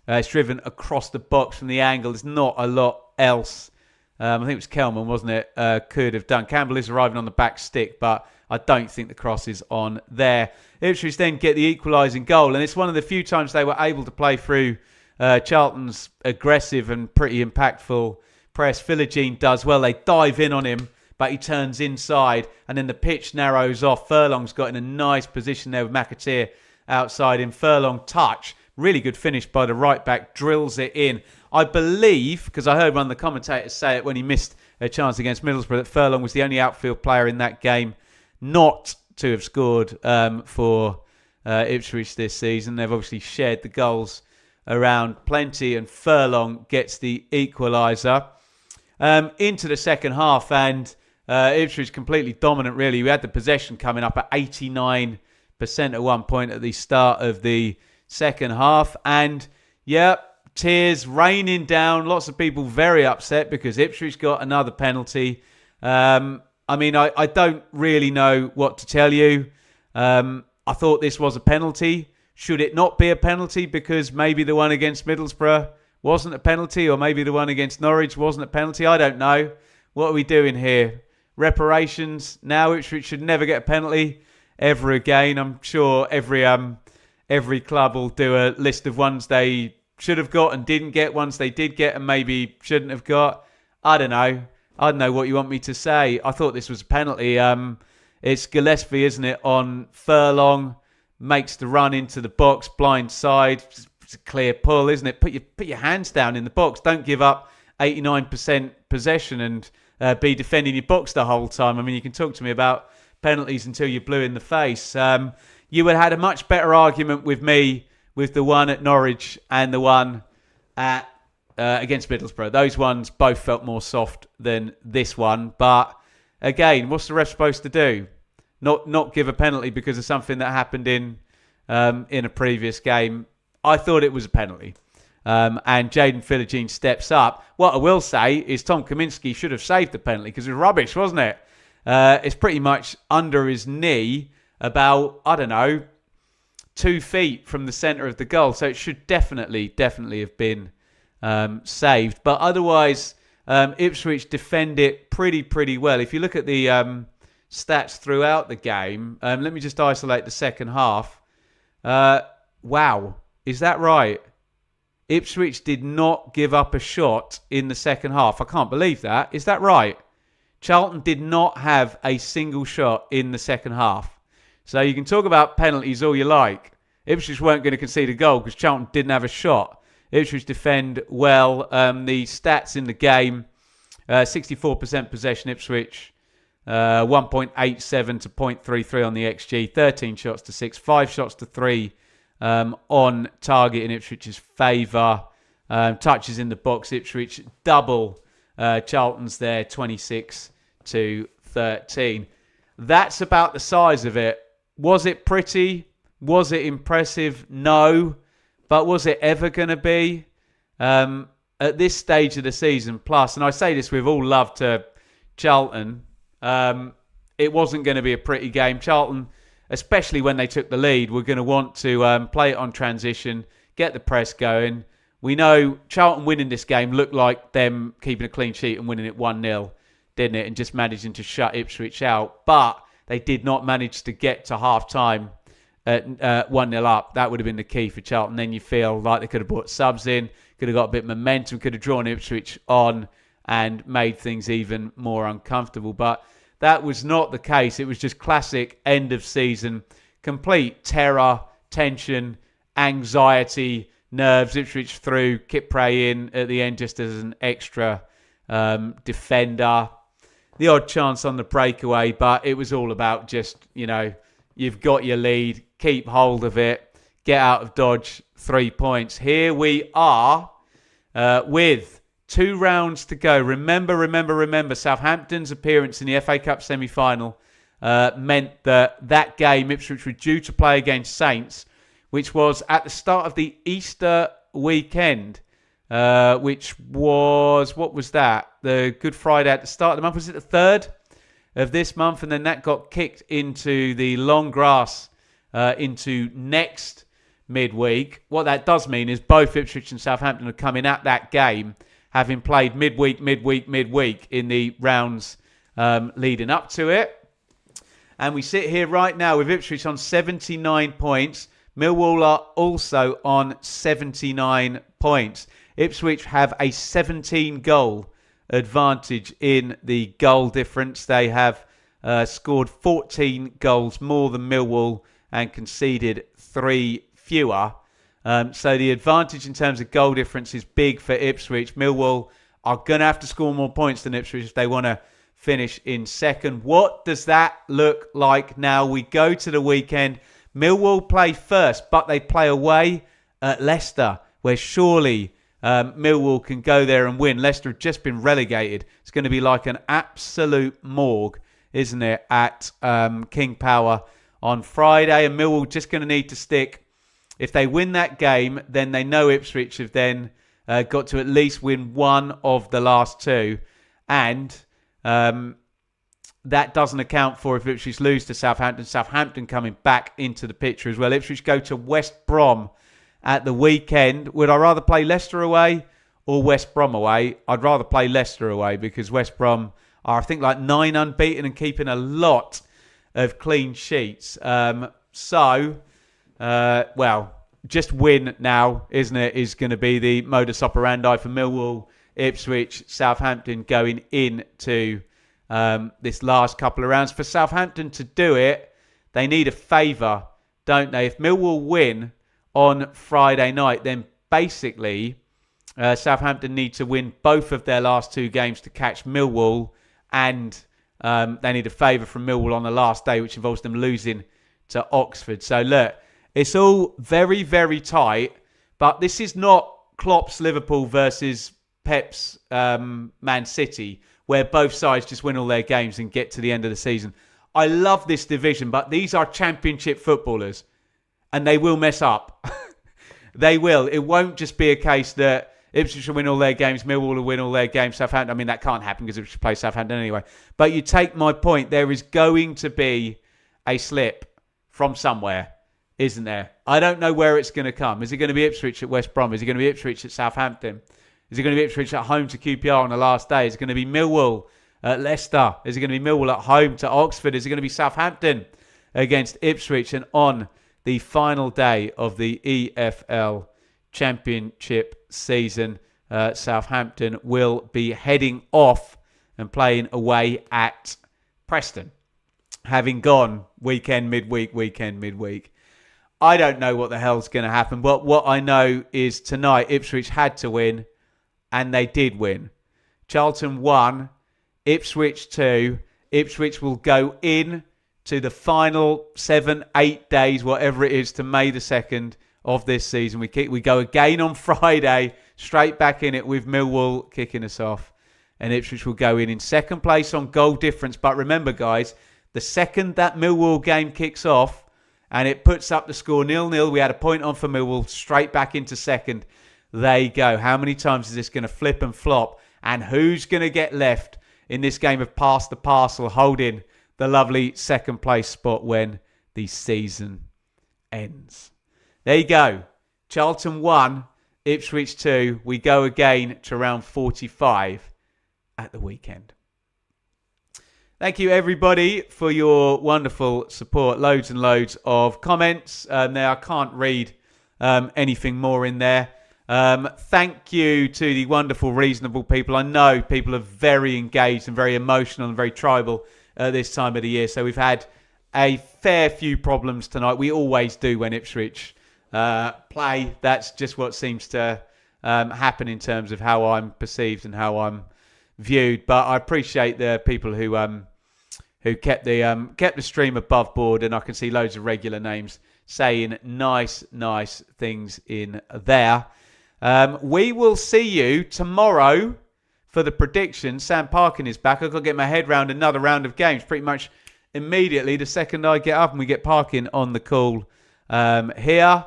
it's driven across the box from the angle. There's not a lot else. I think it was Kelman, wasn't it? Could have done. Campbell is arriving on the back stick, but I don't think the cross is on there. Ipswich then get the equalising goal, and it's one of the few times they were able to play through Charlton's aggressive and pretty impactful press. Philogene does well. They dive in on him, but he turns inside, and then the pitch narrows off. Furlong's got in a nice position there with McAteer outside him. Furlong touch. Really good finish by the right back. Drills it in. I believe, because I heard one of the commentators say it when he missed a chance against Middlesbrough, that Furlong was the only outfield player in that game not to have scored for Ipswich this season. They've obviously shared the goals around plenty, and Furlong gets the equaliser. Into the second half, and Ipswich completely dominant, really. We had the possession coming up at 89% at one point at the start of the second half, and tears raining down. Lots of people very upset because Ipswich got another penalty. I don't really know what to tell you. I thought this was a penalty. Should it not be a penalty because maybe the one against Middlesbrough wasn't a penalty, or maybe the one against Norwich wasn't a penalty? I don't know. What are we doing here? Reparations? Now Ipswich should never get a penalty ever again. I'm sure every club will do a list of ones they should have got and didn't get, ones they did get and maybe shouldn't have got. I don't know what you want me to say. I thought this was a penalty. It's Gillespie, isn't it, on Furlong. Makes the run into the box, blind side. It's a clear pull, isn't it? Put your hands down in the box. Don't give up 89% possession and be defending your box the whole time. I mean, you can talk to me about penalties until you're blue in the face. You would have had a much better argument with me with the one at Norwich and the one at against Middlesbrough. Those ones both felt more soft than this one. But again, what's the ref supposed to do? Not give a penalty because of something that happened in a previous game. I thought it was a penalty. And Jayden Philogene steps up. What I will say is Tom Kaminski should have saved the penalty because it was rubbish, wasn't it? It's pretty much under his knee, about, 2 2 feet from the centre of the goal. So it should definitely have been saved. But otherwise, Ipswich defend it pretty well. If you look at the stats throughout the game, let me just isolate the second half. Wow, is that right? Ipswich did not give up a shot in the second half. I can't believe that. Is that right? Charlton did not have a single shot in the second half. So you can talk about penalties all you like. Ipswich weren't going to concede a goal because Charlton didn't have a shot. Ipswich defend well. The stats in the game, 64% possession Ipswich, 1.87 to 0.33 on the XG, 13 shots to 6, 5 shots to 3 on target in Ipswich's favour. Touches in the box, Ipswich double Charlton's there, 26 to 13. That's about the size of it. Was it pretty? Was it impressive? No. But was it ever going to be? At this stage of the season, plus, and I say this with all love to Charlton, it wasn't going to be a pretty game. Charlton, especially when they took the lead, were going to want to play it on transition, get the press going. We know Charlton winning this game looked like them keeping a clean sheet and winning it 1-0, didn't it? And just managing to shut Ipswich out. But they did not manage to get to half-time at 1-0 up. That would have been the key for Charlton. Then you feel like they could have brought subs in, could have got a bit of momentum, could have drawn Ipswich on and made things even more uncomfortable. But that was not the case. It was just classic end of season, complete terror, tension, anxiety, nerves. Ipswich threw Kipre in at the end just as an extra defender. The odd chance on the breakaway, but it was all about just, you've got your lead, keep hold of it, get out of Dodge, 3 points. Here we are with 2 rounds to go. Remember, Southampton's appearance in the FA Cup semi-final meant that game Ipswich were due to play against Saints, which was at the start of the Easter weekend, which was, what was that? The Good Friday at the start of the month. Was it the 3rd of this month? And then that got kicked into the long grass into next midweek. What that does mean is both Ipswich and Southampton are coming at that game having played midweek in the rounds leading up to it. And we sit here right now with Ipswich on 79 points. Millwall are also on 79 points. Ipswich have a 17-goal advantage in the goal difference. They have scored 14 goals more than Millwall and conceded 3 fewer. So the advantage in terms of goal difference is big for Ipswich. Millwall are going to have to score more points than Ipswich if they want to finish in second. What does that look like now? We go to the weekend. Millwall play first, but they play away at Leicester, where surely Millwall can go there and win. Leicester have just been relegated. It's going to be like an absolute morgue, isn't it, at King Power on Friday. And Millwall just going to need to stick. If they win that game, then they know Ipswich have then got to at least win one of the last 2. And that doesn't account for if Ipswich lose to Southampton. Southampton coming back into the picture as well. Ipswich go to West Brom at the weekend. Would I rather play Leicester away or West Brom away? I'd rather play Leicester away because West Brom are, I think, like 9 unbeaten and keeping a lot of clean sheets. Just win now, isn't it, is going to be the modus operandi for Millwall, Ipswich, Southampton going into this last couple of rounds. For Southampton to do it, they need a favour, don't they? If Millwall win on Friday night, then basically Southampton need to win both of their last 2 games to catch Millwall, and they need a favour from Millwall on the last day, which involves them losing to Oxford. So look, it's all very, very tight, but this is not Klopp's Liverpool versus Pep's Man City, where both sides just win all their games and get to the end of the season. I love this division, but these are championship footballers, and they will mess up. They will. It won't just be a case that Ipswich will win all their games, Millwall will win all their games, Southampton. I mean, that can't happen because Ipswich play Southampton anyway. But you take my point. There is going to be a slip from somewhere. isn't there? I don't know where it's going to come. Is it going to be Ipswich at West Brom? Is it going to be Ipswich at Southampton? Is it going to be Ipswich at home to QPR on the last day? Is it going to be Millwall at Leicester? Is it going to be Millwall at home to Oxford? Is it going to be Southampton against Ipswich? And on the final day of the EFL Championship season, Southampton will be heading off and playing away at Preston, having gone weekend, midweek. I don't know what the hell's going to happen, but what I know is tonight Ipswich had to win, and they did win. Charlton 1, Ipswich 2. Ipswich will go in to the final 7-8 days, whatever it is, to May the 2nd of this season. We go again on Friday, straight back in it with Millwall kicking us off. And Ipswich will go in second place on goal difference. But remember, guys, the second that Millwall game kicks off and it puts up the score 0-0, we had a point on for Millwall, straight back into second. There you go. How many times is this going to flip and flop? And who's going to get left in this game of pass the parcel, holding the lovely second place spot when the season ends? There you go. Charlton 1, Ipswich 2. We go again to round 45 at the weekend. Thank you, everybody, for your wonderful support. Loads and loads of comments. Now, I can't read anything more in there. Thank you to the wonderful, reasonable people. I know people are very engaged and very emotional and very tribal at this time of the year. So we've had a fair few problems tonight. We always do when Ipswich play. That's just what seems to happen in terms of how I'm perceived and how I'm viewed. But I appreciate the people who kept the stream above board, and I can see loads of regular names saying nice things in there. We will see you tomorrow for the prediction. Sam Parkin is back. I've got to get my head round another round of games pretty much immediately the second I get up, and we get Parkin on the call here.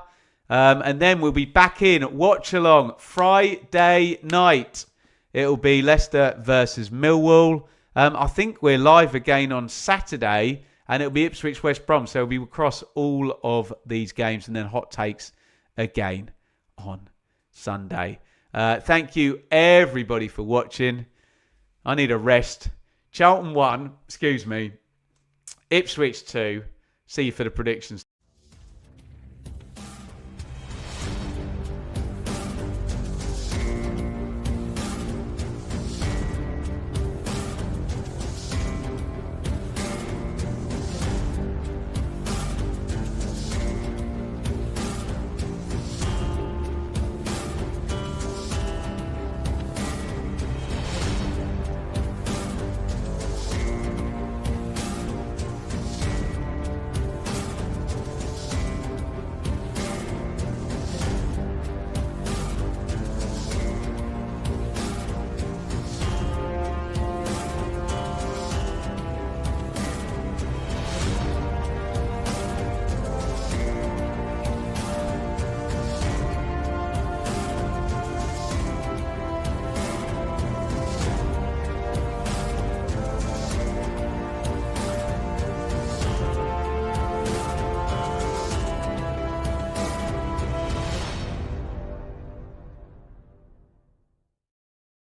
And then we'll be back in watch along Friday night. It'll be Leicester versus Millwall. I think we're live again on Saturday, and it'll be Ipswich West Brom. So we will cross all of these games, and then hot takes again on Sunday. Thank you, everybody, for watching. I need a rest. Charlton 1, Ipswich 2. See you for the predictions.